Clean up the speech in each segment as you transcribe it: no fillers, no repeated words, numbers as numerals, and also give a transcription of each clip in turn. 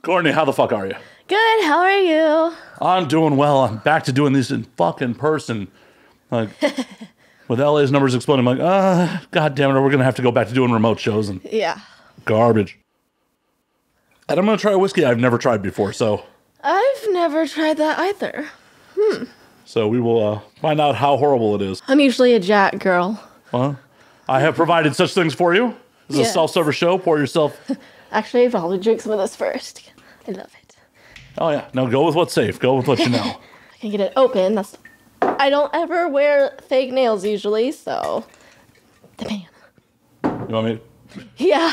Kourtney, how the fuck are you? Good, how are you? I'm doing well. I'm back to doing these in fucking person. Like, with LA's numbers exploding, I'm like, god damn it, we're going to have to go back to doing remote shows and Yeah. garbage. And I'm going to try a whiskey I've never tried before, so. I've never tried that either. So we will find out how horrible it is. I'm usually a Jack girl. Well, I have provided such things for you. This is Yes. a self-service show. Pour yourself. Actually, I'll probably drink some of this first. I love it. Oh, yeah. No, go with what's safe. Go with what you know. I can get it open. I don't ever wear fake nails usually, so. The man. You want me? Yeah.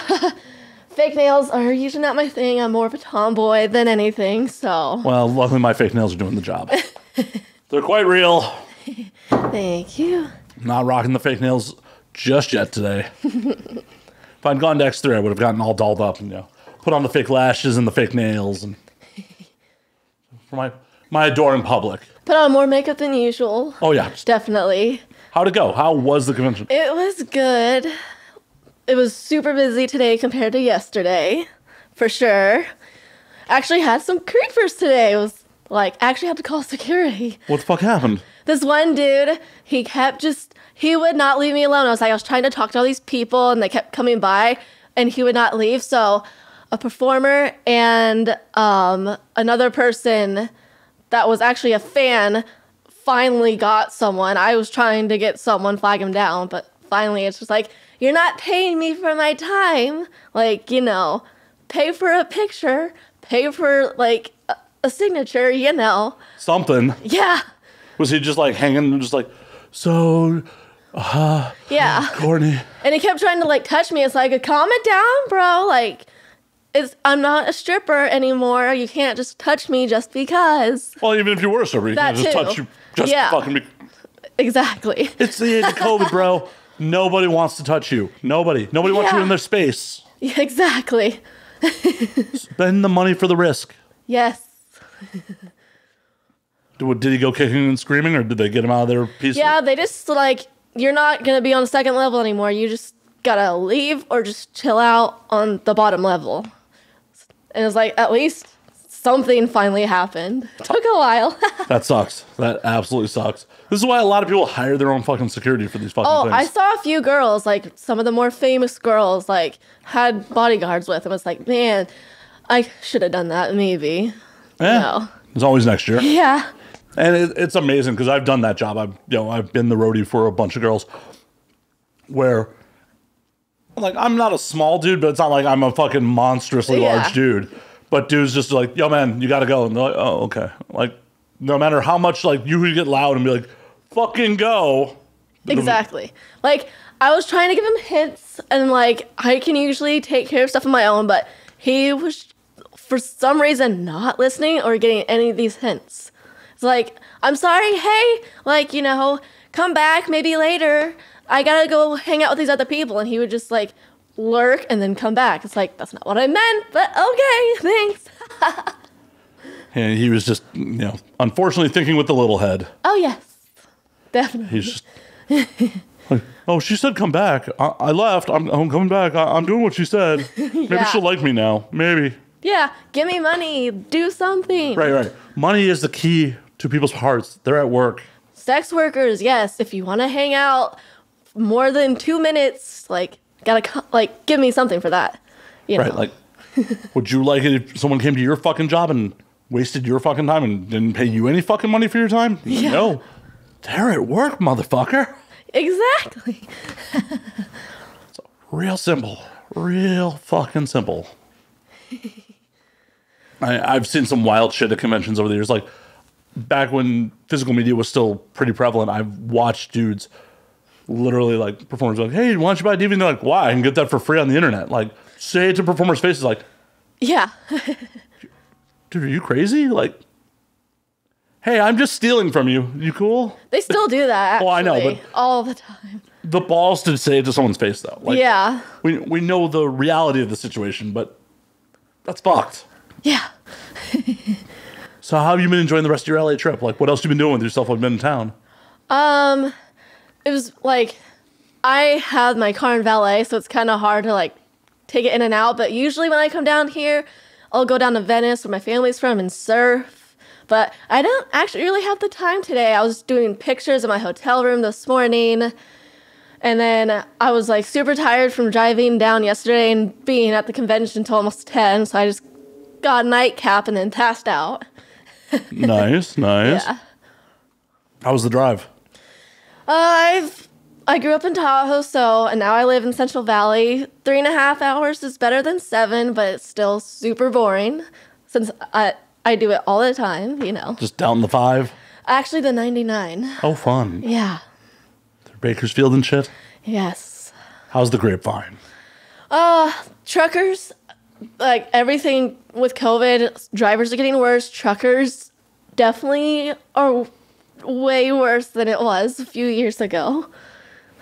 Fake nails are usually not my thing. I'm more of a tomboy than anything, so. Well, luckily my fake nails are doing the job. They're quite real. Thank you. Not rocking the fake nails just yet today. If I'd gone to X3, I would have gotten all dolled up and, put on the fake lashes and the fake nails and for my adoring public. Put on more makeup than usual. Oh yeah. Definitely. How'd it go? How was the convention? It was good. It was super busy today compared to yesterday, for sure. Actually had some creepers today. It was like, actually had to call security. What the fuck happened? This one dude, he would not leave me alone. I was trying to talk to all these people and they kept coming by and he would not leave. So a performer and another person that was actually a fan finally got someone. I was trying to get someone, flag him down, but finally it's just like, you're not paying me for my time. Like, pay for a picture, pay for like a signature, Something. Yeah. Was he just like hanging and just like, so, Yeah. Kourtney. And he kept trying to like touch me. It's like, calm it down, bro. Like, I'm not a stripper anymore. You can't just touch me just because. Well, even if you were a stripper, you can't just touch you. Just fucking be. Exactly. It's the age of COVID, bro. Nobody wants to touch you. Nobody wants you in their space. Yeah, exactly. Spend the money for the risk. Yes. Did he go kicking and screaming, or did they get him out of there peacefully? Yeah, they just like, you're not going to be on the second level anymore. You just got to leave or just chill out on the bottom level. And it was like, at least something finally happened. Took a while. That sucks. That absolutely sucks. This is why a lot of people hire their own fucking security for these fucking things. I saw a few girls, like some of the more famous girls, like had bodyguards with them. It's like, man, I should have done that maybe. Yeah. No. There's always next year. Yeah. And it's amazing because I've done that job. I've been the roadie for a bunch of girls where, like, I'm not a small dude, but it's not like I'm a fucking monstrously large dude. But dudes just like, yo, man, you got to go. And they're like, oh, okay. Like, no matter how much, like, you get loud and be like, fucking go. Exactly. Like, I was trying to give him hints, and, like, I can usually take care of stuff on my own, but he was, for some reason, not listening or getting any of these hints. It's like, I'm sorry, hey, like, come back, maybe later. I gotta go hang out with these other people. And he would just, like, lurk and then come back. It's like, that's not what I meant, but okay, thanks. And he was just, unfortunately thinking with the little head. Oh, yes. Definitely. He's just like, oh, she said come back. I left. I'm coming back. I'm doing what she said. Maybe she'll like me now. Maybe. Yeah, give me money. Do something. Right. Money is the key to people's hearts. They're at work. Sex workers, yes. If you want to hang out more than 2 minutes, like, give me something for that. Right, like, would you like it if someone came to your fucking job and wasted your fucking time and didn't pay you any fucking money for your time? Yeah. No. They're at work, motherfucker. Exactly. It's real simple. Real fucking simple. I've seen some wild shit at conventions over the years. Like, back when physical media was still pretty prevalent, I've watched dudes literally, like, performers like, hey, why don't you buy a DVD? And they're like, why? I can get that for free on the internet. Like, say it to performers' faces, like, yeah. dude, are you crazy? Like, hey, I'm just stealing from you. You cool? They still do that, actually. Well, I know, but all the time. The balls to say it to someone's face, though. Like, yeah. We know the reality of the situation, but that's fucked. Yeah. So how have you been enjoying the rest of your LA trip? Like, what else have you been doing with yourself while you've been in town? It was like, I have my car in valet, so it's kind of hard to like take it in and out. But usually when I come down here, I'll go down to Venice where my family's from and surf. But I don't actually really have the time today. I was doing pictures in my hotel room this morning. And then I was like super tired from driving down yesterday and being at the convention until almost 10. So I just got a nightcap and then passed out. Nice. Yeah. How was the drive? I grew up in Tahoe, and now I live in Central Valley. 3.5 hours is better than 7, but it's still super boring since I do it all the time, you know. Just down the 5? Actually, the 99. Oh, fun. Yeah. Bakersfield and shit? Yes. How's the grapevine? Truckers, like everything with COVID, drivers are getting worse. Truckers definitely are way worse than it was a few years ago.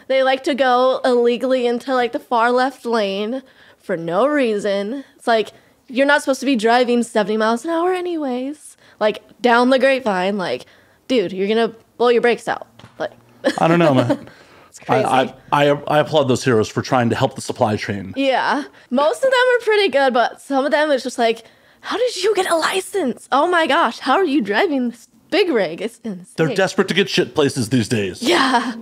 They like to go illegally into like the far left lane for no reason. It's like, you're not supposed to be driving 70 miles an hour anyways. Like, down the grapevine, like, dude, you're gonna blow your brakes out. Like, I don't know, man. It's crazy. I applaud those heroes for trying to help the supply chain. Yeah. Most of them are pretty good, but some of them it's just like, how did you get a license? Oh my gosh, how are you driving this big rig? It's insane. They're desperate to get shit places these days. Yeah.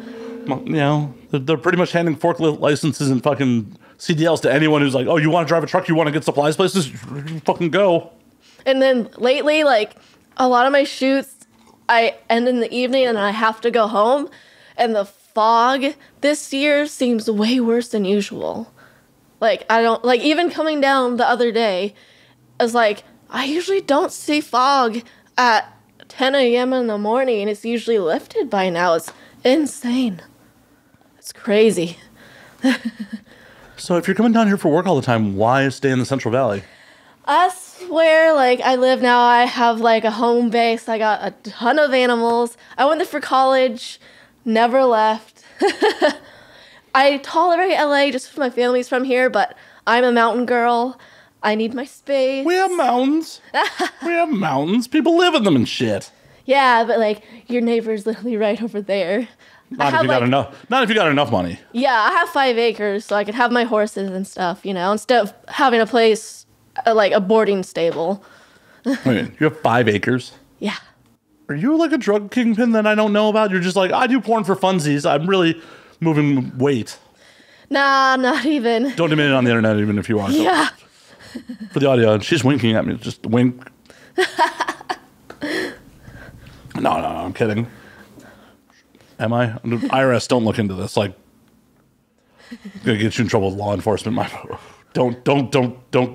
You know, they're pretty much handing forklift licenses and fucking CDLs to anyone who's like, oh, you want to drive a truck? You want to get supplies places? Fucking go. And then lately, like, a lot of my shoots, I end in the evening and I have to go home. And the fog this year seems way worse than usual. Like, I don't, like, even coming down the other day, it's like, I usually don't see fog at 10 a.m. in the morning. It's usually lifted by now. It's insane. It's crazy. So if you're coming down here for work all the time, why stay in the Central Valley? That's where, like, I live now. I have, like, a home base. I got a ton of animals. I went there for college, never left. I tolerate LA just because my family's from here, but I'm a mountain girl. I need my space. We have mountains. We have mountains. People live in them and shit. Yeah, but, like, your neighbor's literally right over there. Not if you got enough. Not if you got enough money. Yeah, I have 5 acres, so I could have my horses and stuff, you know, instead of having a place, like a boarding stable. Wait, you have 5 acres? Yeah. Are you like a drug kingpin that I don't know about? You're just like, I do porn for funsies. I'm really moving weight. Nah, not even. Don't admit it on the internet, even if you are. Yeah. For the audio, she's winking at me. Just wink. No, I'm kidding. Am I? IRS, don't look into this. Like, gonna get you in trouble with law enforcement. Don't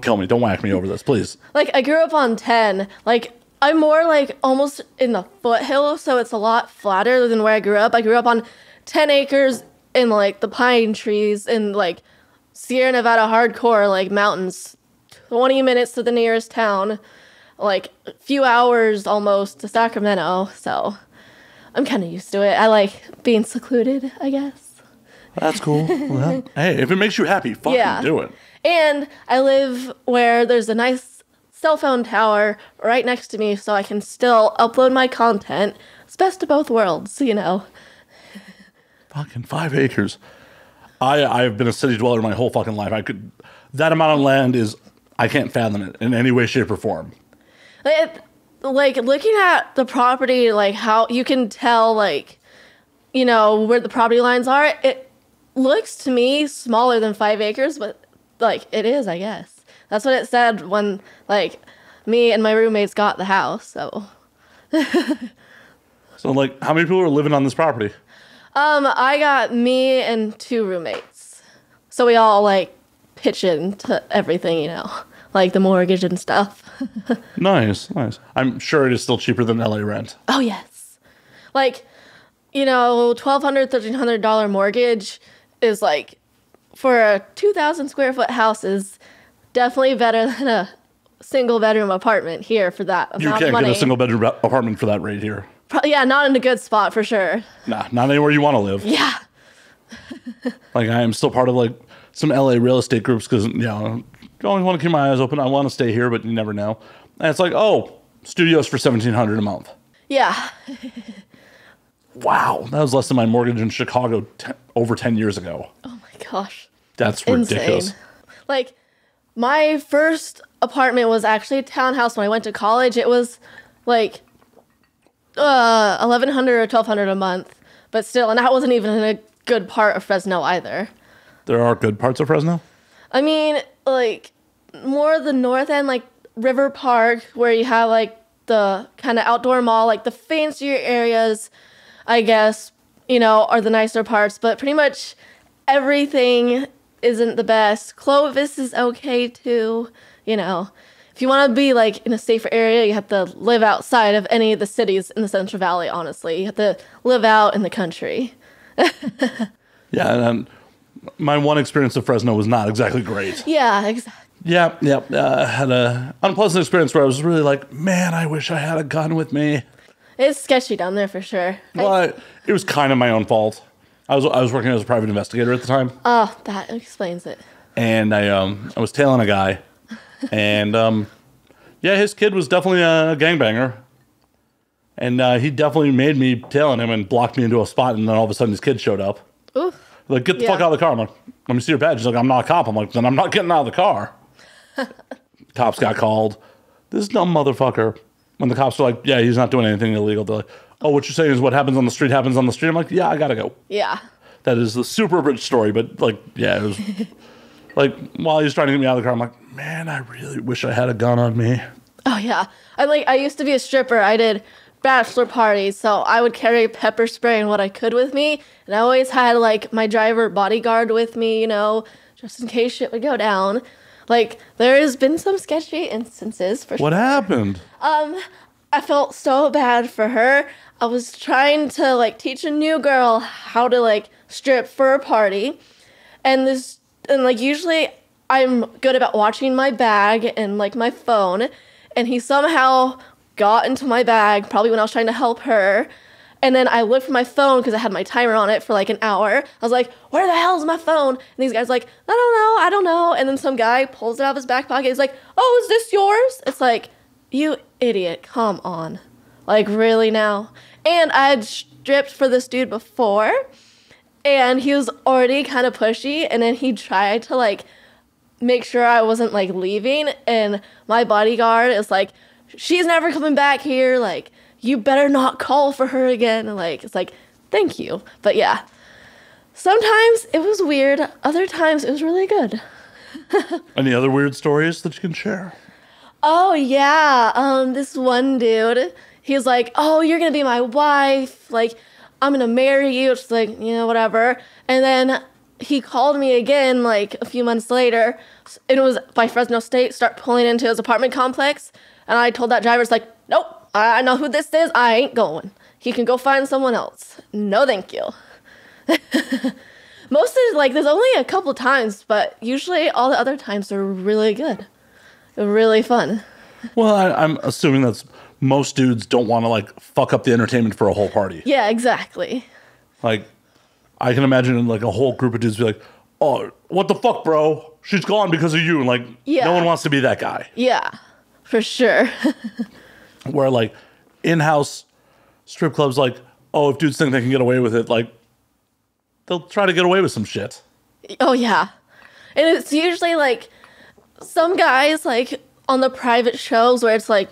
kill me. Don't whack me over this, please. Like, I grew up on 10. Like, I'm more like almost in the foothill, so it's a lot flatter than where I grew up. I grew up on 10 acres in like the pine trees in like Sierra Nevada hardcore, like mountains. 20 minutes to the nearest town, like a few hours almost to Sacramento. So I'm kind of used to it. I like being secluded, I guess. That's cool. Well, hey, if it makes you happy, fucking do it. And I live where there's a nice cell phone tower right next to me, so I can still upload my content. It's best of both worlds, you know. Fucking 5 acres. I've been a city dweller my whole fucking life. That amount of land is, I can't fathom it in any way, shape, or form. Like looking at the property, like how you can tell, like, you know, where the property lines are, it looks to me smaller than 5 acres, but like it is, I guess. That's what it said when like me and my roommates got the house. So So like, how many people are living on this property? I got me and 2 roommates. So we all like pitch into everything, you know, like the mortgage and stuff. Nice. I'm sure it is still cheaper than LA rent. Oh, yes. Like, you know, $1,200, $1,300 mortgage is like, for a 2,000 square foot house is definitely better than a single bedroom apartment here for that amount of money. You can't get a single bedroom apartment for that rate here. Yeah, not in a good spot for sure. Nah, not anywhere you want to live. Yeah. Like, I am still part of like some LA real estate groups because, you know, I always want to keep my eyes open. I want to stay here, but you never know. And it's like, oh, studios for $1,700 a month. Yeah. Wow, that was less than my mortgage in Chicago over 10 years ago. Oh my gosh. That's ridiculous. Insane. Like, my first apartment was actually a townhouse when I went to college. It was like $1,100 or $1,200 a month, but still, and that wasn't even in a good part of Fresno either. There are good parts of Fresno? I mean, like, more the north end, like River Park, where you have like the kind of outdoor mall, like the fancier areas, I guess, you know, are the nicer parts, but pretty much everything isn't the best. Clovis is okay too, you know. If you want to be like in a safer area, you have to live outside of any of the cities in the Central Valley, honestly. You have to live out in the country. Yeah, and my one experience of Fresno was not exactly great. Yeah, exactly. Yeah. I had an unpleasant experience where I was really like, man, I wish I had a gun with me. It's sketchy down there for sure. But it was kind of my own fault. I was working as a private investigator at the time. Oh, that explains it. And I was tailing a guy. And yeah, his kid was definitely a gangbanger. And he definitely made me tailing him and blocked me into a spot. And then all of a sudden his kid showed up. Ooh. Like, get the fuck out of the car. I'm like, let me see your badge. He's like, I'm not a cop. I'm like, then I'm not getting out of the car. Cops got called. This dumb motherfucker. When the cops were like, yeah, he's not doing anything illegal. They're like, oh, what you're saying is what happens on the street happens on the street. I'm like, yeah, I gotta go. Yeah. That is the super rich story, but like, yeah, it was like while he was trying to get me out of the car, I'm like, man, I really wish I had a gun on me. Oh yeah. I used to be a stripper. I did bachelor parties, so I would carry pepper spray and what I could with me, and I always had like my driver bodyguard with me, you know, just in case shit would go down. Like, there has been some sketchy instances for sure. What happened? I felt so bad for her. I was trying to like teach a new girl how to like strip for a party, and like usually I'm good about watching my bag and like my phone, and he somehow got into my bag probably when I was trying to help her. And then I looked for my phone because I had my timer on it for like an hour. I was like, where the hell is my phone? And these guys like, I don't know. And then some guy pulls it out of his back pocket. He's like, oh, is this yours? It's like, you idiot, come on. Like, really now? And I had stripped for this dude before, and he was already kind of pushy, and then he tried to like make sure I wasn't like leaving, and my bodyguard is like, she's never coming back here, like, you better not call for her again. And like, it's like, thank you. But yeah, sometimes it was weird. Other times it was really good. Any other weird stories that you can share? Oh yeah. This one dude, he's like, oh, you're going to be my wife. Like, I'm going to marry you. It's like, you know, whatever. And then he called me again, like a few months later, and it was by Fresno State, start pulling into his apartment complex. And I told that driver, it's like, nope. I know who this is. I ain't going. He can go find someone else. No, thank you. Most of like, there's only a couple times, but usually all the other times are really good. They're really fun. Well, I'm assuming that's most dudes don't want to like fuck up the entertainment for a whole party. Yeah, exactly. Like, I can imagine like a whole group of dudes be like, oh, what the fuck, bro? She's gone because of you. And like, no one wants to be that guy. Yeah, for sure. Where like in-house strip clubs, like, oh, if dudes think they can get away with it, like they'll try to get away with some shit. Oh yeah. And it's usually like some guys like on the private shows where it's like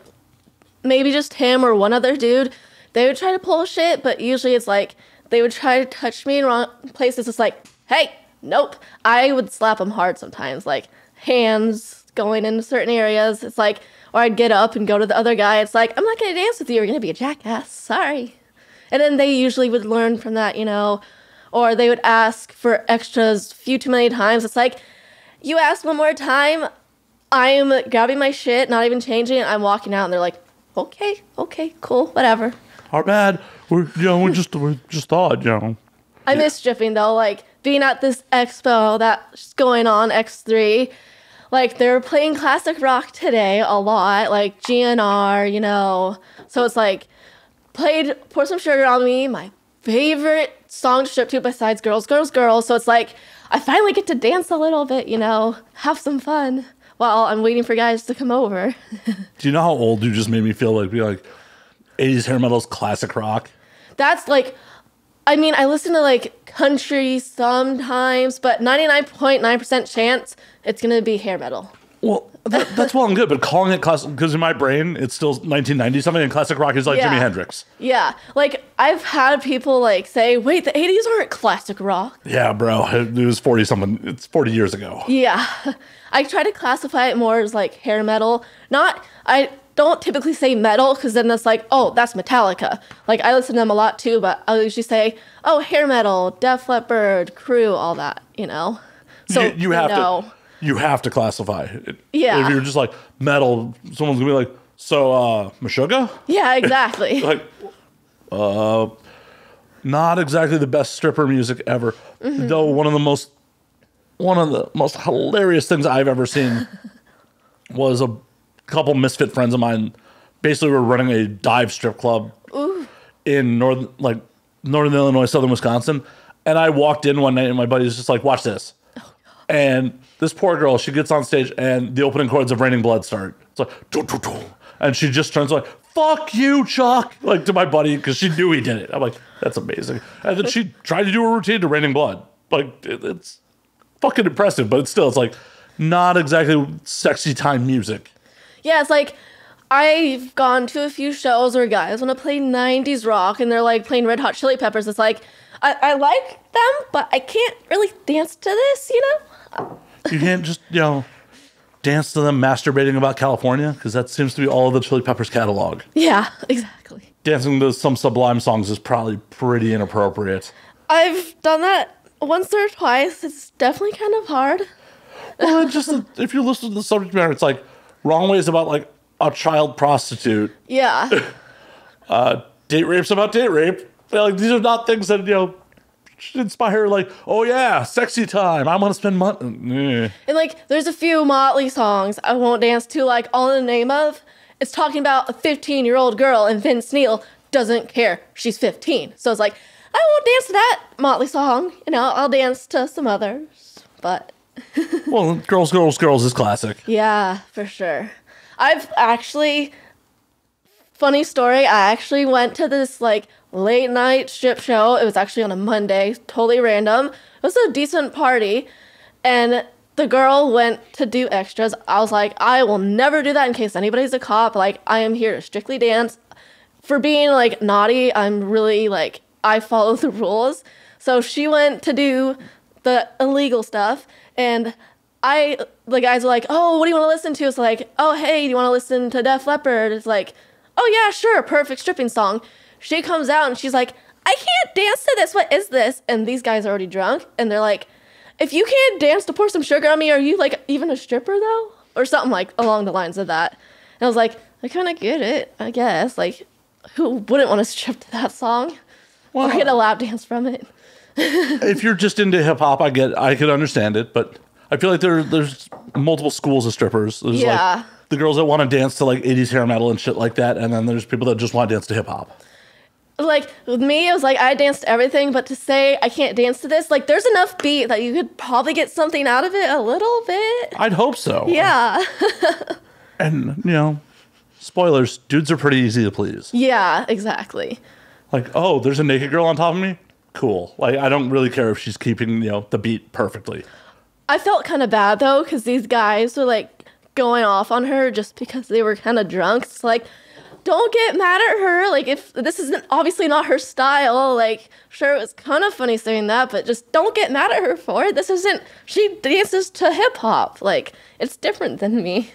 maybe just him or one other dude, they would try to pull shit, but usually it's like they would try to touch me in wrong places. It's like, hey, nope. I would slap them hard sometimes, like hands going into certain areas. It's like, or I'd get up and go to the other guy. It's like, I'm not going to dance with you. You're going to be a jackass. Sorry. And then they usually would learn from that, you know, or they would ask for extras a few too many times. It's like, you ask one more time, I'm grabbing my shit, not even changing it. I'm walking out, and they're like, okay, cool, whatever. Our bad. We just thought, you know. I miss stripping, though, like being at this expo that's going on, X3. Like, they're playing classic rock today a lot, like GNR, you know. So it's like, played Pour Some Sugar on Me, my favorite song to strip to besides Girls, Girls, Girls. So it's like, I finally get to dance a little bit, you know, have some fun while I'm waiting for guys to come over. Do you know how old you just made me feel? Like, be like, 80s hair metal's classic rock? That's like, I mean, I listen to like country sometimes, but 99.9% chance it's going to be hair metal. Well, that's well and good, but calling it classic, because in my brain, it's still 1990 something, and classic rock is like Jimi Hendrix. Yeah. Like, I've had people, like, say, wait, the 80s aren't classic rock. Yeah, bro. It was 40-something. It's 40 years ago. Yeah. I try to classify it more as, like, hair metal. I don't typically say metal, because then it's like, oh, that's Metallica. Like, I listen to them a lot, too, but I'll usually say, oh, hair metal, Def Leppard, Crew, all that, you know? So, you have to. You have to classify it. Yeah. If you're just like metal, someone's gonna be like, so Meshuggah? Yeah, exactly. Like, not exactly the best stripper music ever. Though one of the most hilarious things I've ever seen was a couple misfit friends of mine basically were running a dive strip club in northern Illinois, southern Wisconsin. And I walked in one night and my buddy's just like, watch this. And this poor girl, she gets on stage and the opening chords of Raining Blood start. It's like, doo, doo, doo. And she just turns like, fuck you, Chuck, like to my buddy, because she knew he did it. I'm like, that's amazing. And then she tried to do a routine to Raining Blood. Like, it's fucking impressive, but it's like not exactly sexy time music. Yeah, it's like, I've gone to a few shows where guys want to play 90s rock and they're like playing Red Hot Chili Peppers. It's like, I like them, but I can't really dance to this, you know? You can't just, dance to them masturbating about California, because that seems to be all of the Chili Peppers catalog. Yeah, exactly. Dancing to some Sublime songs is probably pretty inappropriate. I've done that once or twice. It's definitely kind of hard. Well, just if you listen to the subject matter, it's like Wrong Way is about like a child prostitute. Yeah. Date rape's about date rape. Like, these are not things that, should inspire, like, oh yeah, sexy time, I want to spend money. And like, there's a few Motley songs I won't dance to, like All in the Name of. It's talking about a 15-year-old girl, and Vince Neil doesn't care. She's 15. So it's like, I won't dance to that Motley song. I'll dance to some others. But well, Girls, Girls, Girls is classic. Yeah, for sure. Funny story, I actually went to this like late night strip show. It was actually on a Monday, totally random. It was a decent party, and the girl went to do extras. I was like, I will never do that in case anybody's a cop. Like, I am here to strictly dance. For being like naughty, I'm really like, I follow the rules. So she went to do the illegal stuff, and the guys were like, oh, what do you want to listen to? It's like, oh, hey, do you want to listen to Def Leppard? It's like, oh yeah, sure, perfect stripping song. She comes out and she's like, I can't dance to this. What is this? And these guys are already drunk, and they're like, if you can't dance to Pour Some Sugar on Me, are you like even a stripper though? Or something like along the lines of that. And I was like, I kind of get it, I guess. Like, who wouldn't want to strip to that song? Or get a lap dance from it? If you're just into hip hop, I could understand it, but I feel like there's multiple schools of strippers. There's like the girls that want to dance to like 80s hair metal and shit like that, and then there's people that just want to dance to hip hop. Like, with me, it was like, I danced to everything, but to say I can't dance to this, like, there's enough beat that you could probably get something out of it a little bit. I'd hope so. Yeah. And, spoilers, dudes are pretty easy to please. Yeah, exactly. Like, oh, there's a naked girl on top of me? Cool. Like, I don't really care if she's keeping, the beat perfectly. I felt kind of bad, though, because these guys were, like, going off on her just because they were kind of drunk. It's like, don't get mad at her. Like, if this isn't obviously not her style, like, sure, it was kind of funny saying that, but just don't get mad at her for it. She dances to hip hop. Like, it's different than me.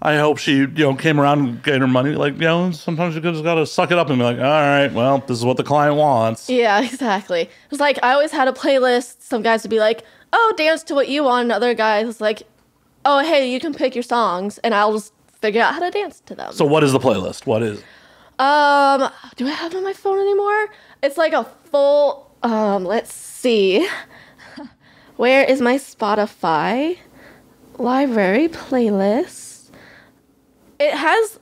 I hope she, came around and getting her money. Like, sometimes you just gotta suck it up and be like, all right, well, this is what the client wants. Yeah, exactly. It's like, I always had a playlist. Some guys would be like, oh, dance to what you want. And other guys like, oh, hey, you can pick your songs, and I'll just figure out how to dance to them. So what is the playlist? What is? Do I have it on my phone anymore? It's like a full, let's see. Where is my Spotify library playlist? It has,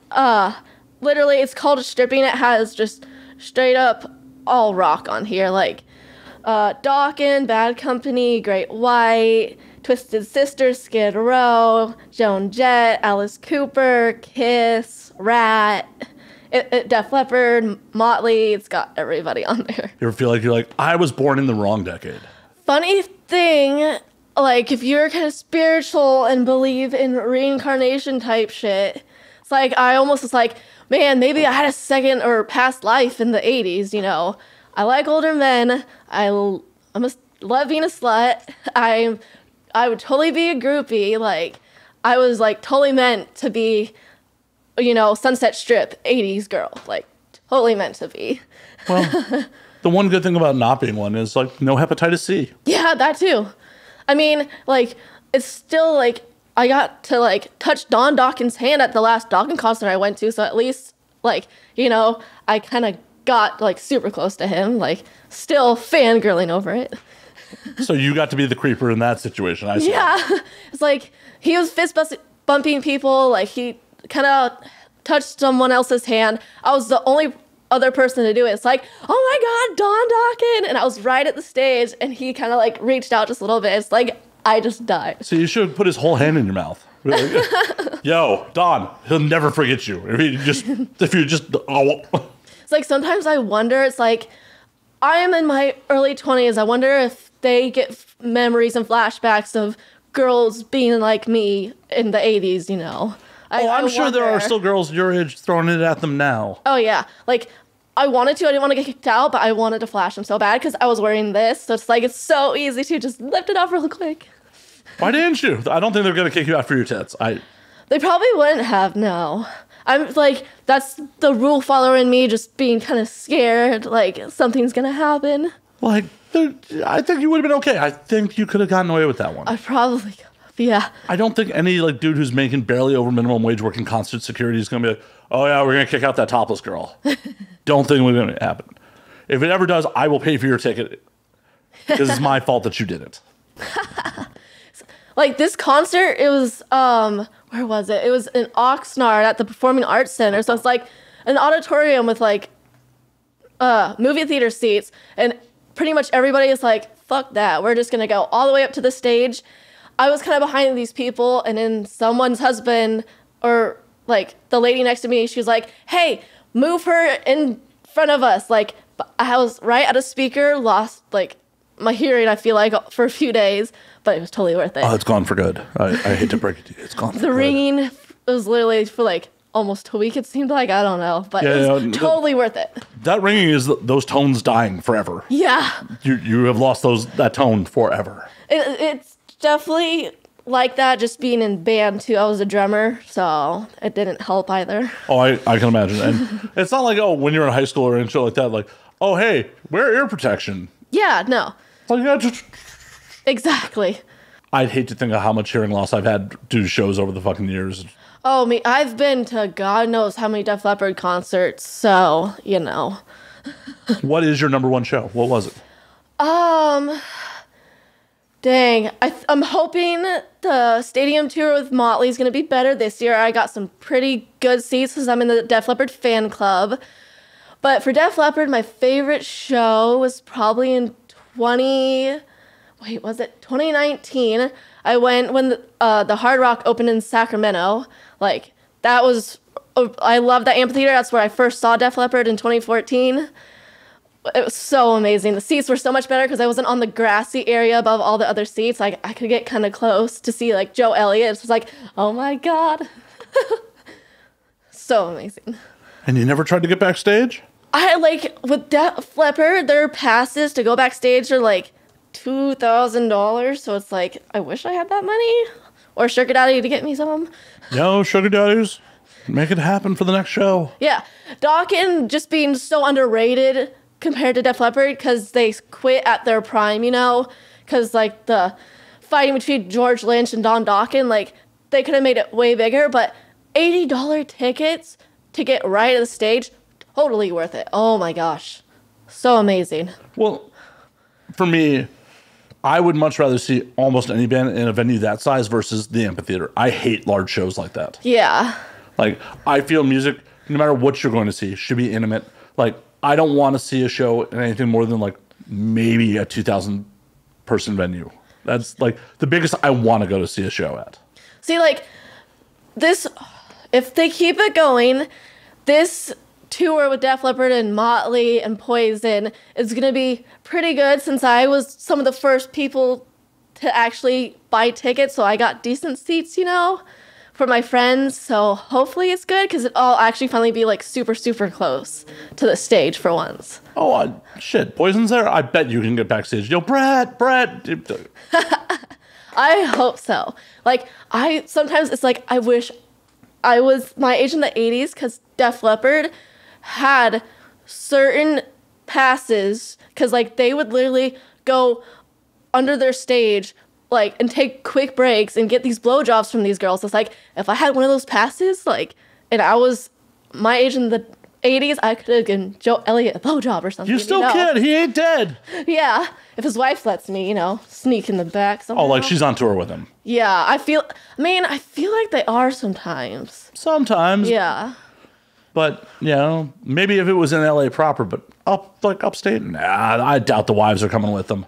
literally, it's called Stripping. It has just straight up all rock on here, like, Dawkins, Bad Company, Great White, Twisted Sister, Skid Row, Joan Jett, Alice Cooper, Kiss, Rat, Def Leppard, Motley. It's got everybody on there. You ever feel like you're like, I was born in the wrong decade? Funny thing, like, if you're kind of spiritual and believe in reincarnation type shit, it's like, I almost was like, man, maybe I had a second or past life in the 80s, you know. I like older men. love being a slut. I would totally be a groupie. Like, I was, like, totally meant to be, you know, Sunset Strip, 80s girl. Like, totally meant to be. Well, the one good thing about not being one is, like, no hepatitis C. Yeah, that too. I mean, like, it's still, like, I got to, like, touch Don Dawkins' hand at the last Dawkins concert I went to, so at least, like, you know, I kind of got, like, super close to him, like, still fangirling over it. So you got to be the creeper in that situation, I see. Yeah. It's like, he was bumping people, like, he kind of touched someone else's hand. I was the only other person to do it. It's like, oh my God, Don Dawkins! And I was right at the stage, and he kind of, like, reached out just a little bit. It's like, I just died. So you should put his whole hand in your mouth. Yo, Don, he'll never forget you. If you just, oh. It's like, sometimes I wonder, it's like, I am in my early 20s. I wonder if they get memories and flashbacks of girls being like me in the 80s, you know. I'm sure there are still girls your age throwing it at them now. Oh, yeah. Like, I didn't want to get kicked out, but I wanted to flash them so bad because I was wearing this. So it's like, it's so easy to just lift it off real quick. Why didn't you? I don't think they're going to kick you out for your tits. They probably wouldn't have, no. I'm like, that's the rule follower in me, just being kind of scared, like something's going to happen. Like, I think you would have been okay. I think you could have gotten away with that one. I probably could have, yeah. I don't think any, like, dude who's making barely over minimum wage working constant security is going to be like, oh, yeah, we're going to kick out that topless girl. Don't think it's going to happen. If it ever does, I will pay for your ticket. Because it's my fault that you did it. Like, this concert, it was, where was it? It was in Oxnard at the Performing Arts Center. So it's like an auditorium with, like, movie theater seats. And pretty much everybody is like, fuck that. We're just going to go all the way up to the stage. I was kind of behind these people, and then someone's husband, or, like, the lady next to me, she was like, hey, move her in front of us. Like, I was right at a speaker, lost, like, my hearing, I feel like, for a few days, but it was totally worth it. Oh, it's gone for good. I hate to break it to you. It's gone for good. The ringing was literally for, like, almost a week, it seemed like. I don't know, but it was totally worth it. That ringing is those tones dying forever. Yeah. You have lost that tone forever. It's definitely like that, just being in band, too. I was a drummer, so it didn't help either. Oh, I can imagine. And it's not like, oh, when you're in high school or in shit like that, like, oh, hey, wear ear protection. Yeah, no. Like, yeah, just... Exactly. I'd hate to think of how much hearing loss I've had due to shows over the fucking years. Oh, I've been to God knows how many Def Leppard concerts, so, you know. What is your number one show? What was it? Dang. I'm hoping the stadium tour with Motley is going to be better this year. I got some pretty good seats because I'm in the Def Leppard fan club. But for Def Leppard, my favorite show was probably in 2019. I went when the Hard Rock opened in Sacramento. Like, that was, I love that amphitheater. That's where I first saw Def Leppard in 2014. It was so amazing. The seats were so much better because I wasn't on the grassy area above all the other seats. Like, I could get kind of close to see, like, Joe Elliott. It was like, oh my God. So amazing. And you never tried to get backstage? With Def Leppard, their passes to go backstage are like $2,000. So it's like, I wish I had that money. Or Sugar Daddy to get me some. Yo, Sugar Daddies. Make it happen for the next show. Yeah. Dawkins just being so underrated compared to Def Leppard because they quit at their prime, you know? Because, like, the fighting between George Lynch and Don Dawkins, like, they could have made it way bigger, but $80 tickets to get right at the stage, totally worth it. Oh my gosh. So amazing. Well, for me, I would much rather see almost any band in a venue that size versus the amphitheater. I hate large shows like that. Yeah. Like, I feel music, no matter what you're going to see, should be intimate. Like, I don't want to see a show in anything more than, like, maybe a 2,000 person venue. That's, like, the biggest I want to go to see a show at. See, like, this, if they keep it going, this tour with Def Leppard and Motley and Poison is going to be pretty good since I was some of the first people to actually buy tickets, so I got decent seats, for my friends. So hopefully it's good because it'll actually finally be like super, super close to the stage for once. Oh, shit. Poison's there? I bet you can get backstage. Yo, Brett. I hope so. Like, sometimes it's like, I wish I was my age in the 80s because Def Leppard had certain passes because, like, they would literally go under their stage, like, and take quick breaks and get these blowjobs from these girls. It's like, if I had one of those passes, like, and I was my age in the 80s, I could have given Joe Elliott a blowjob or something. You still can. He ain't dead. Yeah. If his wife lets me, sneak in the back somehow. Oh, like she's on tour with him. Yeah. I feel like they are sometimes. Sometimes. Yeah. But, maybe if it was in LA proper, but upstate, nah, I doubt the wives are coming with them.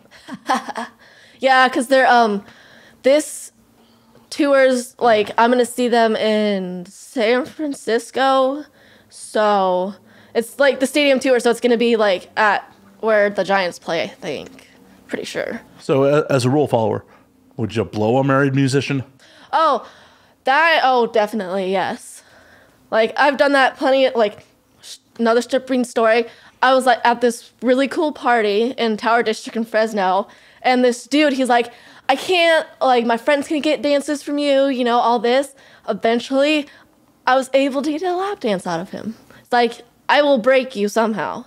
Yeah, because they're, this tour's, like, I'm going to see them in San Francisco. So it's like the stadium tour. So it's going to be like at where the Giants play, I think. Pretty sure. So as a rule follower, would you blow a married musician? Oh, definitely. Yes. Like, I've done that plenty. Like, another stripping story. I was like at this really cool party in Tower District in Fresno. And this dude, he's like, I can't, like, my friends can get dances from you, all this. Eventually, I was able to get a lap dance out of him. It's like, I will break you somehow.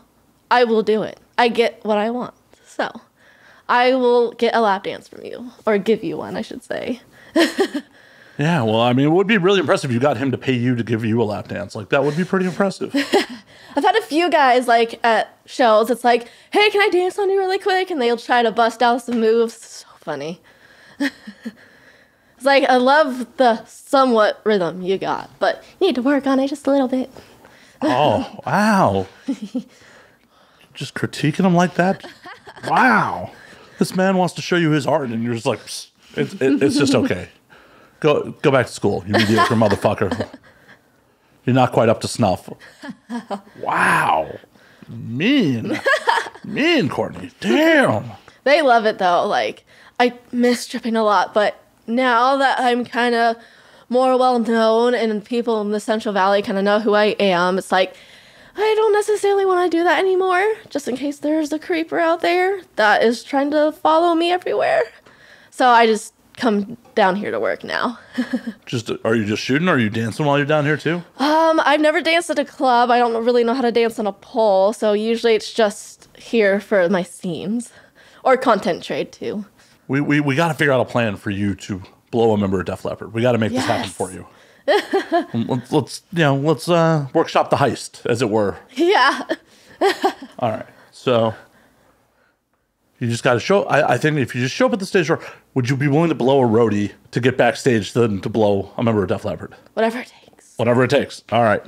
I will do it. I get what I want. So, I will get a lap dance from you. Or give you one, I should say. Yeah, well, I mean, it would be really impressive if you got him to pay you to give you a lap dance. Like, that would be pretty impressive. I've had a few guys, like, at shows, it's like, hey, can I dance on you really quick? And they'll try to bust out some moves. It's so funny. It's like, I love the somewhat rhythm you got, but you need to work on it just a little bit. Oh, wow. Just critiquing him like that? Wow. This man wants to show you his art, and you're just like, it's just okay. Go back to school, you mediocre motherfucker. You're not quite up to snuff. Wow. Mean, Kourtney. Damn. They love it, though. Like, I miss stripping a lot, but now that I'm kind of more well-known and people in the Central Valley kind of know who I am, it's like, I don't necessarily want to do that anymore, just in case there's a creeper out there that is trying to follow me everywhere. So I just come down here to work now. Are you just shooting, or are you dancing while you're down here too? I've never danced at a club. I don't really know how to dance on a pole, so usually it's just here for my scenes. Or content trade too. We got to figure out a plan for you to blow a member of Def Leppard. We got to make this happen for you. let's workshop the heist, as it were. Yeah. All right. So you just got to show. I think if you just show up at the stage door, would you be willing to blow a roadie to get backstage than to blow a member of Def Leppard? Whatever it takes. Whatever it takes. All right.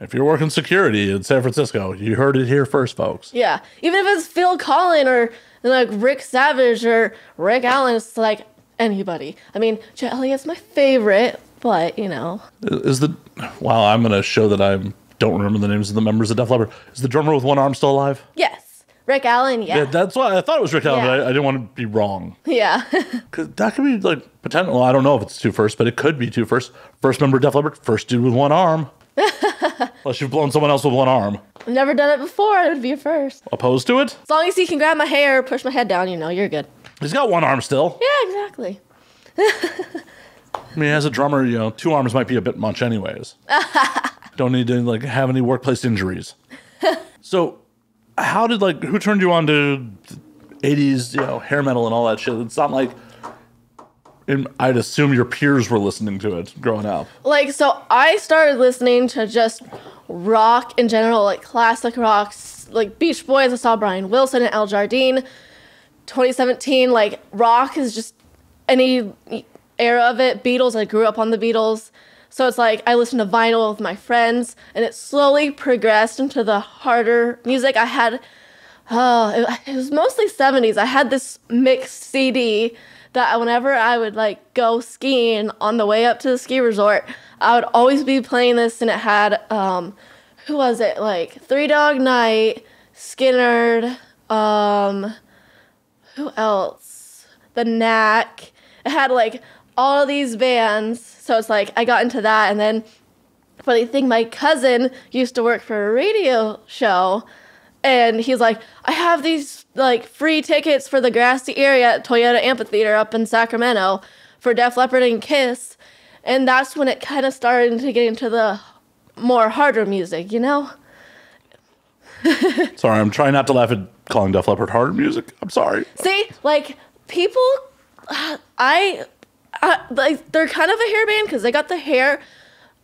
If you're working security in San Francisco, you heard it here first, folks. Yeah. Even if it's Phil Collin or like Rick Savage or Rick Allen, it's like anybody. I mean, Joe Elliott's my favorite, but Wow, I'm going to show that I don't remember the names of the members of Def Leppard. Is the drummer with one arm still alive? Yes. Rick Allen, yeah. That's why I thought it was Rick Allen, but I didn't want to be wrong. Yeah. Because that could be like potential. Well, I don't know if it's two firsts, but it could be two firsts. First member of Def Leppard, first dude with one arm. Unless you've blown someone else with one arm. I've never done it before. It would be a first. Opposed to it? As long as he can grab my hair, push my head down, you're good. He's got one arm still. Yeah, exactly. I mean, as a drummer, two arms might be a bit much anyways. Don't need to have any workplace injuries. So, who turned you on to 80s, hair metal and all that shit? It's not like, I'd assume your peers were listening to it growing up. So I started listening to just rock in general, like classic rocks, like Beach Boys. I saw Brian Wilson and El Jardine. 2017, rock is just any era of it. Beatles, I grew up on the Beatles. So it's like I listened to vinyl with my friends, and it slowly progressed into the harder music. I had, it was mostly 70s. I had this mixed CD that whenever I would go skiing on the way up to the ski resort, I would always be playing this, and it had, who was it? Three Dog Night, Skynyrd, who else? the Knack. It had like all of these bands. So it's like I got into that. And then funny thing, my cousin used to work for a radio show. And he's like, I have these like free tickets for the grassy area at Toyota Amphitheater up in Sacramento for Def Leppard and Kiss. And that's when it kind of started to get into the more harder music, you know? Sorry, I'm trying not to laugh at calling Def Leppard harder music. I'm sorry. See, like, people, like, they're kind of a hair band because they got the hair.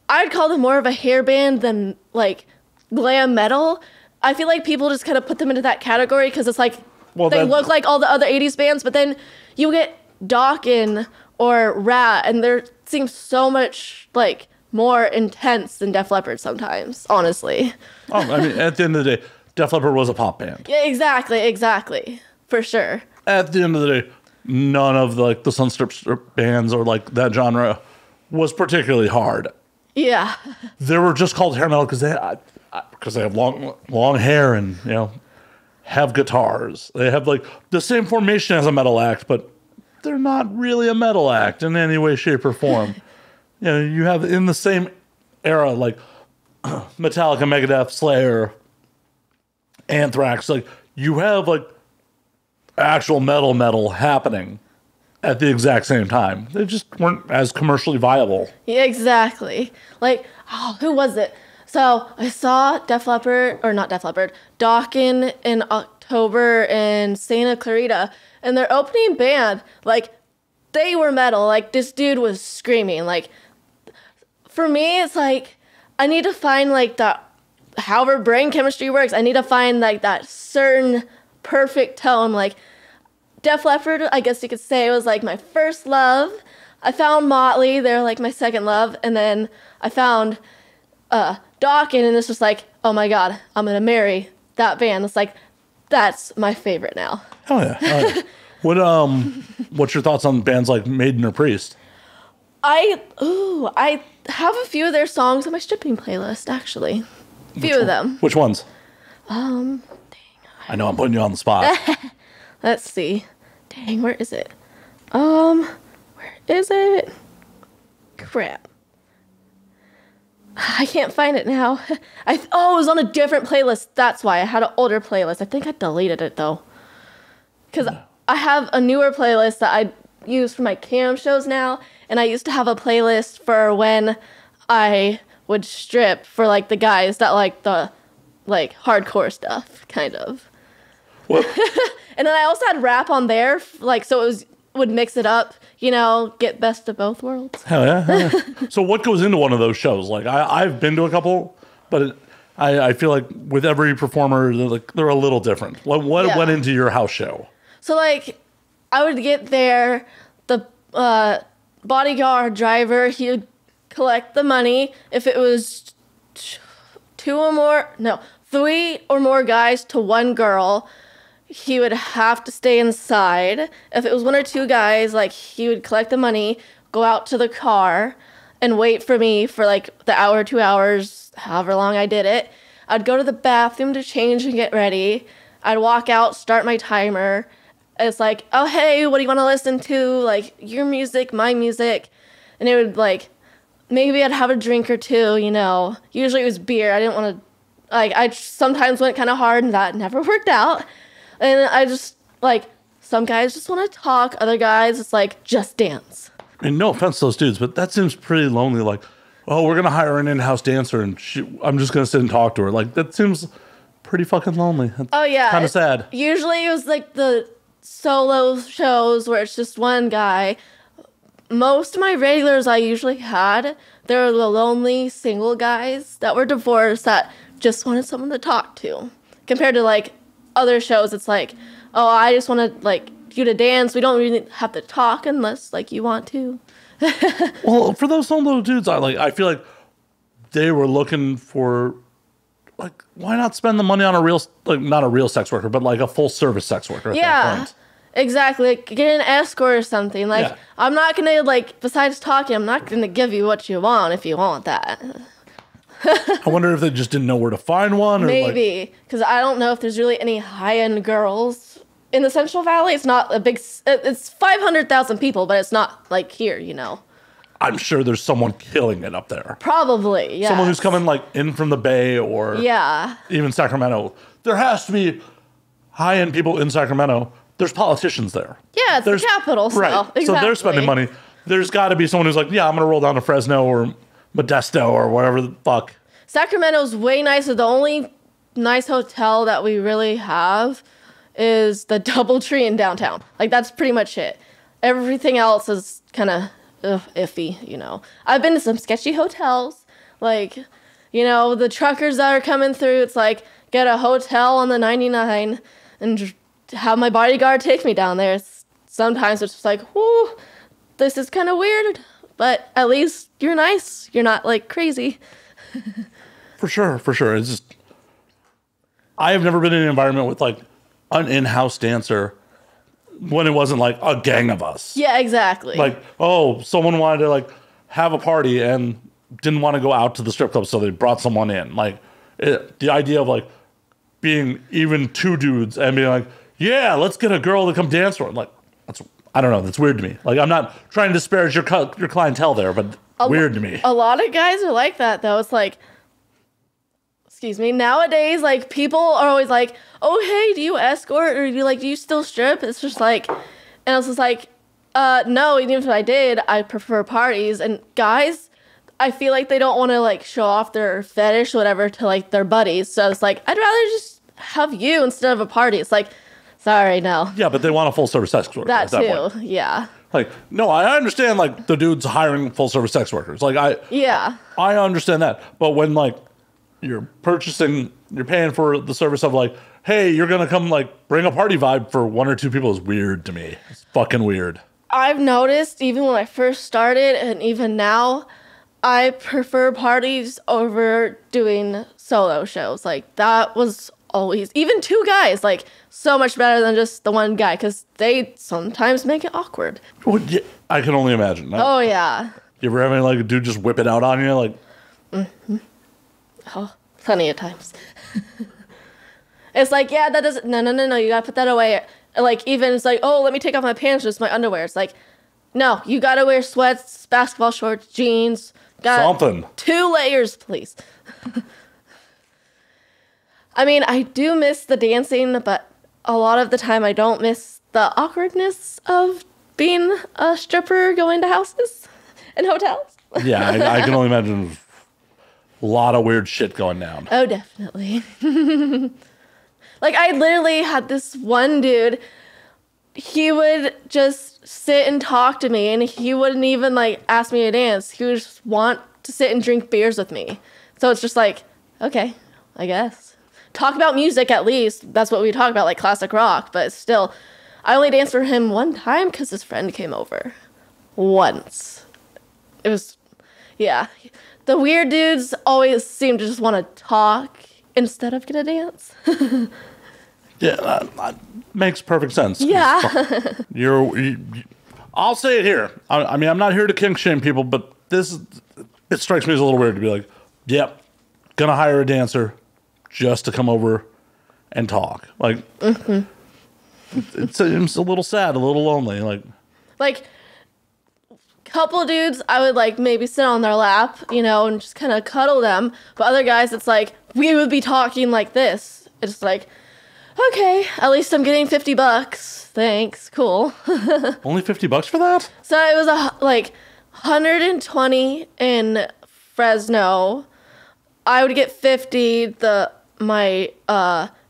I'd call them more of a hair band than, like, glam metal. I feel like people just kind of put them into that category because it's like, they look like all the other 80s bands, but then you get Dawkins or Rat, and they seem so much, like, more intense than Def Leppard sometimes, honestly. Oh, I mean, at the end of the day, Def Leppard was a pop band. Yeah, exactly. For sure. At the end of the day, none of like the Sunstrip bands or like that genre was particularly hard. Yeah. They were just called hair metal because they have long hair and, you know, have guitars. They have like the same formation as a metal act, but they're not really a metal act in any way, shape, or form. You know, you have in the same era like Metallica, Megadeth, Slayer, Anthrax. Like you have like actual metal happening at the exact same time. They just weren't as commercially viable. Yeah, exactly. Like, oh, who was it? So I saw Dawkins in October in Santa Clarita, and their opening band, like, they were metal. Like, this dude was screaming. Like, for me, it's like, I need to find, like, that, however brain chemistry works, I need to find, like, that certain perfect tone. Like, Def Leppard, I guess you could say, was, like, my first love. I found Motley. They're, like, my second love. And then I found Dawkins, and it's just like, oh, my God, I'm going to marry that band. It's like, that's my favorite now. Oh, yeah. What's your thoughts on bands like Maiden or Priest? I have a few of their songs on my stripping playlist, actually. A few of them. Which ones? Dang. I know I'm putting you on the spot. Let's see. Dang, where is it? Where is it? Crap. I can't find it now. It was on a different playlist. That's why I had an older playlist. I think I deleted it though. Because I have a newer playlist that I use for my cam shows now. And I used to have a playlist for when I would strip for like the guys that like the like hardcore stuff, kind of. What? And then I also had rap on there, like so would mix it up, you know, get best of both worlds. Hell yeah. So what goes into one of those shows? Like I've been to a couple, but I feel like with every performer, they're a little different. What went into your house show? So like I would get there, the bodyguard driver, he would collect the money. If it was 3 or more guys to one girl, he would have to stay inside. If it was 1 or 2 guys, like he would collect the money, go out to the car, and wait for me for like the hour, 2 hours, however long I did it. I'd go to the bathroom to change and get ready. I'd walk out, start my timer. It's like, oh, hey, what do you want to listen to? Like, your music, my music. And it would, like, maybe I'd have a drink or two, you know. Usually it was beer. I didn't want to, like, I sometimes went kind of hard, and that never worked out. And I just, like, some guys just want to talk. Other guys, it's like, just dance. I mean, no offense to those dudes, but that seems pretty lonely. Like, oh, we're going to hire an in-house dancer, and I'm just going to sit and talk to her. Like, that seems pretty fucking lonely. That's kind of sad. Usually it was, like, the solo shows where it's just one guy. Most of my regulars I usually had, they were the lonely single guys that were divorced that just wanted someone to talk to. Compared to like other shows, it's like, oh, I just want to like you to dance. We don't really have to talk unless like you want to. Well, for those solo dudes, I feel like they were looking for like, why not spend the money on a real, like not a real sex worker, but like a full service sex worker at that point. Exactly. Like, get an escort or something. Like, I'm not going to, like, besides talking, I'm not going to give you what you want if you want that. I wonder if they just didn't know where to find one. Or maybe. Because I don't know if there's really any high-end girls in the Central Valley, it's not a big, it's 500,000 people, but it's not like here, you know. I'm sure there's someone killing it up there. Probably, yeah. Someone who's coming like in from the Bay or even Sacramento. There has to be high-end people in Sacramento. There's politicians there. Yeah, it's the capital. So, right. Exactly. So they're spending money. There's got to be someone who's like, yeah, I'm going to roll down to Fresno or Modesto or whatever the fuck. Sacramento's way nicer. The only nice hotel that we really have is the DoubleTree in downtown. Like, that's pretty much it. Everything else is kind of iffy, you know. I've been to some sketchy hotels. Like, you know, the truckers that are coming through, it's like, get a hotel on the 99 and just have my bodyguard take me down there. Sometimes it's just like, whoo, this is kind of weird, but at least you're nice. You're not like crazy. For sure. It's just, I have never been in an environment with like an in-house dancer when it wasn't like a gang of us. Yeah, exactly. Like, oh, someone wanted to like have a party and didn't want to go out to the strip club, so they brought someone in. Like, the idea of like being even two dudes and being like, yeah, let's get a girl to come dance for it. Like, I don't know. That's weird to me. Like, I'm not trying to disparage your clientele there, but weird to me. A lot of guys are like that, though. It's like, excuse me. Nowadays, like, people are always like, oh, hey, do you escort or do you still strip? It's just like, and it's just like, no, even if I did, I prefer parties. And guys, I feel like they don't want to like show off their fetish or whatever to like their buddies. So it's like, I'd rather just have you instead of a party. It's like, sorry, no. Yeah, but they want a full service sex worker. That too, yeah. Like, no, I understand like the dudes hiring full service sex workers. Like, I understand that. But when like you're paying for the service of like, hey, you're gonna come like bring a party vibe for one or two people is weird to me. It's fucking weird. I've noticed even when I first started and even now, I prefer parties over doing solo shows. Like, that was always, even two guys, like, so much better than just the one guy, because they sometimes make it awkward. Well, yeah, I can only imagine. Oh, yeah. You ever having, like, a dude just whip it out on you? Like, oh, plenty of times. It's like, yeah, that doesn't, no, you gotta put that away. Like, even it's like, oh, let me take off my pants, just my underwear. It's like, no, you gotta wear sweats, basketball shorts, jeans. Something. 2 layers, please. I mean, I do miss the dancing, but a lot of the time I don't miss the awkwardness of being a stripper going to houses and hotels. Yeah, I can only imagine a lot of weird shit going down. Oh, definitely. Like, I literally had this one dude, he would just sit and talk to me, and he wouldn't even, like, ask me to dance. He would just want to sit and drink beers with me. So it's just like, okay, I guess. Talk about music at least. That's what we talk about, like classic rock. But still, I only danced for him one time because his friend came over. Once. It was, yeah. The weird dudes always seem to just want to talk instead of get a dance. Yeah, that makes perfect sense. Yeah. I'll say it here. I mean, I'm not here to kink shame people, but it strikes me as a little weird to be like, yep, gonna hire a dancer just to come over and talk. Like, it's a little sad, a little lonely. Like, couple dudes, I would like maybe sit on their lap, you know, and just kind of cuddle them. But other guys, it's like we would be talking like this. It's like, okay, at least I'm getting $50. Thanks, cool. Only $50 for that? So it was like 120 in Fresno. I would get 50. My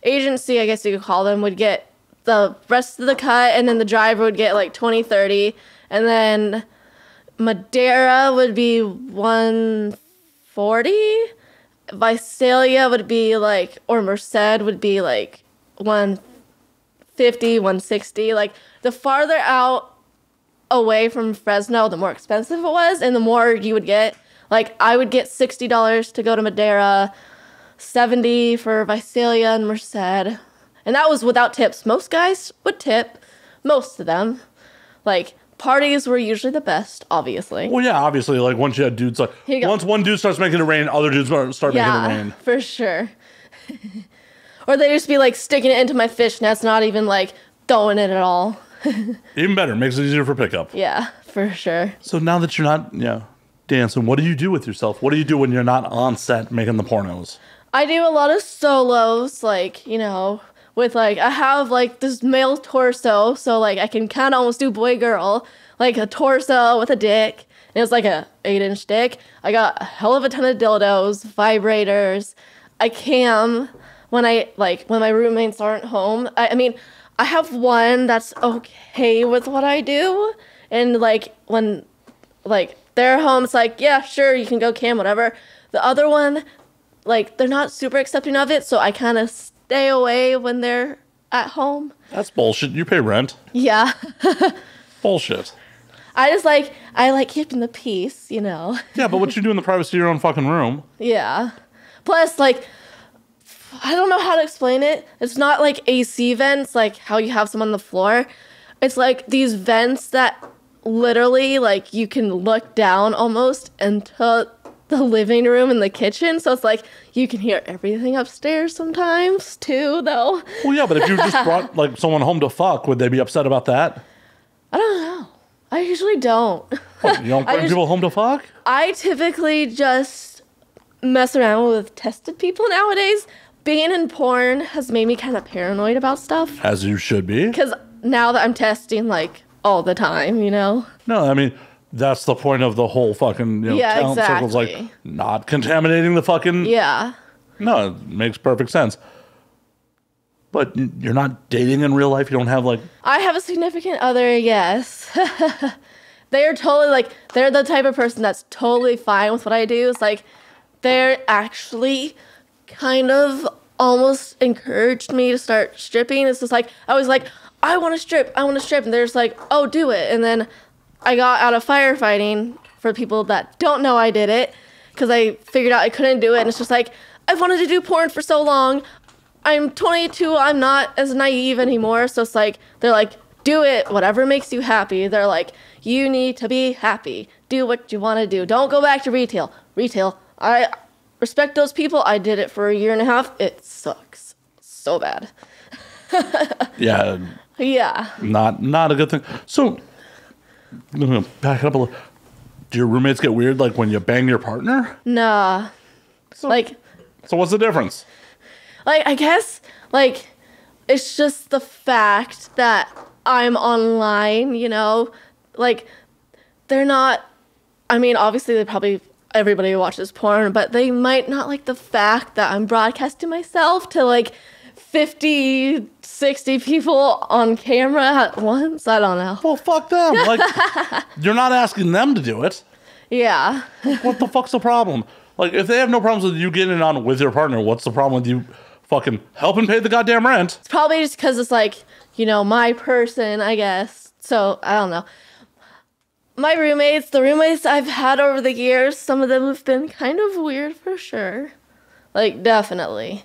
agency, I guess you could call them, would get the rest of the cut, and then the driver would get like 20, 30, and then Madera would be 140. Visalia would be like, or Merced would be like 150, 160. Like, the farther out away from Fresno, the more expensive it was, and the more you would get. Like, I would get $60 to go to Madera, 70 for Visalia and Merced. And that was without tips. Most guys would tip, most of them. Like, parties were usually the best, obviously. Well, yeah, obviously. Like, once you had dudes, like, once one dude starts making it rain, other dudes start making it rain. For sure. Or they just be, like, sticking it into my fishnets, not even, like, throwing it at all. Even better. Makes it easier for pickup. Yeah, for sure. So now that you're not, dancing, what do you do with yourself? What do you do when you're not on set making the pornos? I do a lot of solos, like, with, like, I have, like, this male torso, so, like, I can kind of almost do boy-girl, like, a torso with a dick, and it's, like, a 8-inch dick. I got a hell of a ton of dildos, vibrators. I cam when my roommates aren't home. I mean, I have one that's okay with what I do, and, like, when, like, they're home, it's like, yeah, sure, you can go cam, whatever. The other one, like, they're not super accepting of it, so I kind of stay away when they're at home. That's bullshit. You pay rent. Yeah. Bullshit. I like keeping the peace, Yeah, but what you do in the privacy of your own fucking room. Yeah. Plus, like, I don't know how to explain it. It's not like AC vents, like how you have some on the floor. It's like these vents that literally, like, you can look down almost into the living room and the kitchen. So it's like you can hear everything upstairs sometimes too, though. Well, yeah, but if you just brought, like, someone home to fuck, would they be upset about that? I don't know. I usually don't. You don't bring people home to fuck? I typically just mess around with tested people nowadays. Being in porn has made me kind of paranoid about stuff. As you should be. Because now that I'm testing, like, all the time, No, I mean, that's the point of the whole fucking, talent circles, like, not contaminating the fucking... Yeah. No, it makes perfect sense. But you're not dating in real life? You don't have, like... I have a significant other, yes. They are totally, like, they're the type of person that's totally fine with what I do. It's like, they're actually kind of almost encouraged me to start stripping. It's just like, I was like, I want to strip. And they're just like, oh, do it. And then I got out of firefighting, for people that don't know I did it, because I figured out I couldn't do it. And it's just like, I've wanted to do porn for so long. I'm 22. I'm not as naive anymore. So it's like, they're like, do it. Whatever makes you happy. They're like, you need to be happy. Do what you want to do. Don't go back to retail. I respect those people. I did it for a year and a half. It sucks so bad. Yeah. Yeah. Not a good thing. So, I'm gonna back it up a little. Do your roommates get weird, like, when you bang your partner? Nah. So what's the difference? Like, I guess, like, it's just the fact that I'm online, Like, they're not... I mean, obviously, everybody watches porn, but they might not like the fact that I'm broadcasting myself to, like, 50, 60 people on camera at once. I don't know. Well, fuck them. Like, you're not asking them to do it. Yeah. What the fuck's the problem? Like, if they have no problems with you getting on with your partner, what's the problem with you fucking helping pay the goddamn rent? It's probably just because it's like, my person, I guess. So, I don't know. The roommates I've had over the years, some of them have been kind of weird for sure. Like, definitely.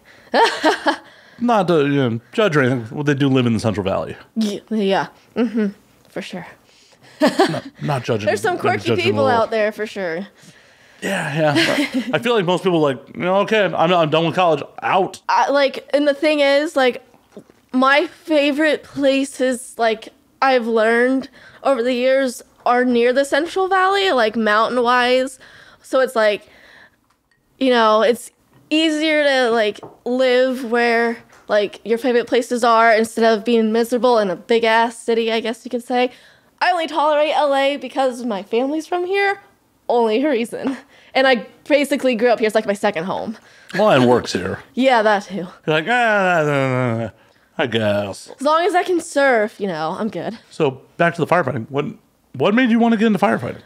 Not to judge or anything. Well, they do live in the Central Valley. Yeah. Mm-hmm. For sure. Not judging. There's some quirky people out there for sure. Yeah. I feel like most people are like, okay, I'm done with college. Out. And the thing is, like, my favorite places, like, I've learned over the years are near the Central Valley, like, mountain-wise. So it's like, it's easier to, like, live where, like, your favorite places are instead of being miserable in a big-ass city, I guess you could say. I only tolerate LA because my family's from here. Only reason. And I basically grew up here. It's like my second home. Well, and works here. Yeah, that too. You're like, I guess. As long as I can surf, I'm good. So, back to the firefighting. What made you want to get into firefighting?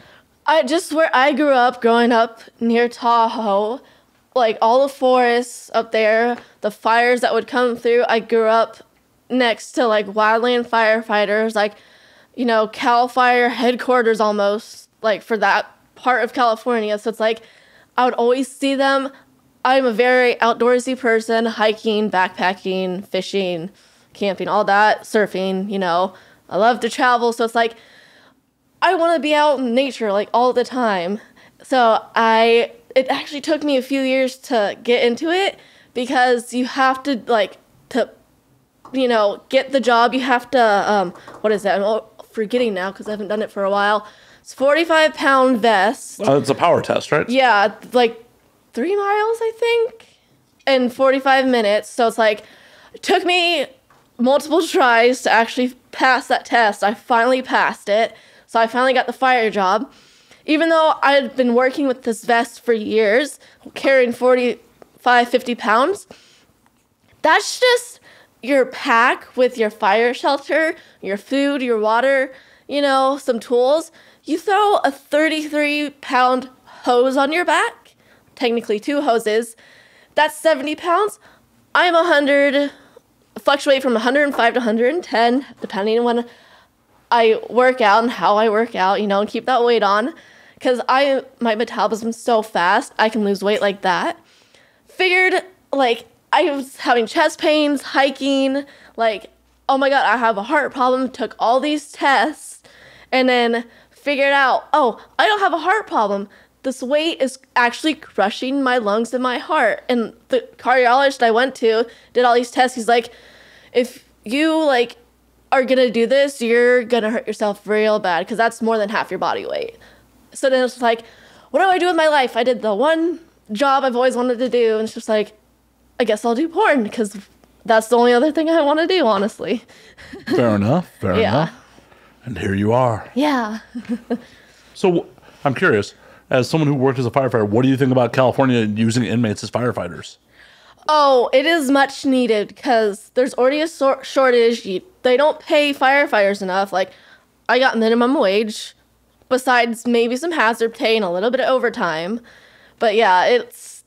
Where I grew up, growing up near Tahoe, like, all the forests up there, the fires that would come through. I grew up next to, like, wildland firefighters, like, Cal Fire headquarters almost, like, for that part of California. So it's like, I would always see them. I'm a very outdoorsy person, hiking, backpacking, fishing, camping, all that, surfing, I love to travel. So it's like, I want to be out in nature, like, all the time. So it actually took me a few years to get into it because you have to, like, to get the job, you have to, what is that? I'm forgetting now because I haven't done it for a while. It's 45-pound vest. It's a power test, right? Yeah, like 3 miles, I think, in 45 minutes. So it's like, it took me multiple tries to actually pass that test. I finally passed it. So I finally got the fire job. Even though I had been working with this vest for years, carrying 45, 50 pounds, that's just your pack with your fire shelter, your food, your water, some tools. You throw a 33-pound hose on your back, technically 2 hoses, that's 70 pounds. I'm fluctuate from 105 to 110, depending on when I work out and how I work out, and keep that weight on. Because my metabolism's so fast, I can lose weight like that. Figured, I was having chest pains, hiking, oh my God, I have a heart problem. Took all these tests, and then figured out, oh, I don't have a heart problem. This weight is actually crushing my lungs and my heart. And the cardiologist I went to did all these tests. He's like, if you, are going to do this, you're going to hurt yourself real bad because that's more than half your body weight. So then it's like, what do I do with my life? I did the one job I've always wanted to do, and it's just like, I guess I'll do porn because that's the only other thing I want to do, honestly. Fair enough. Fair enough. And here you are. Yeah. So I'm curious, as someone who worked as a firefighter, what do you think about California using inmates as firefighters? Oh, it is much needed because there's already a shortage. They don't pay firefighters enough. I got minimum wage, besides maybe some hazard pay and a little bit of overtime. But yeah, it's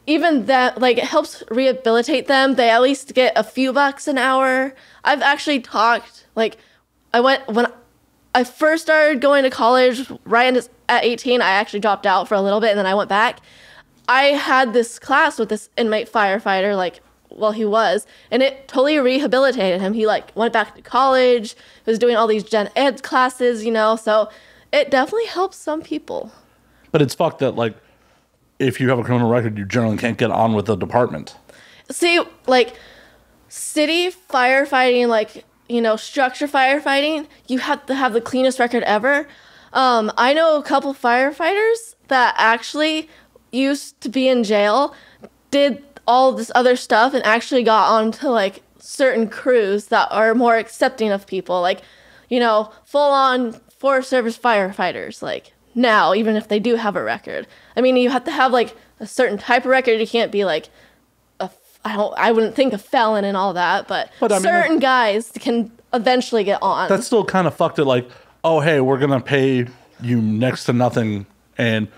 even that, it helps rehabilitate them. They at least get a few bucks an hour. I've actually talked, when I first started going to college, right at 18, I actually dropped out for a little bit and then I went back. I had this class with this inmate firefighter, he was, and it totally rehabilitated him. He went back to college, was doing all these gen ed classes, so it definitely helps some people. But it's fucked that if you have a criminal record, you generally can't get on with the department. See, city firefighting, structure firefighting, you have to have the cleanest record ever. I know a couple firefighters that actually used to be in jail, did all this other stuff, and actually got onto certain crews that are more accepting of people, full-on Forest Service firefighters, now, even if they do have a record. I mean, you have to have a certain type of record. You can't be I wouldn't think a felon and all that, but I mean, certain guys can eventually get on. That's still kind of fucked it. Oh, hey, we're gonna pay you next to nothing, and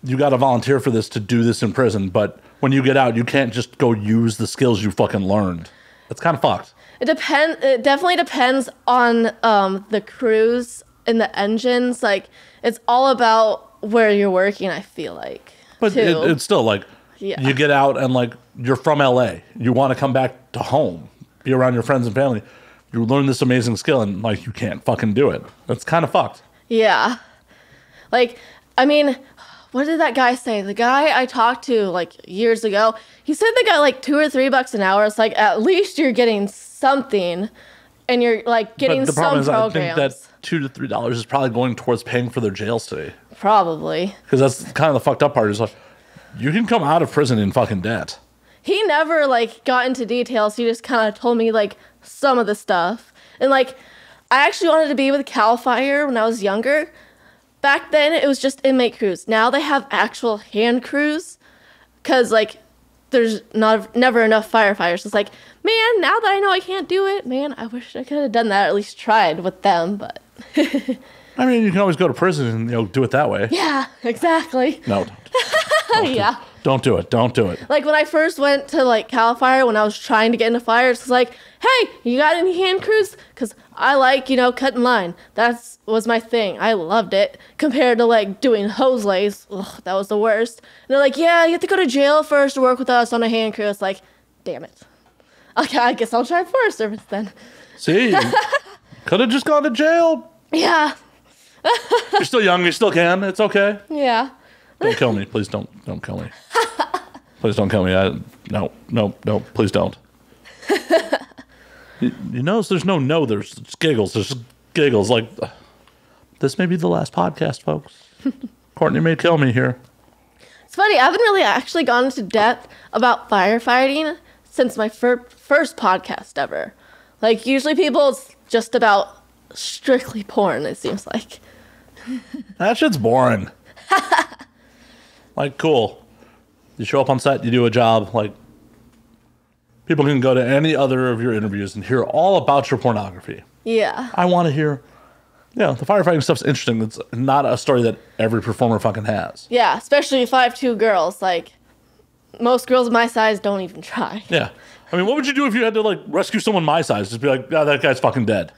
you got to volunteer for this to do this in prison. But when you get out, you can't just go use the skills you fucking learned. It's kind of fucked. It definitely depends on the crews and the engines. It's all about where you're working, I feel like. But it's still you get out and you're from LA. You want to come back to home, be around your friends and family. You learn this amazing skill and you can't fucking do it. That's kind of fucked. Yeah. I mean, what did that guy say? The guy I talked to years ago, he said they got $2 or $3 an hour. It's at least you're getting something, and you're getting some programs. But the problem is, I think that $2 to $3 is probably going towards paying for their jail stay. Probably. Because that's kind of the fucked up part. Is you can come out of prison in fucking debt. He never got into details. He just kind of told me some of the stuff. And I actually wanted to be with Cal Fire when I was younger. Back then, it was just inmate crews. Now they have actual hand crews because, there's never enough firefighters. It's man, now that I know I can't do it, man, I wish I could have done that, or at least tried with them, but... I mean, you can always go to prison and, do it that way. Yeah, exactly. No, don't. Don't do it. Don't do it. When I first went to, Cal Fire, when I was trying to get into fires, it's hey, you got any hand crews? Because I cutting line. That was my thing. I loved it. Compared to, doing hose lays. Ugh, that was the worst. And they're yeah, you have to go to jail first to work with us on a hand crew. It's damn it. Okay, I guess I'll try Forest Service then. See? Could have just gone to jail. Yeah. You're still young. You still can. It's okay. Yeah. Don't kill me. Please don't kill me. Please don't kill me. No, please don't. You notice there's no, there's just giggles. There's just giggles. Like, this may be the last podcast, folks. Kourtney may kill me here. It's funny, I haven't really actually gone into depth about firefighting since my first podcast ever. Like, usually people, it's just about strictly porn, it seems like. That shit's boring. Like, cool. You show up on set, you do a job. Like, people can go to any other of your interviews and hear all about your pornography. Yeah. I want to hear, the firefighting stuff's interesting. It's not a story that every performer fucking has. Yeah, especially 5'2" girls. Like, most girls my size don't even try. Yeah. I mean, what would you do if you had to, like, rescue someone my size? Just be like, yeah, that guy's fucking dead.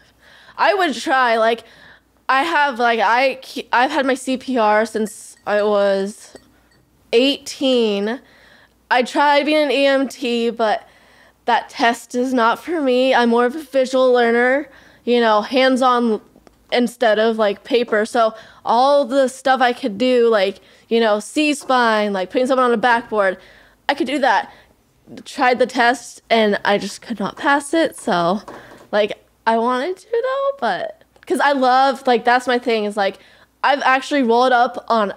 I would try. Like, I've had my CPR since I was 18. I tried being an EMT, but that test is not for me. I'm more of a visual learner, hands-on instead of, like, paper. So all the stuff I could do, like, C-spine, like putting someone on a backboard, I could do that. Tried the test, and I just could not pass it. So, like, I wanted to, though, but... Because I love, like, that's my thing, is, like, I've actually rolled up on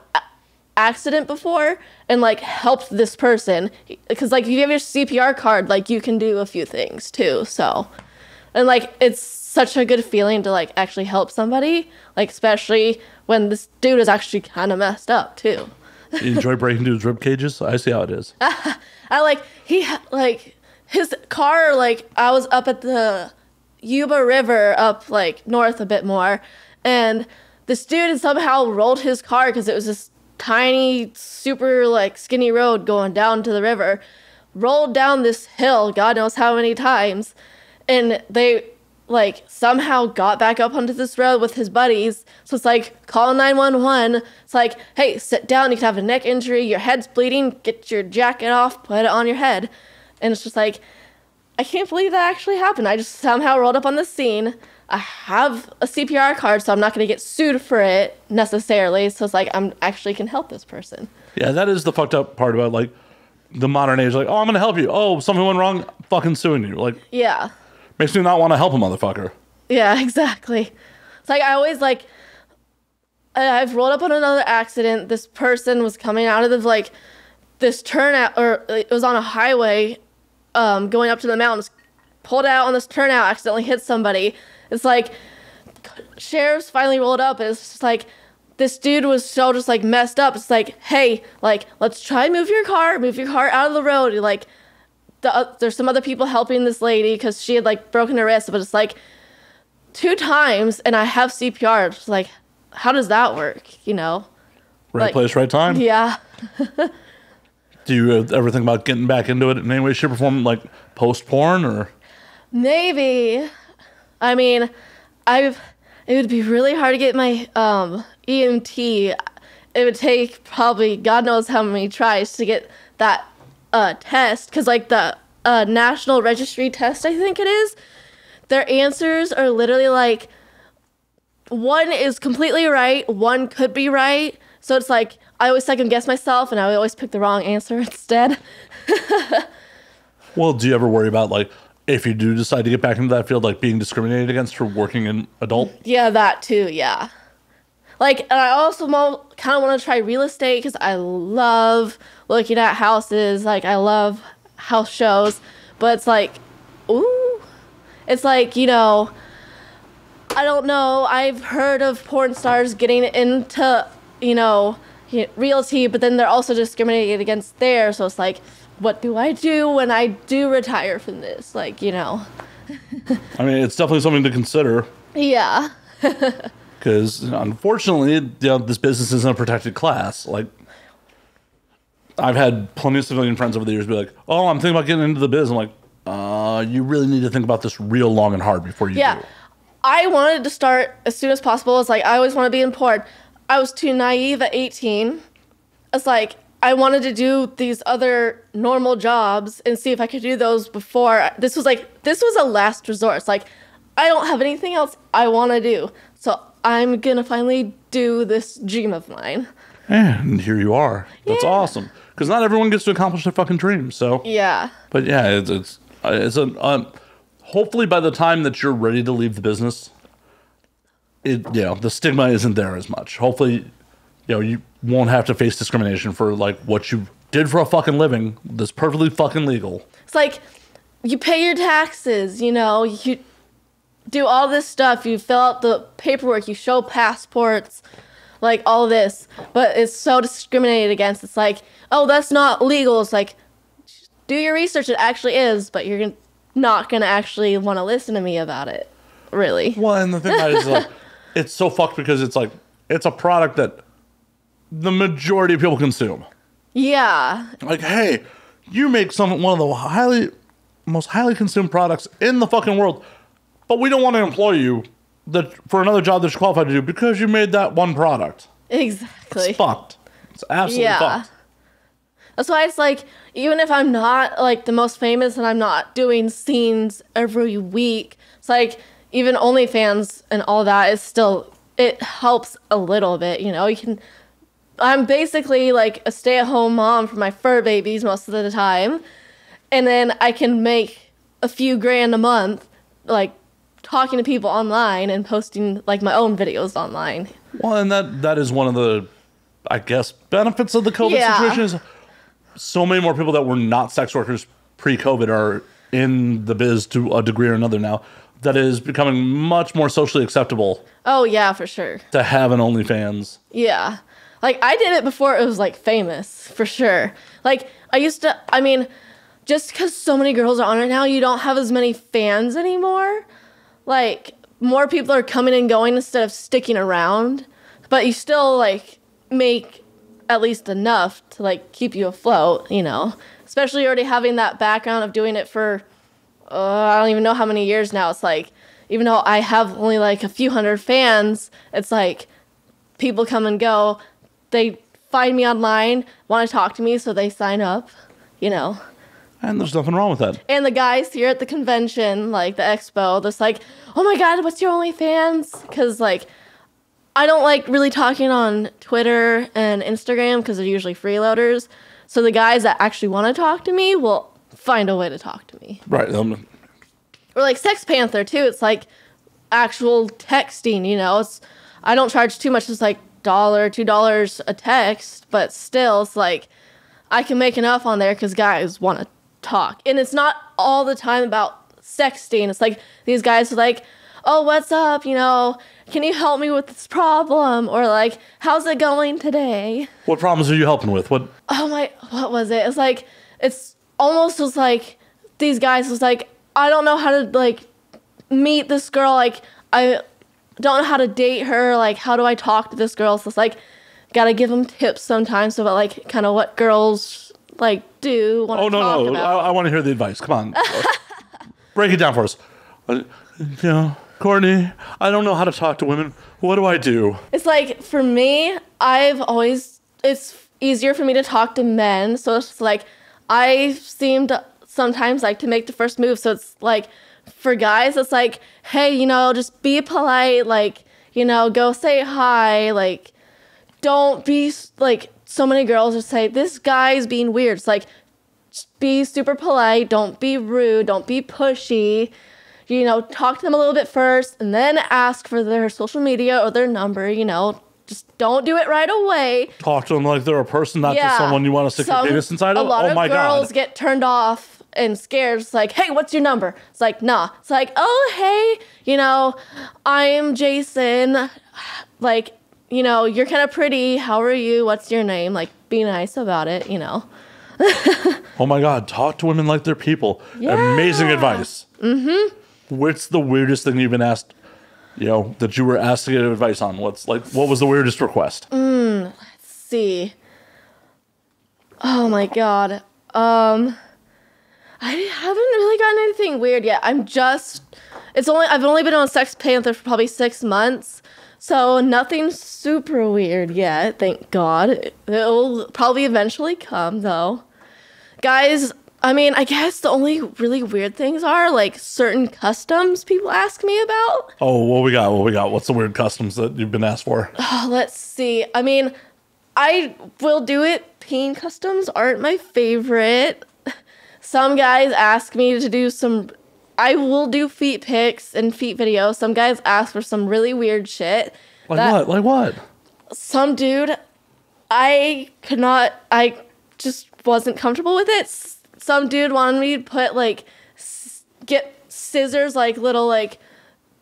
accident before and, like, helped this person. Because, like, if you have your CPR card, like, you can do a few things, too, so. And, like, it's such a good feeling to, like, actually help somebody. Like, especially when this dude is actually kind of messed up, too. You enjoy breaking dudes' rib cages? I see how it is. His car, like, I was up at the Yuba River up, like, north a bit more, and this dude somehow rolled his car because it was this tiny, super, like, skinny road going down to the river, rolled down this hill, God knows how many times, and they, like, somehow got back up onto this road with his buddies. So it's like, call 911. It's like, hey, sit down, you could have a neck injury, your head's bleeding, get your jacket off, put it on your head. And it's just like, I can't believe that actually happened. I just somehow rolled up on the scene. I have a CPR card, so I'm not going to get sued for it necessarily. So it's like, I'm actually can help this person. Yeah, that is the fucked up part about, like, the modern age. Like, oh, I'm going to help you. Oh, something went wrong, fucking suing you. Like, yeah. Makes me not want to help a motherfucker. Yeah, exactly. It's like, I always, like, I've rolled up on another accident. This person was coming out of the, like, this turnout, or it was on a highway going up to the mountains, pulled out on this turnout, accidentally hit somebody. It's like, sheriffs finally rolled up, and it's just like, this dude was so just, like, messed up. It's like, hey, like, let's try and move your car out of the road. Like, there's some other people helping this lady because she had, like, broken her wrist, but it's like 2 times, and I have CPR. It's like, how does that work? Right like, place, right time. Yeah. Do you ever think about getting back into it in any way, shape, or form, like post porn, or? Maybe. I mean, it would be really hard to get my EMT. It would take probably God knows how many tries to get that test, because, like, the national registry test, I think it is, their answers are literally like, one is completely right, one could be right. So it's like, I always second guess myself, and I always pick the wrong answer instead. Well, do you ever worry about, like, if you do decide to get back into that field, like, being discriminated against for working in adult? Yeah, that too, yeah. Like, and I also kind of want to try real estate because I love looking at houses. Like, I love house shows. But it's like, ooh. It's like, I don't know. I've heard of porn stars getting into, realty, but then they're also discriminated against there. So it's like, what do I do when I do retire from this? Like, I mean, it's definitely something to consider. Yeah. Because, unfortunately, this business isn't a protected class. Like, I've had plenty of civilian friends over the years be like, oh, I'm thinking about getting into the biz. I'm like, you really need to think about this real long and hard before you do. I wanted to start as soon as possible. It's like, I always want to be in porn. I was too naive at 18. It's like, I wanted to do these other normal jobs and see if I could do those before. This was a last resort. It's like, I don't have anything else I want to do. So I'm going to finally do this dream of mine. And here you are. That's awesome. Because not everyone gets to accomplish their fucking dreams. So yeah. But yeah, it's hopefully by the time that you're ready to leave the business, the stigma isn't there as much. Hopefully, you won't have to face discrimination for like what you did for a fucking living that's perfectly fucking legal. It's like you pay your taxes, you do all this stuff, you fill out the paperwork, you show passports, like all this, but it's so discriminated against. It's like, oh, that's not legal. It's like, do your research. It actually is, but you're not gonna actually want to listen to me about it, really. Well, and the thing is, like, it's so fucked because it's like it's a product that the majority of people consume. Yeah. Like, hey, you make one of the most highly consumed products in the fucking world, but we don't want to employ you for another job that you're qualified to do because you made that one product. Exactly. It's fucked. It's absolutely fucked. That's why it's like, even if I'm not like the most famous and I'm not doing scenes every week, it's like even OnlyFans and all that is still, it helps a little bit, I'm basically like a stay-at-home mom for my fur babies most of the time. And then I can make a few grand a month, like talking to people online and posting like my own videos online. Well, and that is one of the, I guess, benefits of the COVID situation is so many more people that were not sex workers pre-COVID are in the biz to a degree or another now. That is becoming much more socially acceptable. Oh, yeah, for sure. To have an OnlyFans. Yeah. Like, I did it before it was, like, famous, for sure. Like, just because so many girls are on it now, you don't have as many fans anymore. Like, more people are coming and going instead of sticking around. But you still, like, make at least enough to, like, keep you afloat, Especially already having that background of doing it for, I don't even know how many years now. It's like, even though I have only, like, a few hundred fans, it's like people come and go. They find me online, want to talk to me, so they sign up, And there's nothing wrong with that. And the guys here at the convention, like the expo, they're like, oh my God, what's your OnlyFans? Because, like, I don't like really talking on Twitter and Instagram because they're usually freeloaders. So the guys that actually want to talk to me will find a way to talk to me. Right. Or like Sex Panther, too. It's like actual texting, I don't charge too much. It's like $1, $2 a text. But still, it's like I can make enough on there because guys want to talk. And it's not all the time about sexting. It's like these guys are like, oh, what's up? Can you help me with this problem? Or like, how's it going today? What problems are you helping with? What was it? It's like, it's almost was like, these guys was like, I don't know how to like meet this girl. Like, I don't know how to date her. Like, how do I talk to this girl? So it's like, gotta give them tips sometimes about like kind of what girls like do. Oh, no. I want to hear the advice. Come on. Break it down for us. Kourtney, I don't know how to talk to women. What do I do? It's like, for me, it's easier for me to talk to men. So it's like, I seem to sometimes like to make the first move. So it's like, for guys, it's like, hey, just be polite. Like, go say hi. Like, don't be like, so many girls just say, this guy's being weird. It's like, just be super polite. Don't be rude. Don't be pushy. Talk to them a little bit first and then ask for their social media or their number, just don't do it right away. Talk to them like they're a person, not just someone you want to stick your penis inside of. A lot of girls get turned off and scared. It's like, hey, what's your number? It's like, nah. It's like, oh, hey, I'm Jason. Like, you're kind of pretty. How are you? What's your name? Like, be nice about it, Oh my God, talk to women like they're people. Yeah. Amazing advice. Mm-hmm. What's the weirdest thing you've been asked, that you were asked to get advice on? What was the weirdest request? Let's see. Oh my God. I haven't really gotten anything weird yet. I've only been on Sex Panther for probably 6 months. So nothing super weird yet, thank God. It'll probably eventually come, though. Guys, I guess the only really weird things are, like, certain customs people ask me about. Oh, what we got? What's the weird customs that you've been asked for? Oh, let's see. I will do it. Teen customs aren't my favorite. Some guys ask me to do some I will do feet pics and feet videos. Some guys ask for some really weird shit. Like what? Some dude, I just wasn't comfortable with it. Some dude wanted me to put like, get scissors, like little like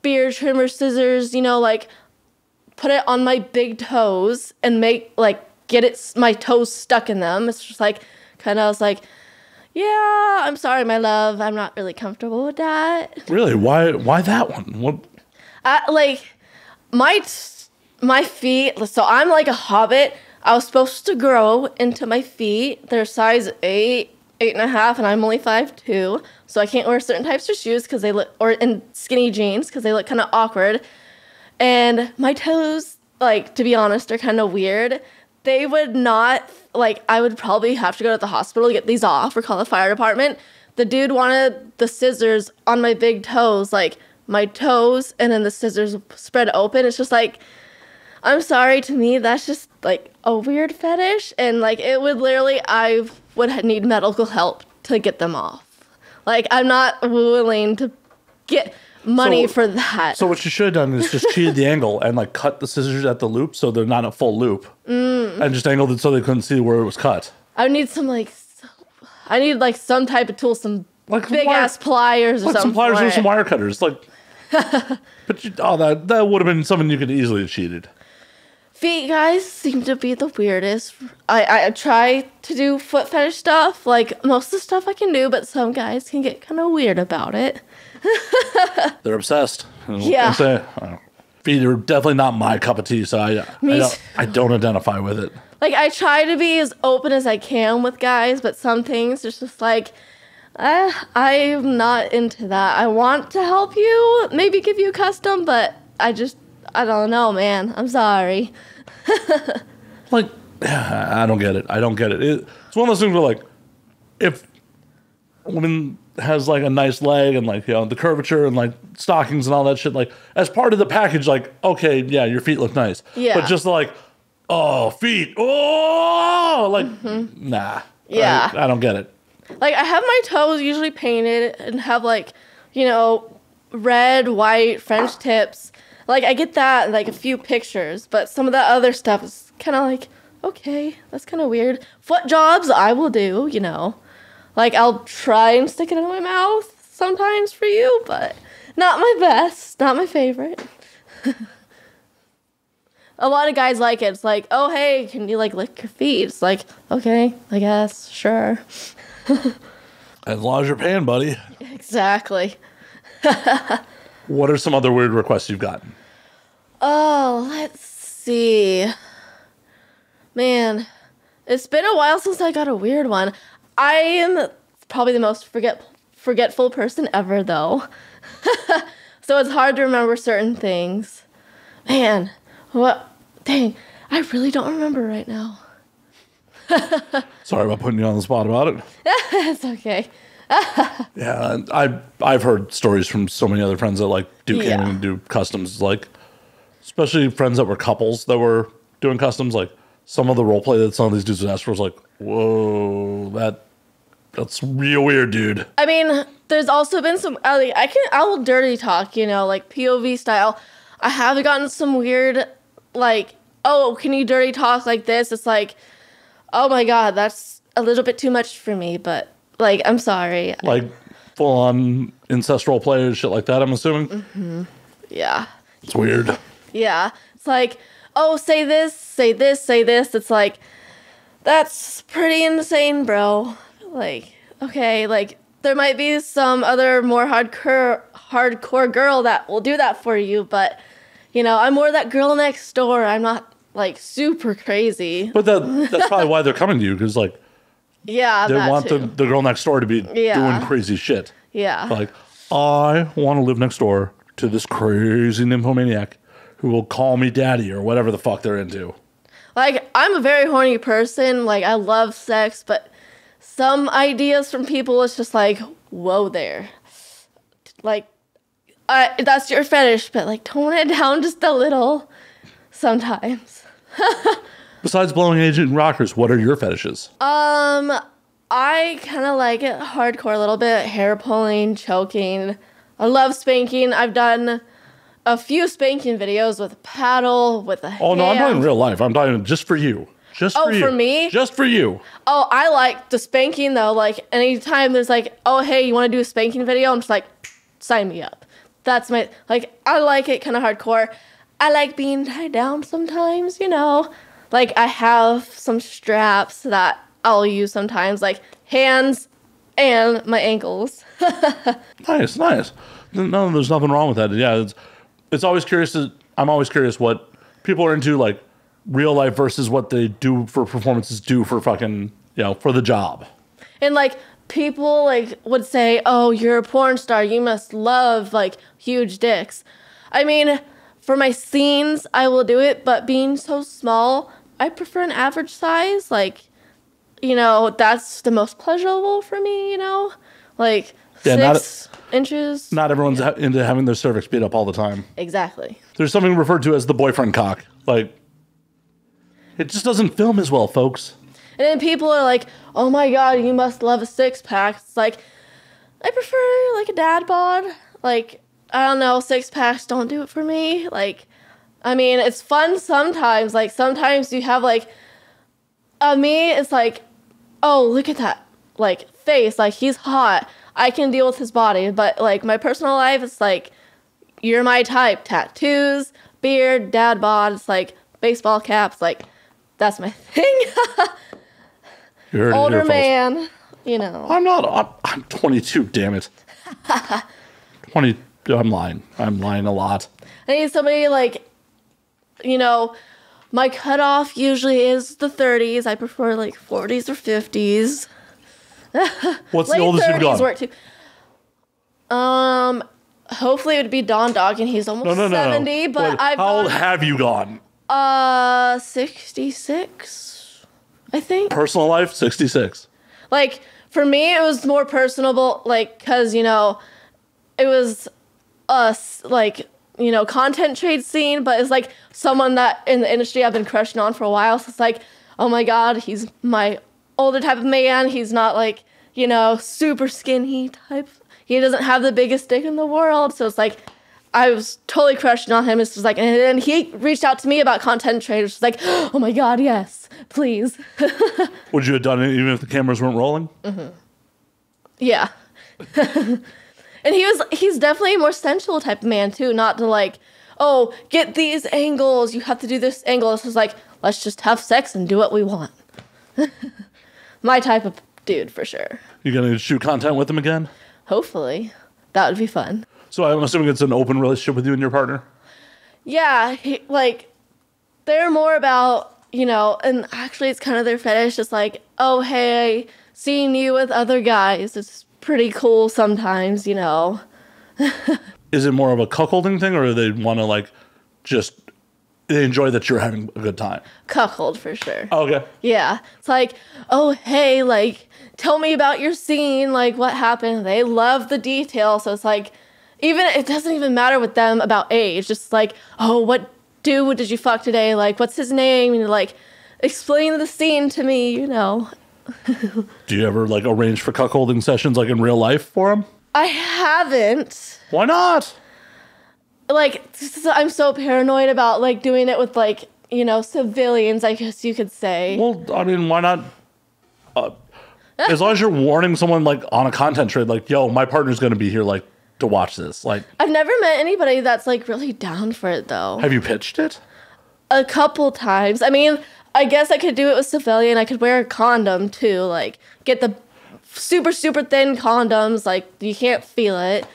beard trimmer scissors, you know, like put it on my big toes and make like, get my toes stuck in them. It's just like, kind of, I was like, yeah, I'm sorry, my love. I'm not really comfortable with that. Really? Why that one? What? Like, my feet, so I'm like a hobbit. I was supposed to grow into my feet. They're size 8, 8.5, and I'm only 5'2", so I can't wear certain types of shoes because they look, and skinny jeans because they look kind of awkward. And my toes, like, to be honest, are kind of weird. They would not, like, I would probably have to go to the hospital to get these off or call the fire department. The dude wanted the scissors on my big toes, like, my toes, and then the scissors spread open. It's just like, I'm sorry, to me, that's just, like, a weird fetish. And, like, it would literally, I would need medical help to get them off. Like, I'm not willing to get money for that. So what you should have done is just cheated the angle and like cut the scissors at the loop so they're not a full loop, and just angled it so they couldn't see where it was cut. I would need some like, I need like some type of tool, some like big ass pliers or something. Some pliers or some wire cutters, like. But that would have been something you could easily have cheated. Feet guys seem to be the weirdest. I try to do foot fetish stuff. Like most of the stuff I can do, but some guys can get kind of weird about it. They're obsessed. Yeah. Feet are definitely not my cup of tea, so I don't identify with it. Like, I try to be as open as I can with guys, but some things it's just like, I'm not into that. I want to help you, maybe give you a custom, but I don't know, man. I'm sorry. Like, I don't get it. It's one of those things where, like, if a woman has like a nice leg and like, you know, the curvature and like stockings and all that shit, like as part of the package, like, okay, yeah, your feet look nice. Yeah. But just like, oh, feet, oh, like, nah. Yeah. I don't get it. Like, I have my toes usually painted and have like, you know, red, white, French tips. Like, I get that in like a few pictures, but some of the other stuff is kind of like, okay, that's kind of weird. Foot jobs, I will do, you know. Like, I'll try and stick it in my mouth sometimes for you, but not my best, not my favorite. A lot of guys like it. It's like, oh, hey, can you, like, lick your feet? It's like, okay, I guess, sure. As long as you're paying, buddy. Exactly. What are some other weird requests you've gotten? Oh, let's see. Man, it's been a while since I got a weird one. I am probably the most forgetful person ever, though. So it's hard to remember certain things. Man, what? Dang, I really don't remember right now. Sorry about putting you on the spot about it. It's okay. Yeah, I've heard stories from so many other friends that like do camming and do customs, like especially friends that were couples that were doing customs. Like some of the role play that some of these dudes would ask for was like, whoa, that's real weird, dude. I mean, there's also been some, I will dirty talk, you know, like POV style. I have gotten some weird, like, oh, can you dirty talk like this? It's like, oh my God, that's a little bit too much for me, but like, I'm sorry. Like full on incest role play and shit like that, I'm assuming? Mm-hmm. Yeah. It's weird. Yeah. It's like, oh, say this, say this, say this. It's like, that's pretty insane, bro. Like, okay, like, there might be some other more hardcore girl that will do that for you, but, you know, I'm more that girl next door. I'm not, like, super crazy. But that's probably why they're coming to you, because, like, yeah, they want the girl next door to be doing crazy shit. Yeah. Like, I want to live next door to this crazy nymphomaniac who will call me daddy or whatever the fuck they're into. Like, I'm a very horny person. Like, I love sex, but some ideas from people, it's just like, whoa there. Like, that's your fetish, but, like, tone it down just a little sometimes. Besides blowing agent rockers, what are your fetishes? I I kind of like it hardcore a little bit. Hair pulling, choking. I love spanking. I've done a few spanking videos with a paddle, with a hand. Oh, no, I'm talking real life. I'm talking just for you. Just for you. For me? Just for you. Oh, I like the spanking, though. Like, anytime there's like, oh, hey, you want to do a spanking video? I'm just like, sign me up. That's my, like, I like it kind of hardcore. I like being tied down sometimes, you know. Like, I have some straps that I'll use sometimes, like hands and my ankles. Nice. No, there's nothing wrong with that. Yeah, it's always curious. I'm always curious what people are into, like real life versus what they do for performances, do for fucking, for the job. And like people like would say, "Oh, you're a porn star. You must love like huge dicks." I mean, for my scenes, I will do it, but being so small, I prefer an average size. Like, that's the most pleasurable for me. Like 6 inches. Not everyone's into having their cervix beat up all the time. Exactly. There's something referred to as the boyfriend cock. Like, it just doesn't film as well, folks. And then people are like, "Oh my god, you must love a 6-pack." It's like, I prefer like a dad bod. Like, I don't know, 6-packs don't do it for me. Like, I mean, it's fun sometimes. Like, sometimes you have like, me, it's like, oh, look at that, like, face. Like, he's hot. I can deal with his body. But like my personal life, it's like, you're my type. Tattoos, beard, dad bod. It's like baseball caps. Like, that's my thing. Older man, I'm not. I'm 22. Damn it. 20. I'm lying. I'm lying a lot. I need somebody like, my cutoff usually is the 30s. I prefer like 40s or 50s. What's the oldest you've gone? Work too. Hopefully it would be Don Dog, and he's almost 70. No. But how old have you gone? 66, I think. Personal life, 66. Like, for me, it was more personable, like, because, it was us, like, content trade scene, but it's like someone that in the industry I've been crushing on for a while. So it's like, oh my god, he's my older type of man. He's not like, super skinny type. He doesn't have the biggest dick in the world. So it's like, I was totally crushing on him. It's just like, and then he reached out to me about content traders. It's like, oh my god, yes, please. Would you have done it even if the cameras weren't rolling? Mm-hmm. Yeah. And he's definitely a more sensual type of man too, not to like, oh, get these angles, you have to do this angle. It's just like, let's just have sex and do what we want. My type of dude, for sure. You gonna shoot content with him again? Hopefully. That would be fun. So I'm assuming it's an open relationship with you and your partner? Yeah, they're more about, and actually it's kind of their fetish. It's like, oh, hey, seeing you with other guys, it's pretty cool sometimes, Is it more of a cuckolding thing, or do they want to they enjoy that you're having a good time? Cuckold, for sure. Oh, okay. Yeah. It's like, oh, hey, like, tell me about your scene, like, what happened. They love the detail, so it's like, it doesn't even matter with them about age. Just like, oh, what dude did you fuck today? Like, what's his name? And like, explain the scene to me, Do you ever arrange for cuckolding sessions in real life for them? I haven't. Why not? I'm so paranoid about doing it with civilians, I guess you could say. Well, I mean, why not? As long as you're warning someone on a content trade, yo, my partner's gonna be here to watch this. I've never met anybody that's really down for it though. Have you pitched it? A couple times. I mean, I guess I could do it with civilian. I could wear a condom too, get the super, super thin condoms, you can't feel it.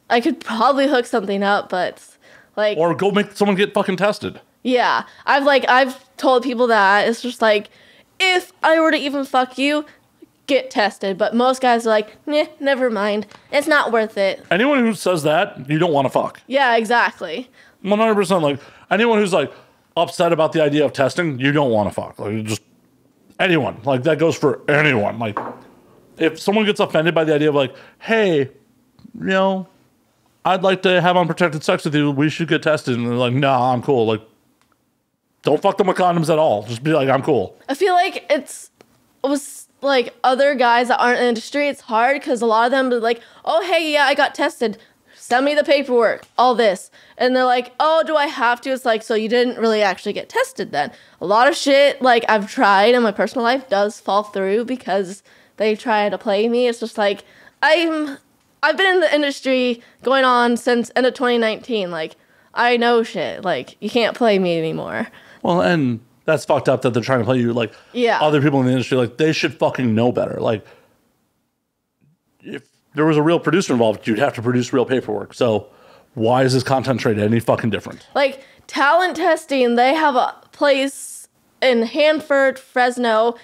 I could probably hook something up, but or go make someone get fucking tested. Yeah. I've told people that. It's just if I were to even fuck you, get tested. But most guys are like, nah, never mind. It's not worth it. Anyone who says that, you don't want to fuck. Yeah, exactly. 100%. Anyone who's upset about the idea of testing, you don't want to fuck. Just anyone. That goes for anyone. If someone gets offended by the idea of hey, I'd like to have unprotected sex with you, we should get tested. And they're like, nah, I'm cool. Don't fuck them with condoms at all. Just be I'm cool. I feel like it was like other guys that aren't in the industry, it's hard because a lot of them are like, oh, hey, yeah, I got tested. Send me the paperwork, all this. And they're like, oh, do I have to? It's like, so you didn't really actually get tested then. A lot of shit, like, I've tried in my personal life does fall through because they try to play me. It's just like, I've been in the industry going on since end of 2019. Like, I know shit. Like, you can't play me anymore. Well, and that's fucked up that they're trying to play you. Like, other people in the industry, like, they should fucking know better. Like, if there was a real producer involved, you'd have to produce real paperwork. So why is this content trade any fucking different? Like, talent testing, they have a place in Hanford, Fresno.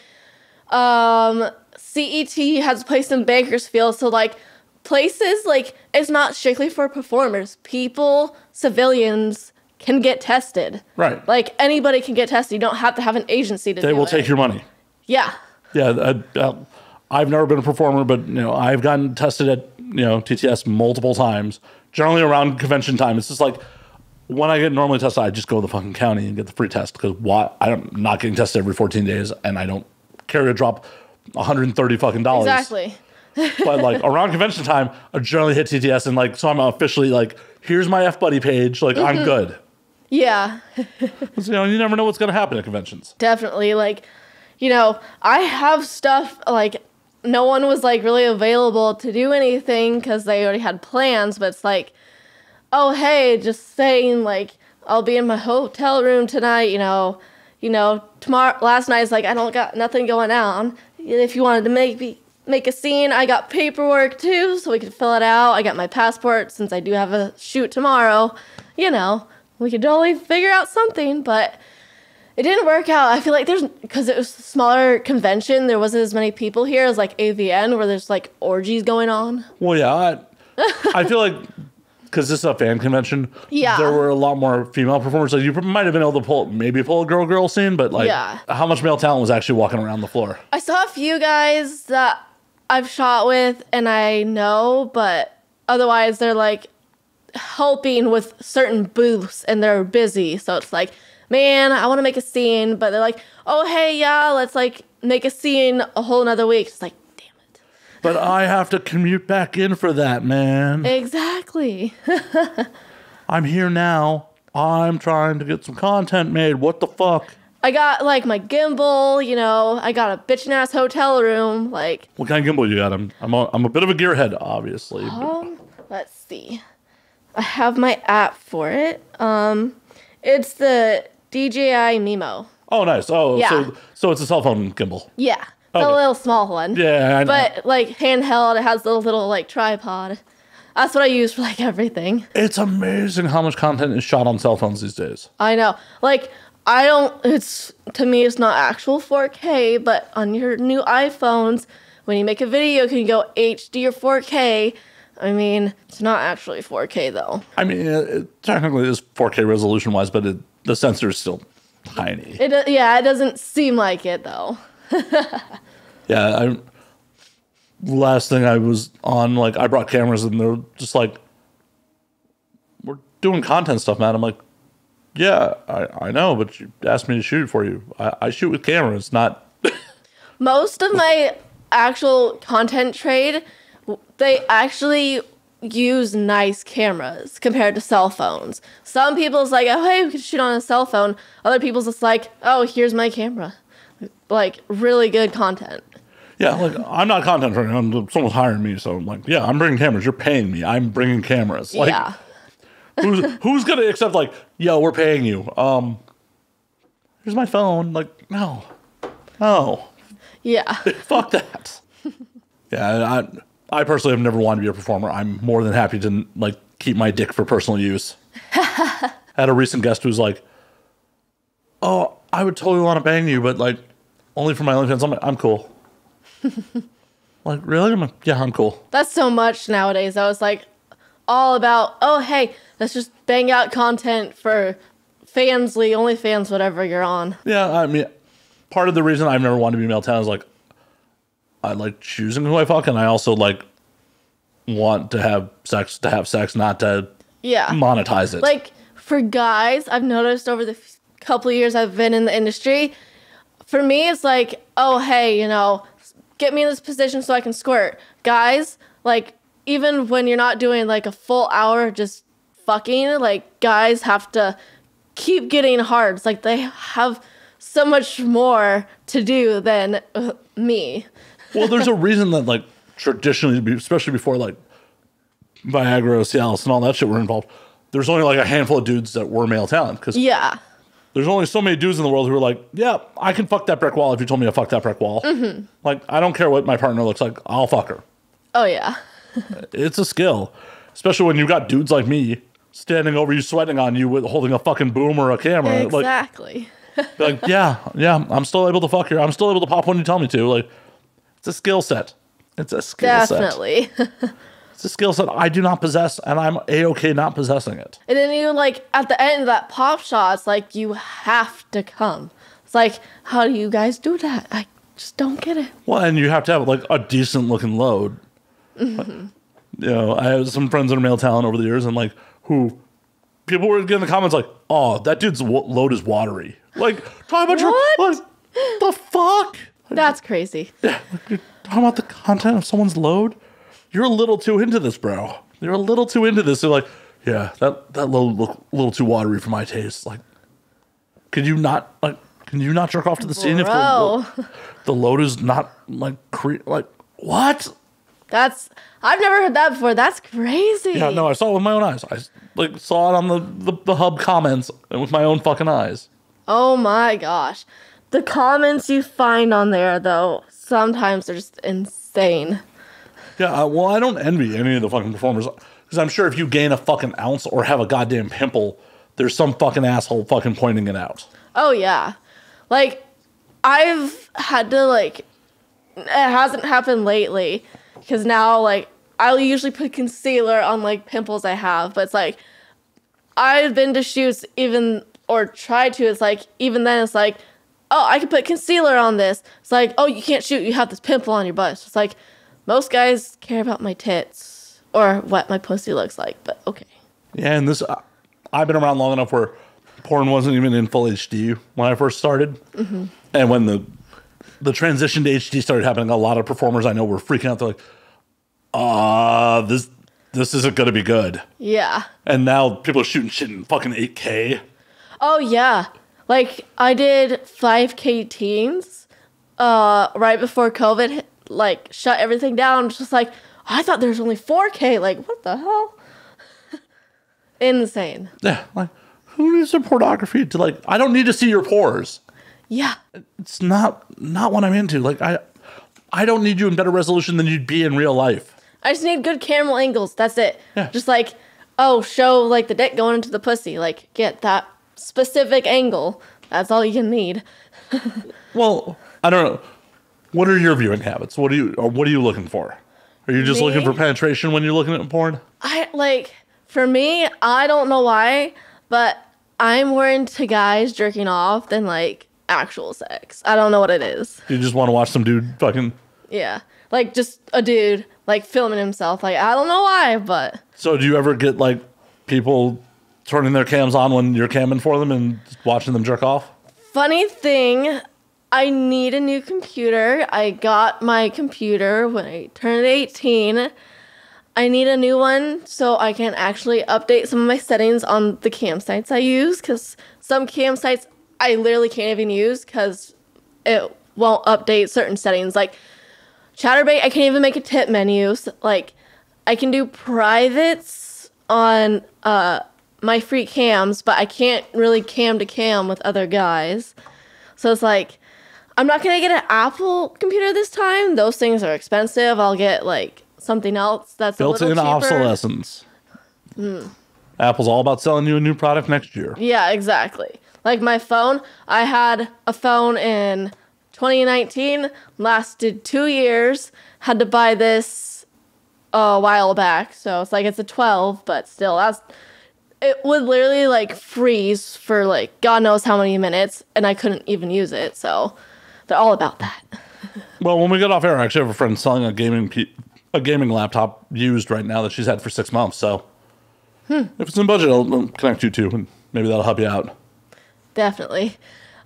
CET has a place in Bakersfield. So, like, places, like, it's not strictly for performers. People, civilians can get tested. Right. Like, anybody can get tested. You don't have to have an agency to do it. They will take your money. Yeah. Yeah, I've never been a performer, but I've gotten tested at TTS multiple times. Generally around convention time, it's just like when I get normally tested, I just go to the fucking county and get the free test because I'm not getting tested every 14 days, and I don't care to drop $130 fucking dollars. Exactly. But like around convention time, I generally hit TTS, and like so I'm officially like, here's my F buddy page, like I'm good. Yeah. You never know what's gonna happen at conventions. Definitely, like I have stuff like. No one was, like, really available to do anything because they already had plans, but it's like, oh, hey, just saying, like, I'll be in my hotel room tonight, tomorrow, last night's like, I don't got nothing going on. If you wanted to make a scene, I got paperwork, too, so we could fill it out. I got my passport since I do have a shoot tomorrow. We could totally figure out something, but it didn't work out. I feel like because it was a smaller convention, there wasn't as many people here as like AVN where there's like orgies going on. Well, yeah, I feel like because this is a fan convention, there were a lot more female performers. Like you might have been able to pull a girl scene, but like how much male talent was actually walking around the floor? I saw a few guys that I've shot with and I know, but otherwise they're like helping with certain booths and they're busy. So it's like, man, I want to make a scene, but they're like, oh, hey, yeah, let's, like, make a scene a whole nother week. It's like, damn it. But I have to commute back in for that, man. Exactly. I'm here now. I'm trying to get some content made. What the fuck? I got, like, my gimbal, I got a bitchin'-ass hotel room, like. What kind of gimbal you got? I'm a bit of a gearhead, obviously. Let's see. I have my app for it. It's the DJI Mimo. Oh, nice. Oh, yeah. So it's a cell phone gimbal. Yeah. It's a little small one. Yeah, I know. But, like, handheld, it has a little, like, tripod. That's what I use for, like, everything. It's amazing how much content is shot on cell phones these days. I know. Like, to me, it's not actual 4K, but on your new iPhones, when you make a video, you can go HD or 4K. I mean, it's not actually 4K, though. I mean, it technically is 4K resolution-wise, but the sensor is still tiny. It doesn't seem like it, though. Yeah, last thing I was on, like, I brought cameras, and they're just like, we're doing content stuff, man. I'm like, yeah, I know, but you asked me to shoot it for you. I shoot with cameras, not... Most of my actual content trade... They actually use nice cameras compared to cell phones. Some people's like, oh, hey, we can shoot on a cell phone. Other people's just like, oh, here's my camera. Like, really good content. Yeah, like, I'm not content trading. Someone's hiring me, so I'm like, yeah, I'm bringing cameras. You're paying me. I'm bringing cameras. Like, yeah. who's going to accept, like, yo, we're paying you. Here's my phone. Like, no. Yeah. Fuck that. Yeah, I personally have never wanted to be a performer. I'm more than happy to, like, keep my dick for personal use. I had a recent guest who's like, oh, I would totally want to bang you, but, like, only for my OnlyFans. I'm like, I'm cool. Like, really? I'm like, yeah, I'm cool. That's so much nowadays. I was like, all about, oh, hey, let's just bang out content for Fansly, OnlyFans, whatever you're on. Yeah, I mean, part of the reason I've never wanted to be male talent is, like, I like choosing who I fuck, and I also like want to have sex, not to monetize it. Like for guys, I've noticed over the couple of years I've been in the industry, for me it's like, oh hey, get me in this position so I can squirt. Guys, like, even when you're not doing, like, a full hour just fucking, like, guys have to keep getting hard. It's like they have so much more to do than me. Well, there's a reason that, like, traditionally, especially before, like, Viagra, Cialis, and all that shit were involved, there's only, like, a handful of dudes that were male talent. Because there's only so many dudes in the world who are like, yeah, I can fuck that brick wall if you told me to fuck that brick wall. Mm-hmm. Like, I don't care what my partner looks like. I'll fuck her. Oh, yeah. It's a skill. Especially when you got dudes like me standing over you, sweating on you, with holding a fucking boom or a camera. Exactly. Like, yeah, I'm still able to fuck her. I'm still able to pop when you tell me to. Like, it's a skill set. It's a skill set. Definitely. It's a skill set I do not possess, and I'm A-okay not possessing it. And then you, like, at the end of that pop shot, it's like, you have to come. It's like, how do you guys do that? I just don't get it. Well, and you have to have, like, a decent-looking load. Mm-hmm. You know, I have some friends that are male talent over the years, and, like, who people were getting in the comments like, oh, that dude's load is watery. Like, talking about what the fuck? That's crazy. Yeah, like, you're talking about the content of someone's load? You're a little too into this, bro. You're a little too into this. They're like, yeah, that load looked a little too watery for my taste. Like, can you not jerk off to the scene if the load is not like what? I've never heard that before. That's crazy. Yeah, no, I saw it with my own eyes. I like saw it on the hub comments and with my own fucking eyes. Oh my gosh. The comments you find on there though, sometimes they're just insane. Yeah, well, I don't envy any of the fucking performers. Because I'm sure if you gain a fucking ounce or have a goddamn pimple, there's some fucking asshole fucking pointing it out. Oh, yeah. Like, I've had to, like, it hasn't happened lately. Because now, like, I'll usually put concealer on, like, pimples I have. But it's like, I've been to shoots or tried to. It's like, even then it's like, oh, I can put concealer on this. It's like, oh, you can't shoot. You have this pimple on your butt. It's like, most guys care about my tits or what my pussy looks like, but okay. Yeah, and this, I've been around long enough where porn wasn't even in full HD when I first started. Mm-hmm. And when the transition to HD started happening, a lot of performers I know were freaking out. They're like, this isn't going to be good. Yeah. And now people are shooting shit in fucking 8K. Oh, yeah. Like, I did 5K teens right before COVID hit. Like, shut everything down. Just like, I thought there was only 4K. Like, what the hell? Insane. Yeah, like, who needs some pornography to, like, I don't need to see your pores. Yeah. It's not what I'm into. Like, I don't need you in better resolution than you'd be in real life. I just need good camera angles. That's it. Yeah. Just like, oh, show, like, the dick going into the pussy. Like, get that specific angle. That's all you can need. Well, I don't know. What are your viewing habits? What are you looking for? Are you just looking for penetration when you're looking at porn? For me, I don't know why, but I'm more into guys jerking off than, like, actual sex. I don't know what it is. You just want to watch some dude fucking... Yeah. Like, just a dude, like, filming himself. Like, I don't know why, but... So do you ever get, like, people turning their cams on when you're camming for them and watching them jerk off? Funny thing... I need a new computer. I got my computer when I turned 18. I need a new one so I can actually update some of my settings on the campsites I use, because some campsites I literally can't even use because it won't update certain settings. Like Chatterbait, I can't even make a tip menu. So, like, I can do privates on my free cams, but I can't really cam to cam with other guys. So it's like, I'm not going to get an Apple computer this time. Those things are expensive. I'll get, like, something else that's built-in a little cheaper. Obsolescence. Apple's all about selling you a new product next year. Yeah, exactly. Like my phone, I had a phone in 2019, lasted 2 years, had to buy this a while back. So it's like it's a 12, but still, it would literally, like, freeze for, like, God knows how many minutes, and I couldn't even use it. So they're all about that. Well, when we get off air, I actually have a friend selling a gaming laptop used right now that she's had for 6 months. So if it's in budget, I'll connect you to, and maybe that'll help you out. Definitely.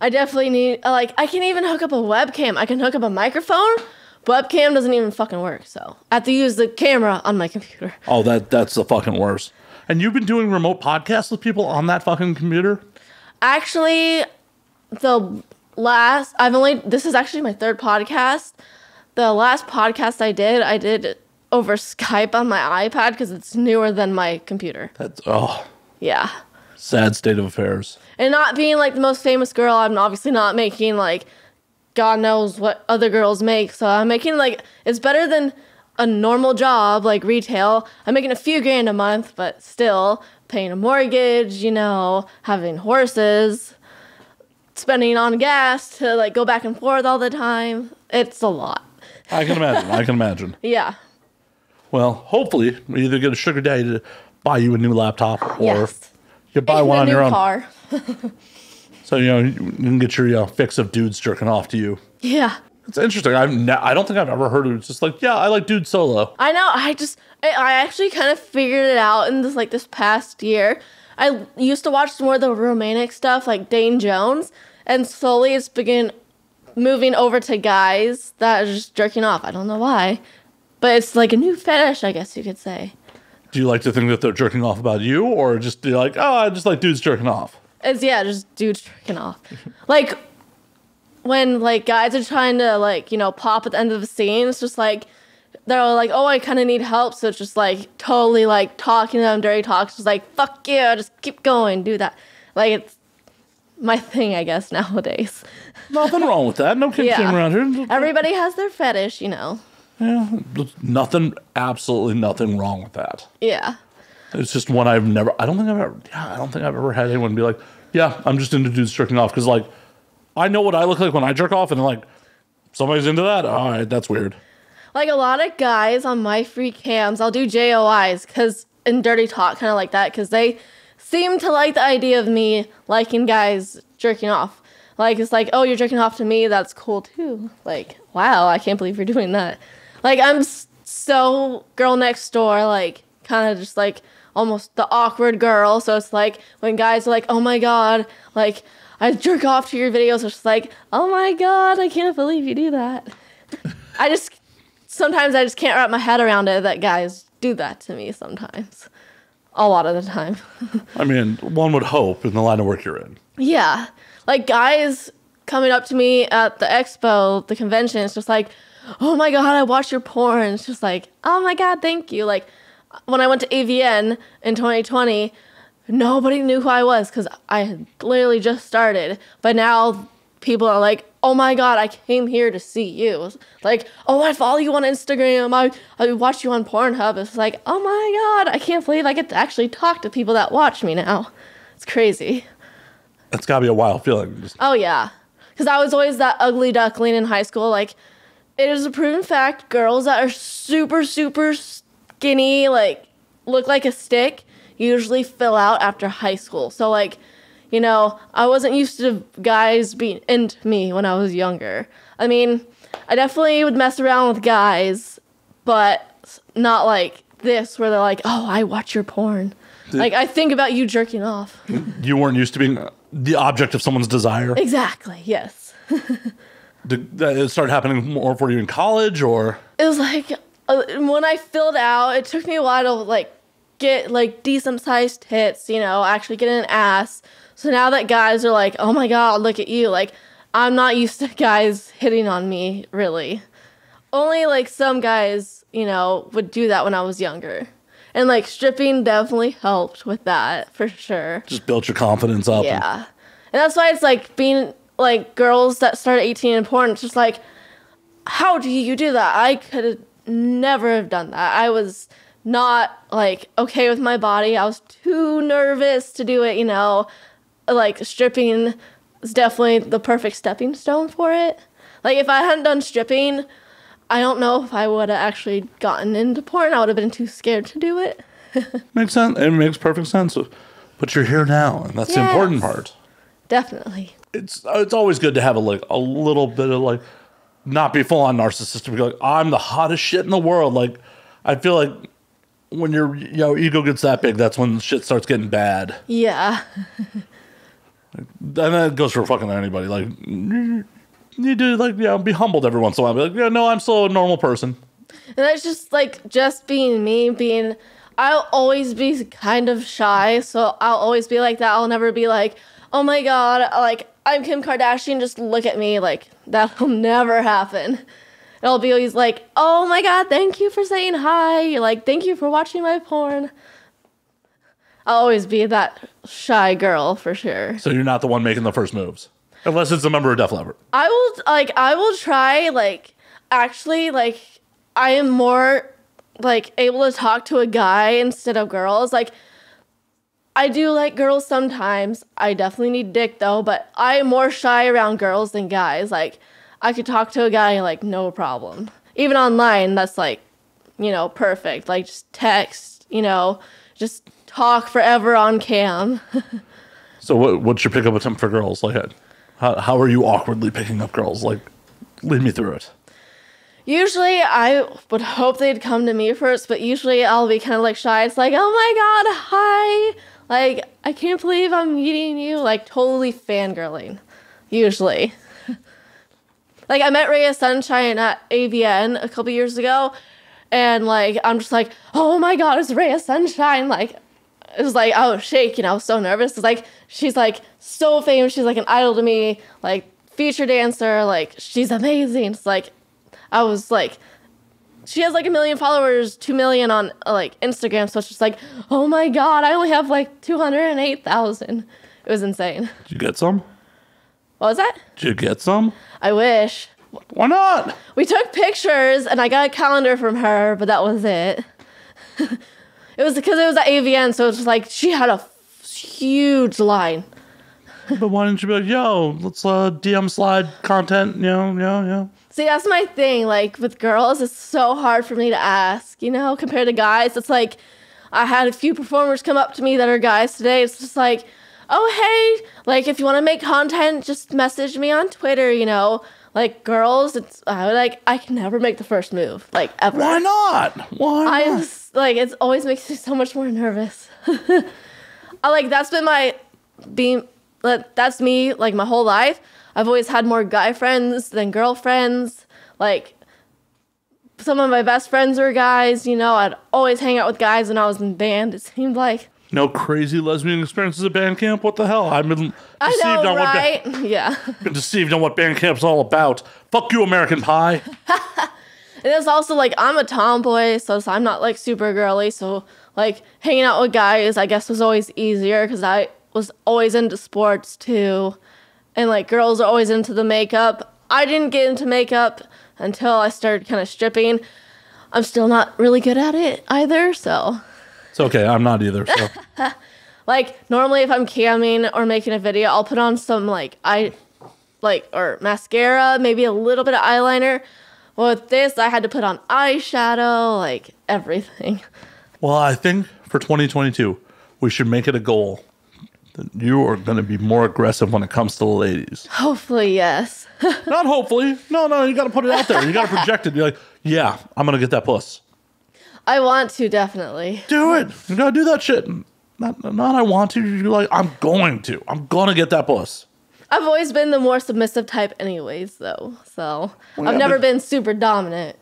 I definitely need, like, I can even hook up a webcam. I can hook up a microphone, webcam doesn't even fucking work. So I have to use the camera on my computer. Oh, that's the fucking worst. And you've been doing remote podcasts with people on that fucking computer? Actually, this is actually my third podcast. The last podcast I did over Skype on my iPad because it's newer than my computer. Yeah. Sad state of affairs. And not being like the most famous girl, I'm obviously not making like God knows what other girls make. So I'm making like, it's better than a normal job like retail. I'm making a few grand a month, but still paying a mortgage, having horses, spending on gas to like go back and forth all the time. It's a lot. I can imagine. Yeah. Well, hopefully we either get a sugar daddy to buy you a new laptop or yes. you buy one on your own car. So, you can get your fix of dudes jerking off to you. Yeah. It's interesting. I don't think I've ever heard of it. Just like, yeah, I like dude solo. I know. I actually kind of figured it out in this past year. I used to watch more of the romantic stuff like Dane Jones, and slowly it's begun moving over to guys that are just jerking off. I don't know why, but it's like a new fetish, I guess you could say. Do you like to think that they're jerking off about you, or just you're like, oh, I just like dudes jerking off? It's just dudes jerking off. Like when like guys are trying to like pop at the end of the scene, it's just like they're like, oh, I kind of need help, so it's just like totally like talking to them dirty talk, just like fuck you, just keep going, do that. Like it's my thing, I guess, nowadays. Nothing wrong with that. No kids around here. Everybody has their fetish, Yeah, absolutely nothing wrong with that. Yeah. It's just one I don't think I've ever had anyone be like, yeah, I'm just into dudes jerking off. Because, like, I know what I look like when I jerk off, and like, somebody's into that? All right, that's weird. Like, a lot of guys on my free cams, I'll do JOIs, because in dirty talk, kind of like that, because they seem to like the idea of me liking guys jerking off. Like, it's like, oh, you're jerking off to me, that's cool, too. Like, wow, I can't believe you're doing that. Like, I'm so girl next door, like, kind of just, like, almost the awkward girl. So it's like when guys are like, oh my God, like I jerk off to your videos. It's just like, oh my God, I can't believe you do that. Sometimes I just can't wrap my head around it that guys do that to me sometimes. A lot of the time. I mean, one would hope in the line of work you're in. Yeah. Like guys coming up to me at the expo, the convention, it's just like, oh my God, I watched your porn. It's just like, oh my God, thank you. Like, when I went to AVN in 2020, nobody knew who I was because I had literally just started. But now people are like, oh my God, I came here to see you. Like, oh, I follow you on Instagram. I watch you on Pornhub. It's like, oh my God, I can't believe I get to actually talk to people that watch me now. It's crazy. It's got to be a wild feeling. Oh, yeah. Because I was always that ugly duckling in high school. Like, it is a proven fact, girls that are super, super skinny, like, look like a stick, usually fill out after high school. So, like, I wasn't used to guys being into me when I was younger. I mean, I definitely would mess around with guys, but not like this, where they're like, oh, I watch your porn. Like, I think about you jerking off. You weren't used to being the object of someone's desire? Exactly, yes. Did it start happening more for you in college, or? It was like, when I filled out, it took me a while to, like, get, like, decent-sized tits, actually get an ass. So now that guys are like, oh my God, look at you, like, I'm not used to guys hitting on me, really. Only, like, some guys, would do that when I was younger. And, like, stripping definitely helped with that, for sure. Just built your confidence up. Yeah. And that's why it's, like, being, like, girls that start 18 in porn, it's just like, how do you do that? I could never have done that. I was not, like, okay with my body. I was too nervous to do it, Like, stripping is definitely the perfect stepping stone for it. Like, if I hadn't done stripping, I don't know if I would have actually gotten into porn. I would have been too scared to do it. Makes sense. It makes perfect sense. But you're here now, and that's the important part. Definitely. It's always good to have a little bit of, like, not be full on narcissistic. Be like, I'm the hottest shit in the world. Like, I feel like when your ego gets that big, that's when shit starts getting bad. Yeah. And that goes for fucking anybody. Like, need to like, be humbled every once in a while. Be like, yeah, no, I'm still a normal person. And that's just like just being me. I'll always be kind of shy, so I'll always be like that. I'll never be like, oh my god, like I'm Kim Kardashian, just look at me. Like that'll never happen. I'll be always like, oh my god, thank you for saying hi. Like, thank you for watching my porn. I'll always be that shy girl for sure. So you're not the one making the first moves, unless it's a member of Def Leppard. I will try. Like, actually, like I am more like able to talk to a guy instead of girls. Like, I do like girls sometimes. I definitely need dick though, but I'm more shy around girls than guys. Like, I could talk to a guy like no problem. Even online, that's like, perfect. Like just text, just talk forever on cam. So what's your pickup attempt for girls? Like, how are you awkwardly picking up girls? Like, lead me through it. Usually I would hope they'd come to me first, but usually I'll be kind of like shy. It's like, oh my god, hi. Like, I can't believe I'm meeting you. Like, totally fangirling, usually. Like, I met Rhea Sunshine at AVN a couple years ago, and, like, I'm just like, oh my god, it's Rhea Sunshine. Like, it was like, I was shaking. I was so nervous. It's like, she's, like, so famous. She's, like, an idol to me. Like, feature dancer. Like, she's amazing. It's like, I was, like, she has, like, 1 million followers, 2 million on, like, Instagram. So it's just like, oh my god, I only have, like, 208,000. It was insane. Did you get some? What was that? Did you get some? I wish. Why not? We took pictures, and I got a calendar from her, but that was it. It was because it was at AVN, so it was like she had a huge line. But why didn't you be like, yo, let's DM slide content, yeah. See, that's my thing. Like, with girls, it's so hard for me to ask, compared to guys. It's like, I had a few performers come up to me that are guys today. It's just like, oh, hey, like, if you want to make content, just message me on Twitter, Like, girls, I can never make the first move, like, ever. Why not? Why not? It always makes me so much more nervous. That's me, like, my whole life. I've always had more guy friends than girlfriends. Like, some of my best friends were guys, I'd always hang out with guys when I was in band, it seemed like. No crazy lesbian experiences at band camp? What the hell? I've been deceived on right? Yeah. Been deceived on what band camp's all about. Fuck you, American Pie. And it's also like, I'm a tomboy, so I'm not like super girly. So like hanging out with guys, I guess, was always easier because I was always into sports too. And like girls are always into the makeup. I didn't get into makeup until I started kind of stripping. I'm still not really good at it either, so. It's okay, I'm not either. So. Like, normally if I'm camming or making a video, I'll put on some, or mascara, maybe a little bit of eyeliner. Well, with this, I had to put on eyeshadow, like, everything. Well, I think for 2022, we should make it a goal that you are going to be more aggressive when it comes to the ladies. Hopefully, yes. Not hopefully. No, you got to put it out there. You got to project it. Be like, yeah, I'm going to get that puss. I want to, definitely. Do it. You gotta do that shit. Not I want to. You're like, I'm going to. I'm gonna get that puss. I've always been the more submissive type anyways, though. So, I've never been super dominant.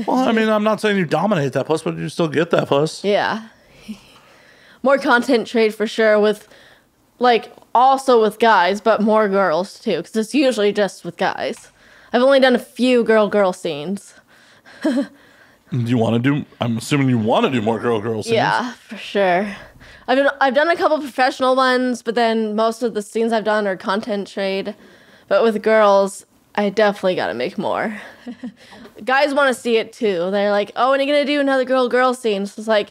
Well, I mean, I'm not saying you dominate that puss, but you still get that puss. Yeah. More content trade for sure with, like, also with guys, but more girls, too. Because it's usually just with guys. I've only done a few girl-girl scenes. I'm assuming you want to do more girl scenes. Yeah, for sure. I've done a couple professional ones, but then most of the scenes I've done are content trade. But with girls, I definitely got to make more. Guys want to see it too. They're like, oh, when are you going to do another girl scene? So it's like,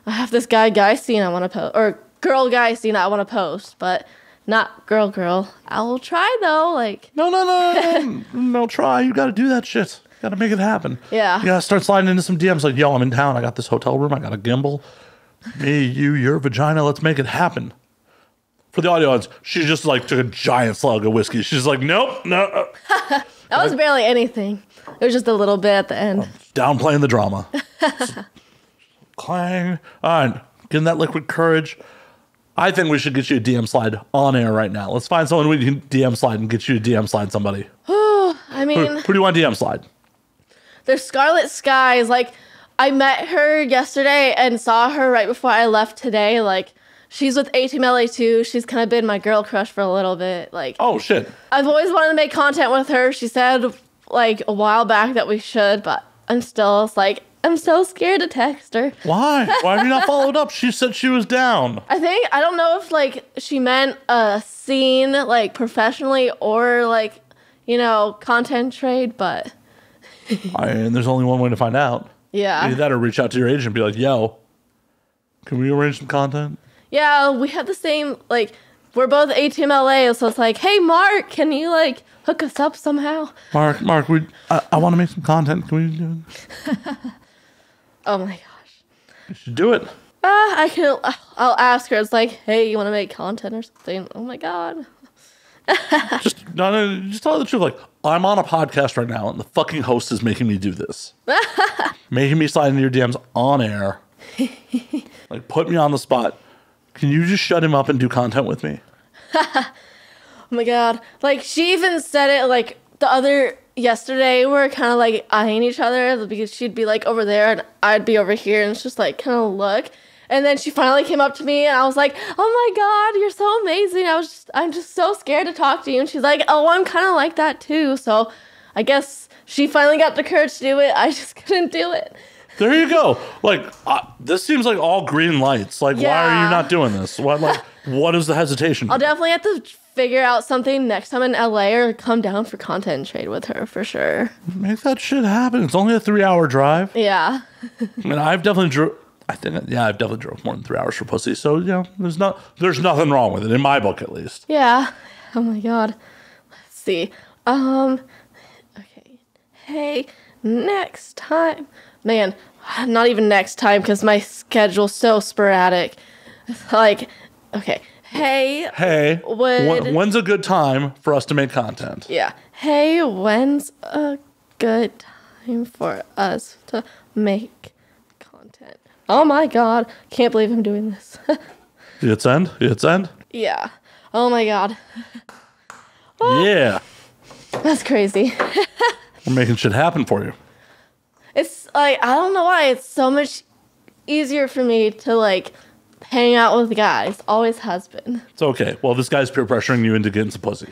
I have this guy scene I want to post, or girl guy scene I want to post, but not girl. I will try though. Like, no, try. You got to do that shit. Got to make it happen. Yeah. You got to start sliding into some DMs like, yo, I'm in town. I got this hotel room. I got a gimbal. Me, you, your vagina. Let's make it happen. For the audience, she just like took a giant slug of whiskey. She's like, nope, no. That was barely anything. It was just a little bit at the end. Downplaying the drama. Clang. All right. Getting that liquid courage. I think we should get you a DM slide on air right now. Let's find someone we can DM slide and get you to DM slide somebody. I I mean, who do you want DM slide? There's Scarlet Skies. Like, I met her yesterday and saw her right before I left today. Like, she's with ATMLA too. She's kind of been my girl crush for a little bit. Like, oh shit. I've always wanted to make content with her. She said like a while back that we should, but I'm so scared to text her. Why? Why have you not followed up? She said she was down. I don't know if like she meant a scene like professionally or like, content trade, but and there's only one way to find out. Yeah. Either that or reach out to your agent and be like, yo, can we arrange some content? Yeah, we have the same, like, we're both ATMLA, so it's like, hey, Mark, can you, like, hook us up somehow? Mark, I want to make some content. Can we do it? Oh, my gosh. You should do it. I'll ask her. It's like, hey, you want to make content or something? Oh, my God. Just tell her the truth. Like, I'm on a podcast right now, and the fucking host is making me do this. Making me slide into your DMs on air. Like, put me on the spot. Can you just shut him up and do content with me? Oh my God. Like, she even said it, like, yesterday, we were kind of, like, eyeing each other because she'd be, like, over there and I'd be over here and it's just, like, kind of look. And then she finally came up to me and I was like, oh my God, you're so amazing. I'm just so scared to talk to you. And she's like, oh, I'm kind of like that too. So I guess she finally got the courage to do it. I just couldn't do it. There you go. Like, this seems like all green lights. Like, yeah. Why are you not doing this? What is the hesitation? I'll definitely have to figure out something next time in LA or come down for content and trade with her for sure. Make that shit happen. It's only a 3-hour drive. Yeah. I mean, I've definitely drove more than 3 hours for pussy. So, there's nothing wrong with it, in my book at least. Yeah. Oh my God. Let's see. Okay. Hey, next time. Man, not even next time because my schedule's so sporadic. Like, okay. Hey. When's a good time for us to make content? Yeah. Hey, when's a good time for us to make content? Oh my God. Can't believe I'm doing this. You hit send? Yeah. Oh my God. Yeah. That's crazy. We're making shit happen for you. It's like, I don't know why it's so much easier for me to like hang out with guys. Always has been. It's okay. Well, this guy's peer pressuring you into getting some pussy.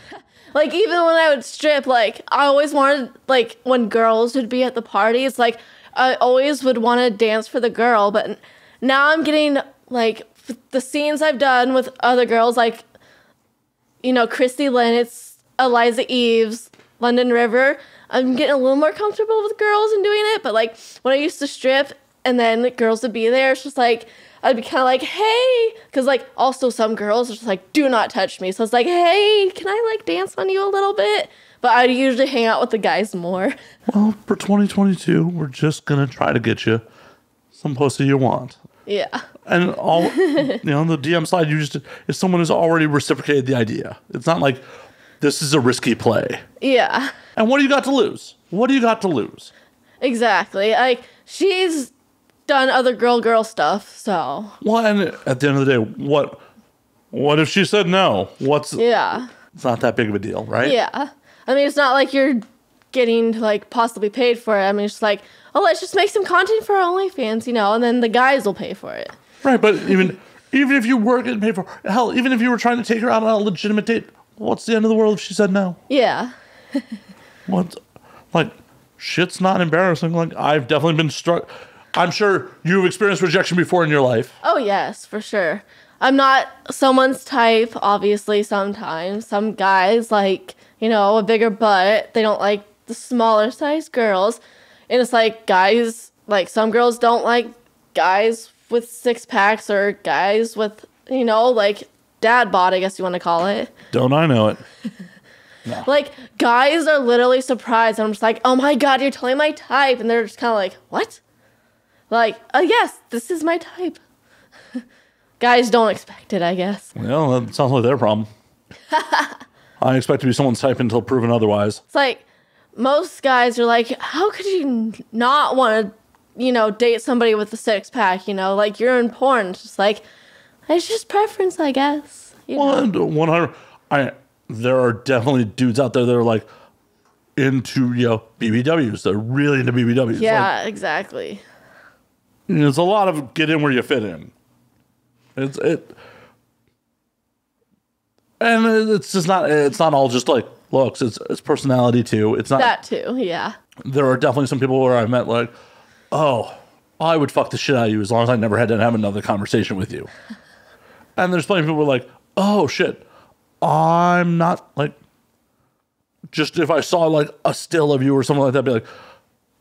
Like, even when I would strip, like, I always wanted, like, when girls would be at the parties, like, I always would want to dance for the girl. But now I'm getting, like, the scenes I've done with other girls, like, Christy Lennox, Eliza Eves, London River. I'm getting a little more comfortable with girls and doing it. But, like, when I used to strip and then the girls would be there, it's just, like, I'd be kind of like, hey, because, like, also some girls are just like, do not touch me. So it's like, hey, can I, like, dance on you a little bit? But I usually hang out with the guys more. Well, for 2022, we're just going to try to get you some pussy you want. Yeah. And all, the DM slide, if someone has already reciprocated the idea. It's not like this is a risky play. Yeah. And what do you got to lose? What do you got to lose? Exactly. Like, she's done other girl stuff, so. Well, and at the end of the day, what if she said no? Yeah. It's not that big of a deal, right? Yeah. I mean, it's not like you're getting, like, possibly paid for it. I mean, it's just like, oh, let's just make some content for our OnlyFans, and then the guys will pay for it. Right, but even if you were getting paid for it, hell, even if you were trying to take her out on a legitimate date, what's the end of the world if she said no? Yeah. Shit's not embarrassing. Like, I've definitely been struck. I'm sure you've experienced rejection before in your life. Oh, yes, for sure. I'm not someone's type, obviously, sometimes. Some guys like, a bigger butt. They don't like the smaller size girls. And it's like guys, like some girls don't like guys with 6-packs or guys with, like dad bod, I guess you want to call it. Don't I know it? No. Like, guys are literally surprised. And I'm just like, oh my God, you're totally my type. And they're just kind of like, what? Like, yes, this is my type. Guys don't expect it, I guess. Well, that sounds like their problem. I expect to be someone's type until proven otherwise. It's like, most guys are like, how could you not want to, date somebody with a 6-pack, like you're in porn. It's just like, it's just preference, I guess. 100. There are definitely dudes out there that are like, into, BBWs. They're really into BBWs. Yeah, exactly. There's a lot of get in where you fit in. And it's just not. It's not all just like looks. It's personality too. It's not that too. Yeah. There are definitely some people where I met like, oh, I would fuck the shit out of you as long as I never had to have another conversation with you. And there's plenty of people who are like, oh shit, I'm not like. Just if I saw like a still of you or something like that, I'd be like,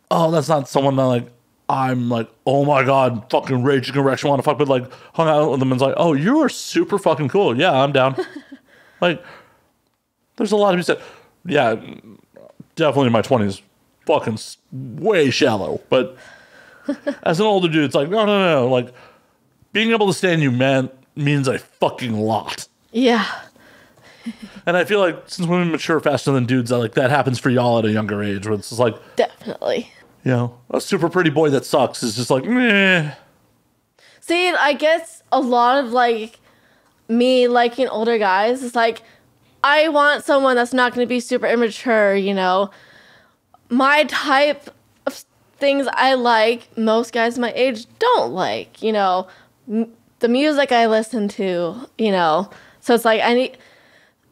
oh, that's not someone that like. I'm like, oh my God, fucking raging erection, want to fuck, but like hung out with them and it's like, oh, you are super fucking cool. Yeah, I'm down. Like, there's a lot of you said, yeah, definitely in my 20s, fucking way shallow. But as an older dude, it's like, no. Like, being able to stand you, man, means a fucking lot. Yeah. And I feel like since women mature faster than dudes, that happens for y'all at a younger age, where it's just like, definitely. A super pretty boy that sucks is just like, meh. See, I guess a lot of, like, me liking older guys is, like, I want someone that's not going to be super immature, My type of things I like, most guys my age don't like, the music I listen to, So it's like,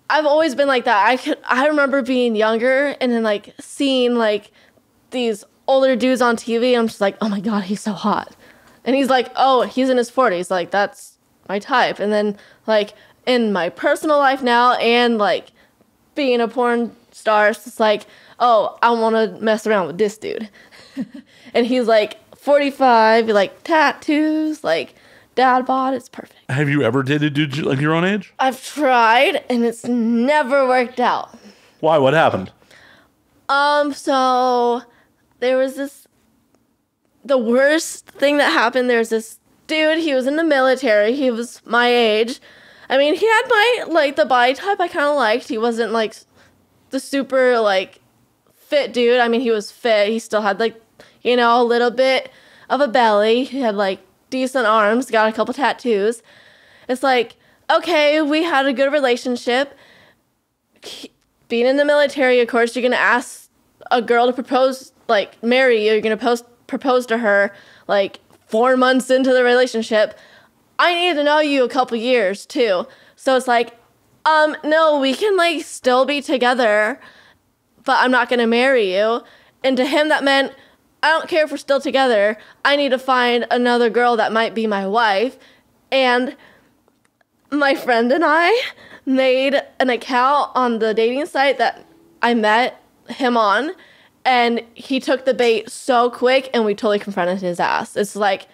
I've always been like that. I remember being younger and then, like, seeing, like, these older dudes on TV, I'm just like, oh my God, he's so hot. And he's like, oh, he's in his 40s. Like, that's my type. And then, like, in my personal life now and, like, being a porn star, it's just like, oh, I want to mess around with this dude. And he's, like, 45, like, tattoos, like, dad bod. It's perfect. Have you ever dated dudes like your own age? I've tried, and it's never worked out. Why? What happened? So there was the worst thing that happened. There's this dude, he was in the military. He was my age. I mean, he had the body type I kind of liked. He wasn't, like, the super, like, fit dude. I mean, he was fit. He still had, like, a little bit of a belly. He had, like, decent arms, got a couple tattoos. It's like, okay, we had a good relationship. Being in the military, of course, you're going to ask a girl to propose, like, marry you. You're going to propose to her, like, 4 months into the relationship. I need to know you a couple years, too. So it's like, no, we can, like, still be together, but I'm not going to marry you. And to him, that meant, I don't care if we're still together. I need to find another girl that might be my wife. And my friend and I made an account on the dating site that I met him on, and he took the bait so quick, and we totally confronted his ass. It's like,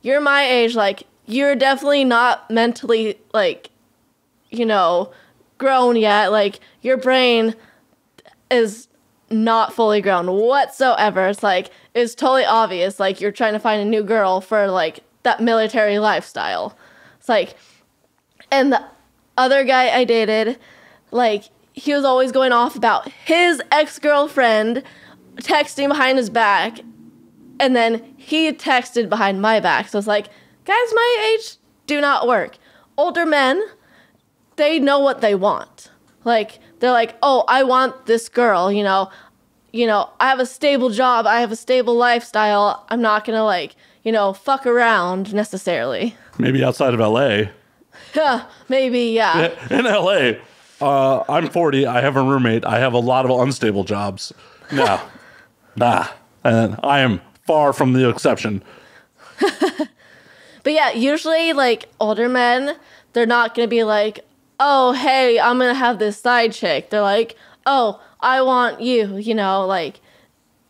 you're my age, like, you're definitely not mentally, like, grown yet. Like, your brain is not fully grown whatsoever. It's like, it's totally obvious, like, you're trying to find a new girl for, like, that military lifestyle. It's like, and the other guy I dated, like, he was always going off about his ex-girlfriend texting behind his back, and then he texted behind my back. So it's like, guys my age do not work. Older men, they know what they want. Like, they're like, oh, I want this girl, I have a stable job, I have a stable lifestyle. I'm not gonna, like, fuck around necessarily. Maybe outside of LA. Maybe, yeah. In LA, I'm 40, I have a roommate, I have a lot of unstable jobs. Nah. And I am far from the exception. But yeah, usually, like, older men, they're not going to be like, oh, hey, I'm going to have this side chick. They're like, oh, I want you, like,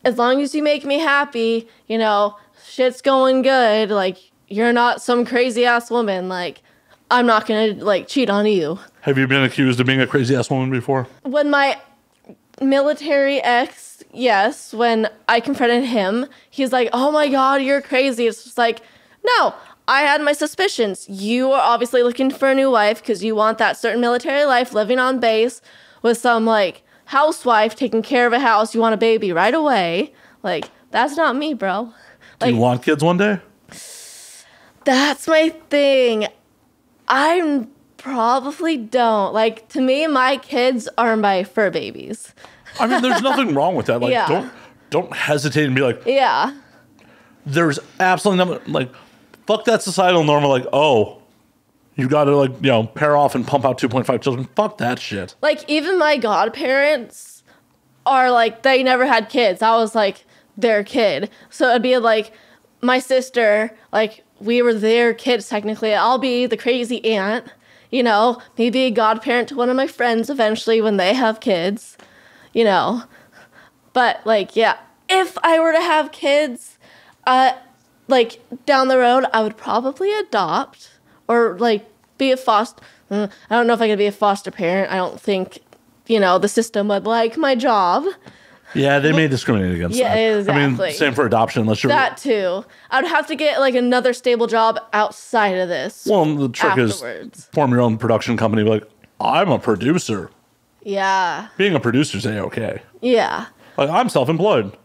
as long as you make me happy, shit's going good. Like, you're not some crazy ass woman. Like, I'm not going to, like, cheat on you. Have you been accused of being a crazy ass woman before? When my military ex, yes, when I confronted him, he's like, oh my God, you're crazy. It's just like, no, I had my suspicions. You are obviously looking for a new wife because you want that certain military life, living on base with some, like, housewife taking care of a house. You want a baby right away. Like, that's not me, bro. Like, do you want kids one day? That's my thing. I'm probably don't. Like, to me, my kids are my fur babies. I mean, there's nothing wrong with that. Like, Yeah. don't hesitate and be like, Yeah. there's absolutely nothing, like, fuck that societal norm of like, oh, you got to, like, you know, pair off and pump out 2.5 children. Fuck that shit. Like, even my godparents are like, they never had kids. I was like their kid. So it'd be like my sister, like, we were their kids technically. I'll be the crazy aunt, you know, maybe a godparent to one of my friends eventually when they have kids, you know. But, like, yeah, if I were to have kids, like, down the road, I would probably adopt or, like, be a foster. I don't know if I could be a foster parent. I don't think, you know, the system would like my job. Yeah, they may discriminate against that. Yeah, exactly. I mean, same for adoption. Unless you're That too. I'd have to get, like, another stable job outside of this. well, the trick afterwards. is form your own production company. Be like, I'm a producer. Yeah. Being a producer is A-okay. Yeah. Like, I'm self-employed.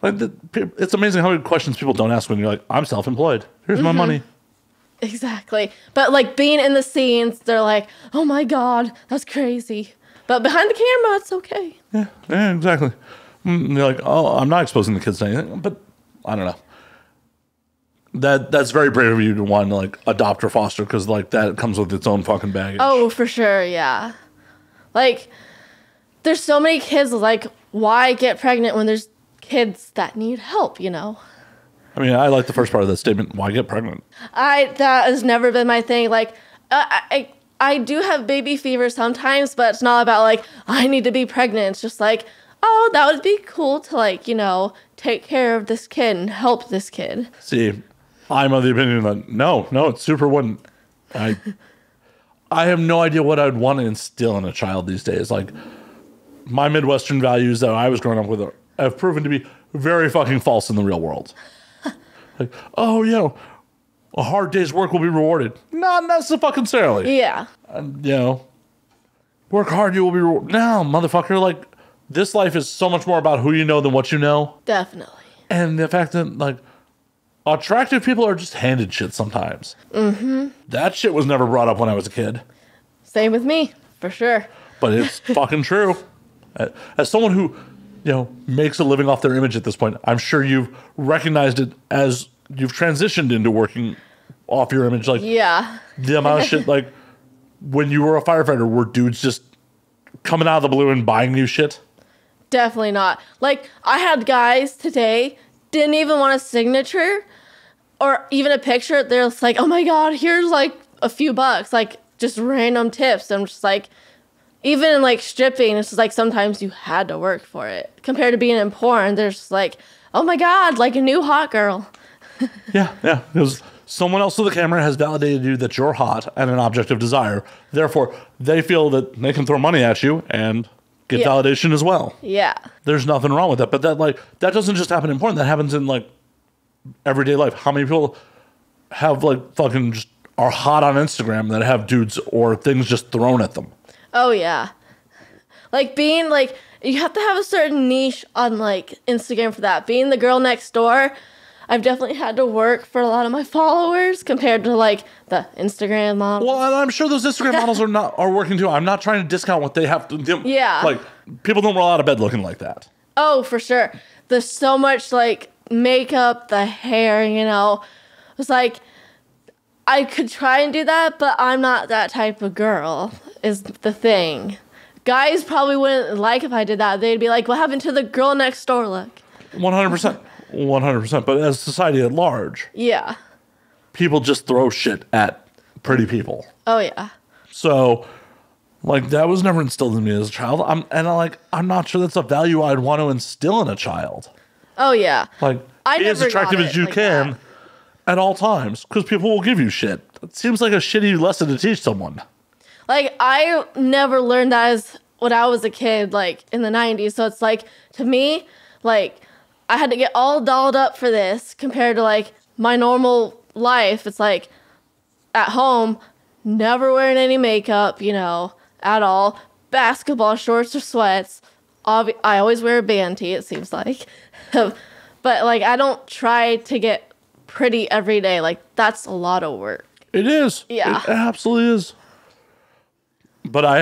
Like, it's amazing how many questions people don't ask when you're like, I'm self-employed. Here's my money. Exactly. But, like, being in the scenes, they're like, oh my God, that's crazy. But behind the camera, it's okay. Yeah, exactly. And you're like, oh, I'm not exposing the kids to anything. But I don't know. That's very brave of you to want to, like, adopt or foster, because, like, that comes with its own fucking baggage. Oh, for sure, yeah. Like, there's so many kids, like, why get pregnant when there's kids that need help, you know? I mean, I like the first part of that statement. Why get pregnant? That has never been my thing. Like, I do have baby fever sometimes, but it's not about, like, I need to be pregnant. It's just like, oh, that would be cool to, like, you know, take care of this kid and help this kid. See, I'm of the opinion that no, it super wouldn't. I have no idea what I'd want to instill in a child these days. Like, my Midwestern values that I was growing up with have proven to be very fucking false in the real world. Like, oh, you know, a hard day's work will be rewarded. Not necessarily. Yeah. You know, work hard, you will be rewarded. No, motherfucker, like, this life is so much more about who you know than what you know. Definitely. And the fact that, like, attractive people are just handed shit sometimes. Mm-hmm. That shit was never brought up when I was a kid. Same with me, for sure. But it's fucking true. As someone who, you know, makes a living off their image at this point, I'm sure you've recognized it as you've transitioned into working off your image. Like, Yeah. the amount of shit, like, when you were a firefighter, were dudes just coming out of the blue and buying you shit? Definitely not. Like, I had guys today didn't even want a signature or even a picture. They're just like, oh my God, here's, like, a few bucks, like, just random tips. I'm just like, even in, like, stripping, it's just like sometimes you had to work for it. Compared to being in porn, there's just like, oh my God, like a new hot girl. Yeah. Because someone else with the camera has validated you that you're hot and an object of desire. Therefore, they feel that they can throw money at you and get validation as well. Yeah. There's nothing wrong with that. But that, like, that doesn't just happen in porn. That happens in, like, everyday life. How many people have, like, fucking just are hot on Instagram that have dudes or things just thrown at them? Oh, yeah. Like, being, like, you have to have a certain niche on, like, Instagram for that. Being the girl next door, I've definitely had to work for a lot of my followers compared to, like, the Instagram models. Well, and I'm sure those Instagram models are working too. I'm not trying to discount what they have to. Yeah. Like, people don't roll out of bed looking like that. Oh, for sure. There's so much, like, makeup, the hair, you know. It's like, I could try and do that, but I'm not that type of girl, is the thing. Guys probably wouldn't like if I did that. They'd be like, what happened to the girl next door look? 100%. 100%. But as society at large, Yeah. people just throw shit at pretty people. Oh, yeah. So, like, that was never instilled in me as a child. I'm not sure that's a value I'd want to instill in a child. Oh, yeah. Like, I be as never attractive got as it you like can that. at all times, because people will give you shit. It seems like a shitty lesson to teach someone. Like, I never learned that as when I was a kid, like, in the 90s. So it's like, to me, like, I had to get all dolled up for this compared to, like, my normal life. It's like, at home, never wearing any makeup, you know, at all. Basketball shorts or sweats. I always wear a band tee, it seems like. But, like, I don't try to get pretty every day. Like, that's a lot of work. It is. Yeah. It absolutely is. But I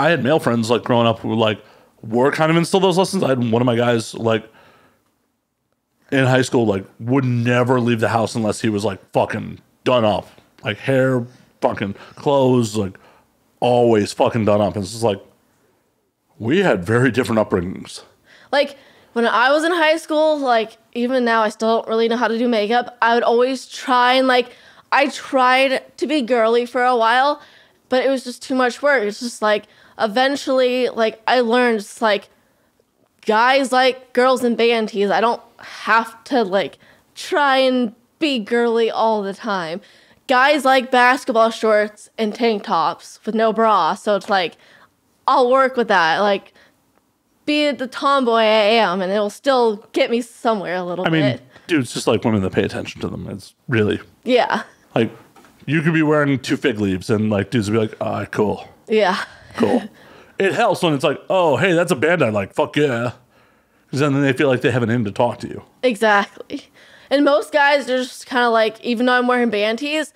had male friends like growing up who like were kind of instilled those lessons. I had one of my guys like in high school like would never leave the house unless he was like fucking done up, like hair, fucking clothes, like always fucking done up. And it's just like we had very different upbringings. Like when I was in high school, like even now I still don't really know how to do makeup. I would always try and like I tried to be girly for a while, but it was just too much work. It's just like eventually like I learned it's like guys like girls in band tees. I don't have to like try and be girly all the time. Guys like basketball shorts and tank tops with no bra. So it's like I'll work with that. Like be the tomboy I am, and it'll still get me somewhere a little bit. I mean, dude, it's just like women that pay attention to them. It's really... Yeah. Like, you could be wearing 2 fig leaves, and like dudes would be like, ah, cool. Yeah. Cool. It helps when it's like, oh, hey, that's a band I like. Fuck yeah. Because then they feel like they have an in to talk to you. Exactly. And most guys are just kind of like, even though I'm wearing band tees,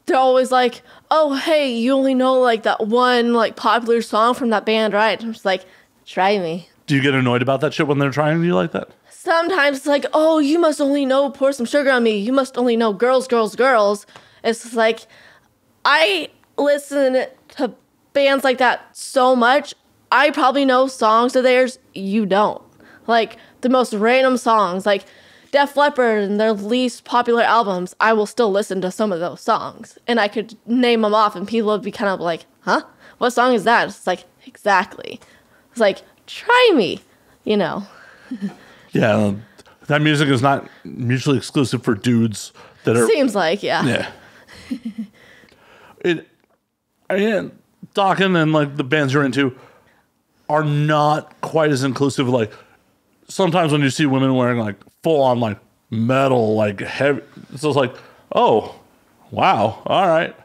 they're always like, oh, hey, you only know like that one like popular song from that band, right? I'm just like, try me. Do you get annoyed about that shit when they're trying you like that? Sometimes it's like, oh, you must only know Pour Some Sugar on Me. You must only know Girls, Girls, Girls. It's just like, I listen to bands like that so much. I probably know songs of theirs you don't. Like, the most random songs, like Def Leppard and their least popular albums, I will still listen to some of those songs. And I could name them off and people would be kind of like, huh? What song is that? It's like, exactly. It's like, try me, you know. Yeah, that music is not mutually exclusive for dudes that are... Seems like, yeah. Yeah. Dokken and like the bands you're into are not quite as inclusive. Like sometimes when you see women wearing like full on like metal, like heavy, it's just like, oh, wow, all right.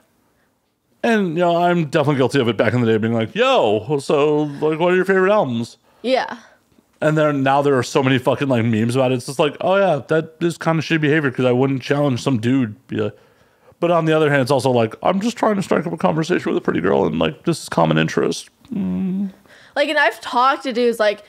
And you know, I'm definitely guilty of it back in the day, being like, yo, so like, what are your favorite albums? Yeah. And then now there are so many fucking like memes about it. It's just like, oh yeah, that is kind of shitty behavior because I wouldn't challenge some dude. Be like, but on the other hand, it's also like, I'm just trying to strike up a conversation with a pretty girl and like, this is common interest. Mm. Like, and I've talked to dudes, like,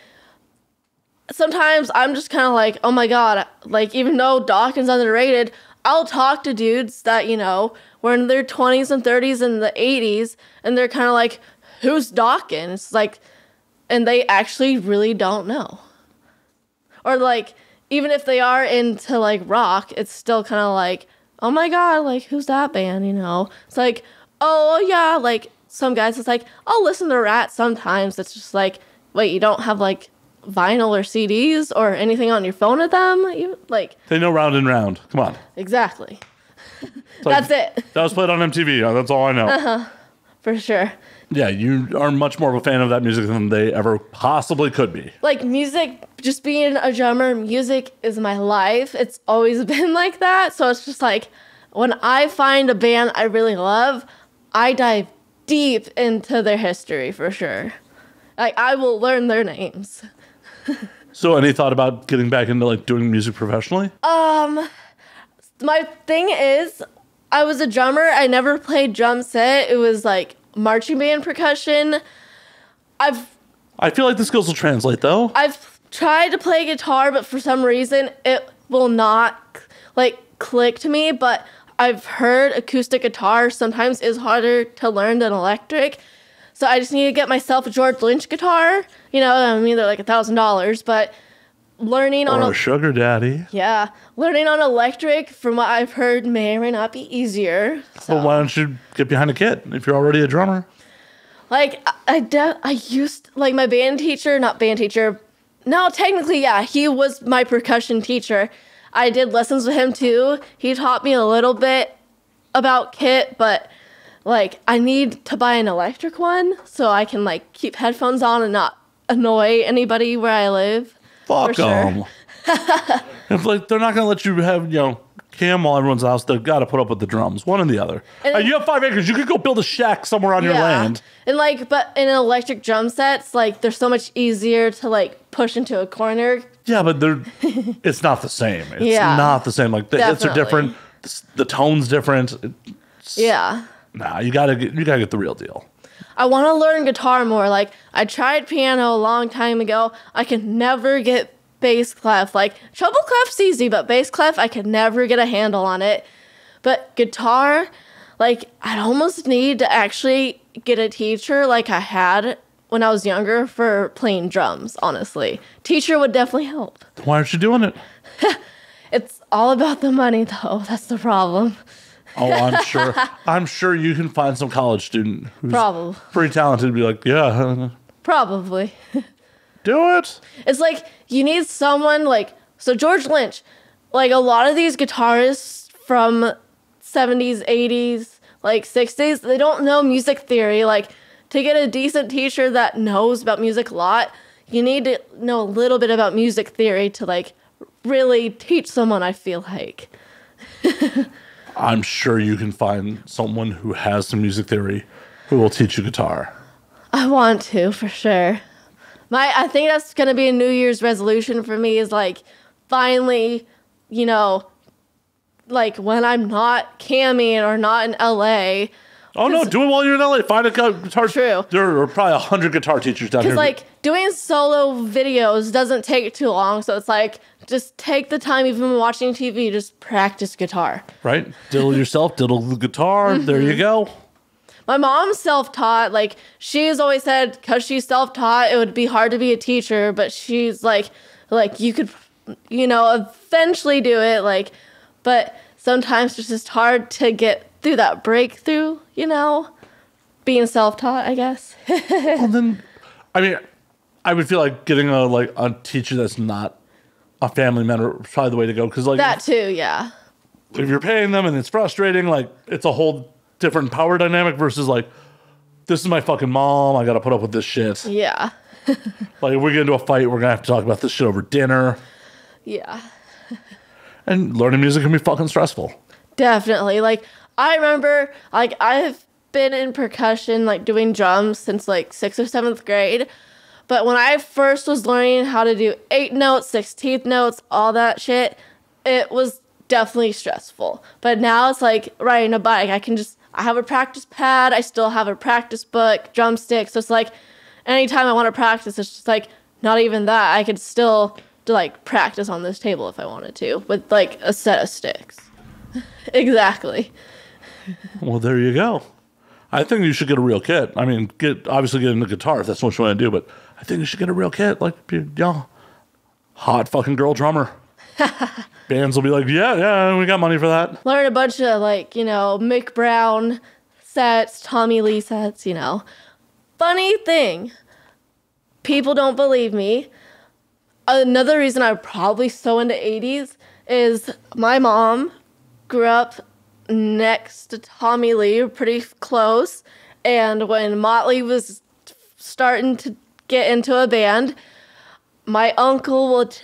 sometimes I'm just kind of like, oh my God, like, even though Dokken's underrated, I'll talk to dudes that, you know, were in their 20s and 30s and the 80s, and they're kind of like, who's Dokken? It's like, and they actually really don't know. Or like, even if they are into like rock, it's still kind of like, oh my God, like, who's that band, you know? It's like, oh yeah, like, some guys, it's like, I'll listen to Rat sometimes. It's just like, wait, you don't have like vinyl or CDs or anything on your phone with them? You, like, they know Round and Round. Come on. Exactly. Like, that's it. That was played on MTV. That's all I know. Uh-huh. For sure. Yeah, you are much more of a fan of that music than they ever possibly could be. Like, music, just being a drummer, music is my life. It's always been like that. So it's just like, when I find a band I really love, I dive deep into their history for sure. Like, I will learn their names. So any thought about getting back into like doing music professionally? My thing is, I was a drummer. I never played drum set. It was like marching band percussion. I feel like the skills will translate though. I've tried to play guitar, but for some reason it will not like click to me. But I've heard acoustic guitar sometimes is harder to learn than electric. So I just need to get myself a George Lynch guitar. You know, I mean, they're like $1,000, but learning on a sugar daddy. Yeah, learning on electric, from what I've heard, may or may not be easier. So. Well, why don't you get behind a kit if you're already a drummer? Like, I used, like, my band teacher, not band teacher. No, technically, yeah, he was my percussion teacher. I did lessons with him, too. He taught me a little bit about kit, but, like, I need to buy an electric one so I can, like, keep headphones on and not annoy anybody where I live. Fuck them. If like they're not gonna let you have, you know, cam while everyone's house, they've got to put up with the drums, one and the other. And you have 5 acres, you could go build a shack somewhere on your land. And like, but in an electric drum sets, like they're so much easier to like push into a corner. Yeah, but it's not the same. It's not the same. Like the hits are different, the tone's different. Nah, you gotta get the real deal. I want to learn guitar more. Like, I tried piano a long time ago. I can never get bass clef. Like, treble clef's easy, but bass clef, I could never get a handle on it. But guitar, like, I'd almost need to actually get a teacher like I had when I was younger for playing drums, honestly. Teacher would definitely help. Why aren't you doing it? It's all about the money, though. That's the problem. Oh, I'm sure. I'm sure you can find some college student who's Probably. pretty talented to be like, yeah. Probably. Do it. It's like, you need someone like, so George Lynch, like a lot of these guitarists from 70s, 80s, like 60s, they don't know music theory. Like, to get a decent teacher that knows about music a lot, you need to know a little bit about music theory to like really teach someone, I feel like. I'm sure you can find someone who has some music theory who will teach you guitar. I want to, for sure. I think that's going to be a New Year's resolution for me is like finally, you know, like when I'm not camming or not in LA. Oh no, do it while you're in LA. Find a guitar. True. There are probably 100 guitar teachers down here. Because like doing solo videos doesn't take too long. So it's like, just take the time, even when watching TV, just practice guitar. Right? Diddle yourself, diddle the guitar. Mm-hmm. There you go. My mom's self-taught. Like, she's always said, because she's self-taught, it would be hard to be a teacher. But she's like you could, you know, eventually do it. Like, but sometimes it's just hard to get through that breakthrough, you know, being self-taught, I guess. Well, then, I mean, I would feel like getting a teacher that's not a family member is probably the way to go. Because like that too, yeah. If you're paying them and it's frustrating, like it's a whole different power dynamic versus like, this is my fucking mom. I got to put up with this shit. Yeah. Like if we get into a fight, we're gonna have to talk about this shit over dinner. Yeah. And learning music can be fucking stressful. Definitely. Like I remember, like I've been in percussion, like doing drums since like 6th or 7th grade. But when I first was learning how to do 8 notes, 16th notes, all that shit, it was definitely stressful. But now it's like riding a bike. I have a practice pad. I still have a practice book, drumsticks. So it's like anytime I want to practice, it's just like not even that. I could still do like practice on this table if I wanted to with like a set of sticks. Exactly. Well, there you go. I think you should get a real kit. I mean, obviously get into guitar if that's what you want to do, but I think you should get a real kit. Like, hot fucking girl drummer. Bands will be like, yeah, we got money for that. Learn a bunch of like, you know, Mick Brown sets, Tommy Lee sets, you know. Funny thing, people don't believe me. Another reason I'm probably so into 80s is my mom grew up next to Tommy Lee, pretty close. And when Motley was starting to get into a band, my uncle would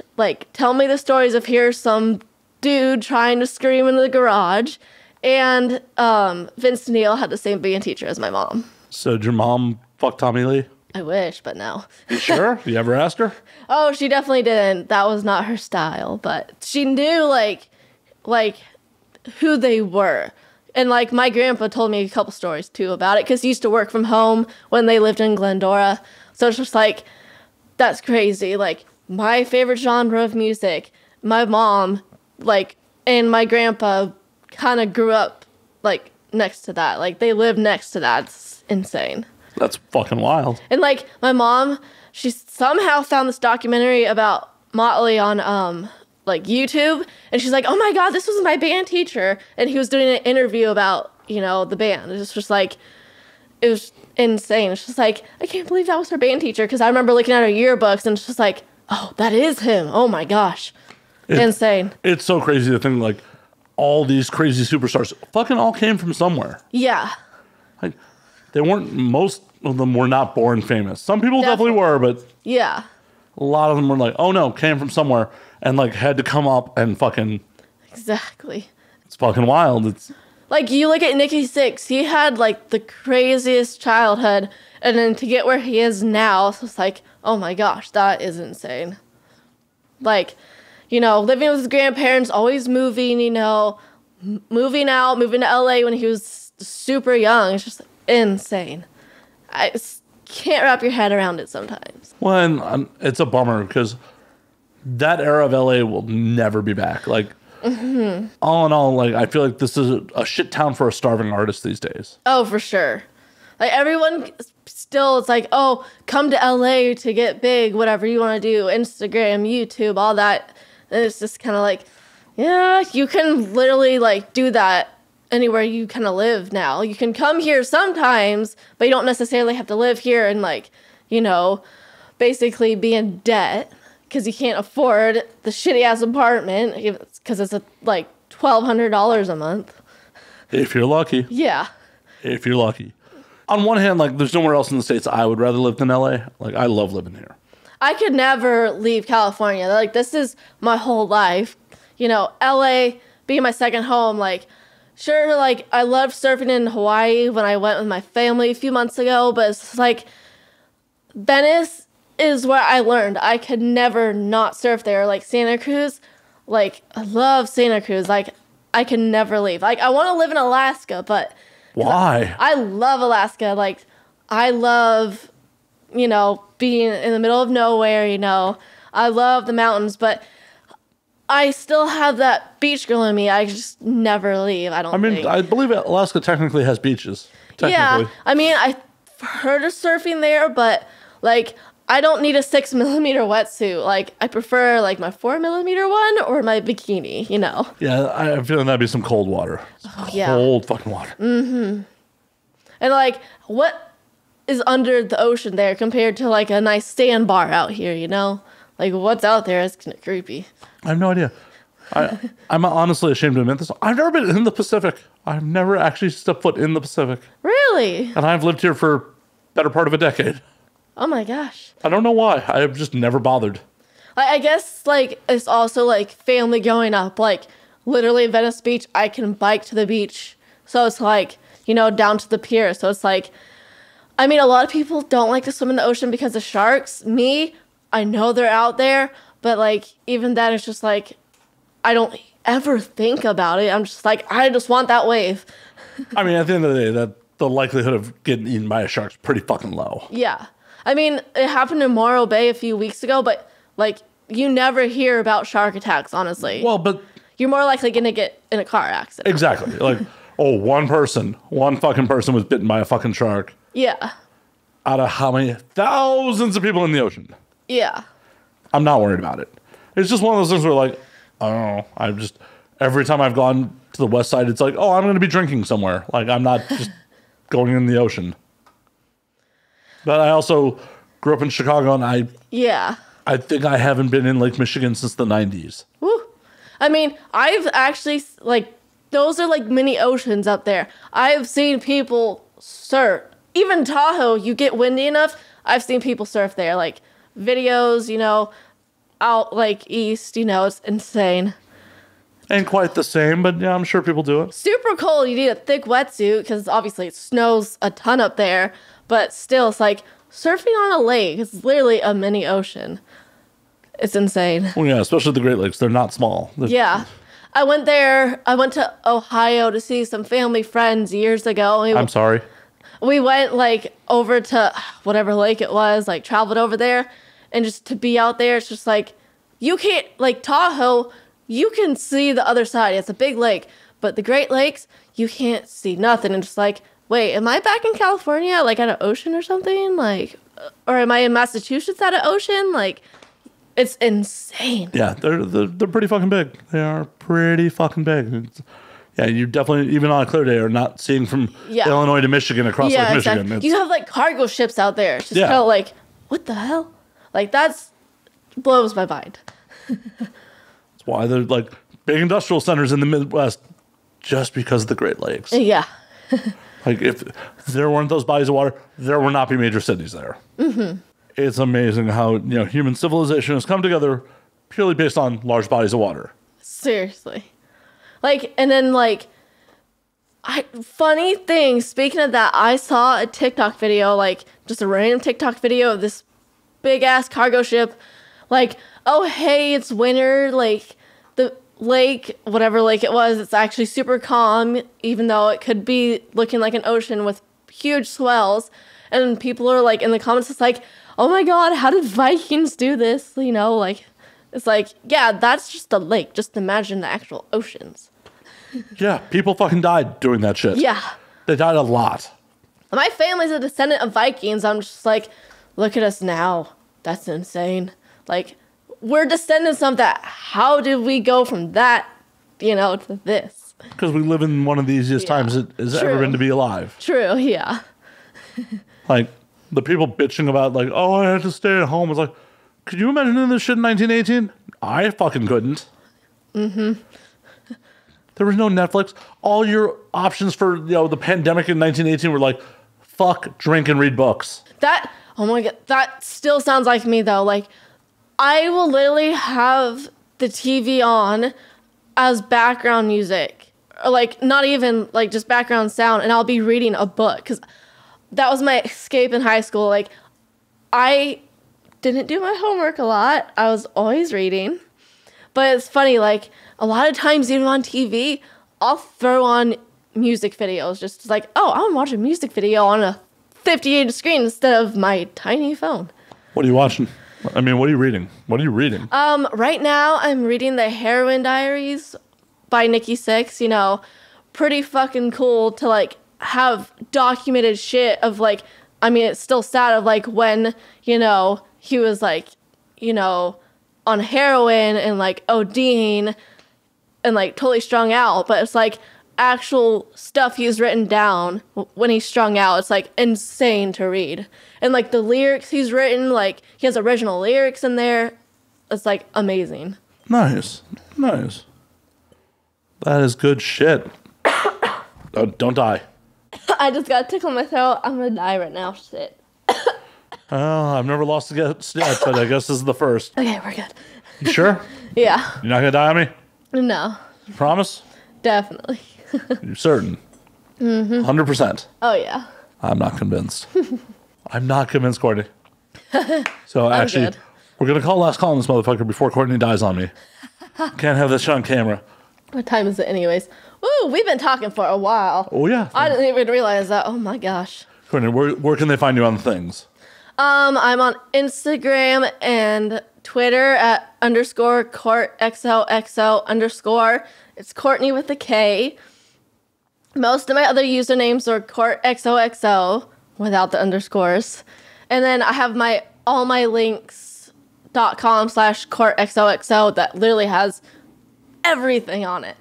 tell me the stories of here's some dude trying to scream in the garage. And Vince Neil had the same band teacher as my mom. So did your mom fuck Tommy Lee? I wish, but no. You sure? You ever ask her? Oh, she definitely didn't. That was not her style, but she knew like who they were. And like my grandpa told me a couple stories too about it because he used to work from home when they lived in Glendora. So it's just like, that's crazy. Like my favorite genre of music, my mom, and my grandpa kind of grew up next to that. Like they lived next to that. It's insane. That's fucking wild. And like my mom, she somehow found this documentary about Motley on YouTube, and she's like, oh my god, this was my band teacher, and he was doing an interview about, you know, the band. It's just like, it was insane. It's just like, I can't believe that was her band teacher, because I remember looking at her yearbooks and it's just like, oh, that is him. Oh my gosh. Insane. It's so crazy to think like all these crazy superstars fucking all came from somewhere. Yeah. Like most of them were not born famous. Some people definitely were, but yeah, a lot of them were like, oh no, came from somewhere and had to come up and fucking. Exactly. It's fucking wild. It's like you look at Nikki Sixx, he had the craziest childhood, and then to get where he is now, so it's like, oh my gosh, that is insane. Living with his grandparents, always moving, moving out, moving to LA when he was super young. It's just insane. can't wrap your head around it sometimes. Well, and it's a bummer because that era of LA will never be back. Like, all in all, like, I feel like this is a shit town for a starving artist these days. Oh, for sure. Like, everyone still, it's like, oh, come to LA to get big, whatever you want to do, Instagram, YouTube, all that. And it's just kind of like, yeah, you can literally, like, do that anywhere you kind of live now. You can come here sometimes, but you don't necessarily have to live here and, like, you know, basically be in debt because you can't afford the shitty-ass apartment because it's like $1,200 a month. If you're lucky. Yeah. If you're lucky. On one hand, like, there's nowhere else in the States I would rather live than LA. Like, I love living here. I could never leave California. Like, this is my whole life. You know, LA being my second home, like, sure, like, I loved surfing in Hawaii when I went with my family a few months ago, but it's like, Venice is where I learned. I could never not surf there. Like, Santa Cruz, like, I love Santa Cruz. Like, I can never leave. Like, I want to live in Alaska, but... Why? I love Alaska. Like, I love, you know, being in the middle of nowhere, you know. I love the mountains, but I still have that beach girl in me. I just never leave, I think. I believe Alaska technically has beaches. Yeah, I mean, I've heard of surfing there, but, like, I don't need a 6mm wetsuit. Like, I prefer, like, my 4mm one or my bikini, you know. Yeah, I'm feeling that'd be some cold water. Cold fucking water. Mm-hmm. And, like, what is under the ocean there compared to, like, a nice sandbar out here, you know? Like, what's out there is kind of creepy. I have no idea. I'm honestly ashamed to admit this. I've never been in the Pacific. I've never actually stepped foot in the Pacific. Really? And I've lived here for better part of a decade. Oh my gosh. I don't know why. I've just never bothered. I guess, like, it's also, like, family growing up. Like, literally Venice Beach, I can bike to the beach. So it's, like, you know, down to the pier. So it's, like, I mean, a lot of people don't like to swim in the ocean because of sharks. Me, I know they're out there. But, like, even then, it's just, like, I don't ever think about it. I'm just, like, I just want that wave. I mean, at the end of the day, that the likelihood of getting eaten by a shark is pretty fucking low. Yeah. I mean, it happened in Morro Bay a few weeks ago, but, like, you never hear about shark attacks, honestly. Well, but... You're more likely going to get in a car accident. Exactly. Like, oh, one fucking person was bitten by a fucking shark. Yeah. Out of how many thousands of people in the ocean? Yeah. I'm not worried about it. It's just one of those things where, like, I don't know. I'm just... Every time I've gone to the west side, it's like, oh, I'm going to be drinking somewhere. Like, I'm not just going in the ocean. But I also grew up in Chicago, and I think I haven't been in Lake Michigan since the 90s. Woo. I mean, I've actually, like, those are like mini oceans up there. I've seen people surf. Even Tahoe, you get windy enough, I've seen people surf there. Like, videos, you know, out, like, east, you know, it's insane. Ain't quite the same, but yeah, I'm sure people do it. Super cold. You need a thick wetsuit because obviously it snows a ton up there. But still, it's like surfing on a lake. It's literally a mini ocean. It's insane. Well, yeah, especially the Great Lakes. They're not small. Yeah. I went there. I went to Ohio to see some family friends years ago. I'm sorry. We went, like, over to whatever lake it was, like, traveled over there. And just to be out there, it's just like, you can't, like, Tahoe, you can see the other side. It's a big lake. But the Great Lakes, you can't see nothing. And just like, wait, am I back in California, like, at an ocean or something? Like, or am I in Massachusetts at an ocean? Like, it's insane. Yeah, they're pretty fucking big. They are pretty fucking big. Yeah, you definitely, even on a clear day, are not seeing from Illinois to Michigan across Lake Michigan. Exactly. You have, like, cargo ships out there. It's just kind of like, what the hell? Like, that's blows my mind. That's why they're, like, big industrial centers in the Midwest, just because of the Great Lakes. Yeah. Like, if there weren't those bodies of water, there would not be major cities there. Mm-hmm. It's amazing how, you know, human civilization has come together purely based on large bodies of water. Seriously. Like, and then, like, funny thing, speaking of that, I saw a TikTok video, like, just a random TikTok video of this big-ass cargo ship, like, oh, hey, it's winter, like, the lake, whatever lake it was, it's actually super calm, even though it could be looking like an ocean with huge swells. And people are like in the comments, it's like, oh my God, how did Vikings do this? You know, like, it's like, yeah, that's just a lake. Just imagine the actual oceans. Yeah, people fucking died doing that shit. Yeah. They died a lot. My family's a descendant of Vikings. I'm just like, look at us now. That's insane. Like, we're descendants of that. How did we go from that, you know, to this? Because we live in one of the easiest times it has ever been to be alive. True, yeah. Like, the people bitching about, like, oh, I had to stay at home. It's like, could you imagine doing this shit in 1918? I fucking couldn't. Mm-hmm. There was no Netflix. All your options for, you know, the pandemic in 1918 were like, fuck, drink, and read books. That, oh my God, that still sounds like me, though. Like, I will literally have the TV on as background music. Or, like, not even, like, just background sound, and I'll be reading a book. Because that was my escape in high school. Like, I didn't do my homework a lot. I was always reading. But it's funny, like, a lot of times, even on TV, I'll throw on music videos. Just like, oh, I want to watch a music video on a 50-inch screen instead of my tiny phone. What are you watching? I mean, what are you reading? What are you reading? Right now, I'm reading The Heroin Diaries by Nikki Sixx. You know, pretty fucking cool to, like, have documented shit of, like, I mean, it's still sad of, like, when, you know, he was, like, you know, on heroin and, like, ODing and, like, totally strung out. But it's, like, actual stuff he's written down when he's strung out. It's, like, insane to read. And, like, the lyrics he's written, like, he has original lyrics in there. It's, like, amazing. Nice. Nice. That is good shit. Don't die. I just got a tickle in my throat. I'm gonna die right now. Shit. I've never lost a guest yet, but I guess this is the first. Okay, we're good. You sure? Yeah. You're not gonna die on me? No. Promise? Definitely. You're certain? 100%. Oh, yeah. I'm not convinced. I'm not convinced, Kourtney. So actually, good. we're gonna call last call on this motherfucker before Kourtney dies on me. Can't have this shit on camera. What time is it anyways? Woo, we've been talking for a while. Oh yeah. I didn't even realize that. Oh my gosh. Kourtney, where can they find you on things? I'm on Instagram and Twitter at _CourtXOXO_. It's Kourtney with a K. Most of my other usernames are CourtXOXO without the underscores. And then I have my allmylinks.com/CourtXOXO that literally has everything on it.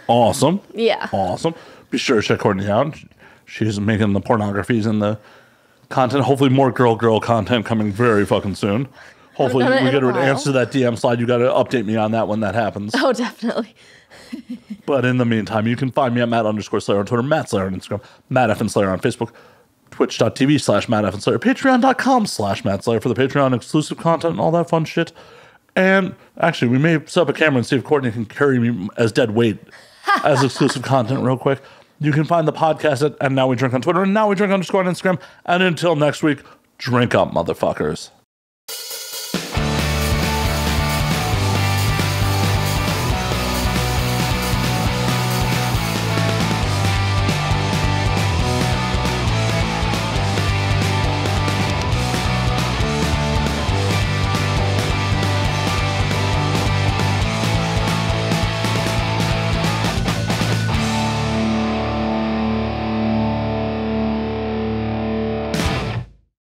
Awesome. Yeah. Awesome. Be sure to check Kourtney out. She's making the pornographies and the content. Hopefully more girl content coming very fucking soon. Hopefully we get her to answer that DM slide. You got to update me on that when that happens. Oh, definitely. But in the meantime, you can find me at Matt_Slayer on Twitter, Matt Slayer on Instagram, Matt F. and Slayer on Facebook, twitch.tv/Matt F. and Slayer, patreon.com/Matt Slayer for the Patreon exclusive content and all that fun shit. And actually, we may set up a camera and see if Kourtney can carry me as dead weight as exclusive content real quick. You can find the podcast at And Now We Drink on Twitter and Now We Drink _ on Instagram. And until next week, drink up, motherfuckers.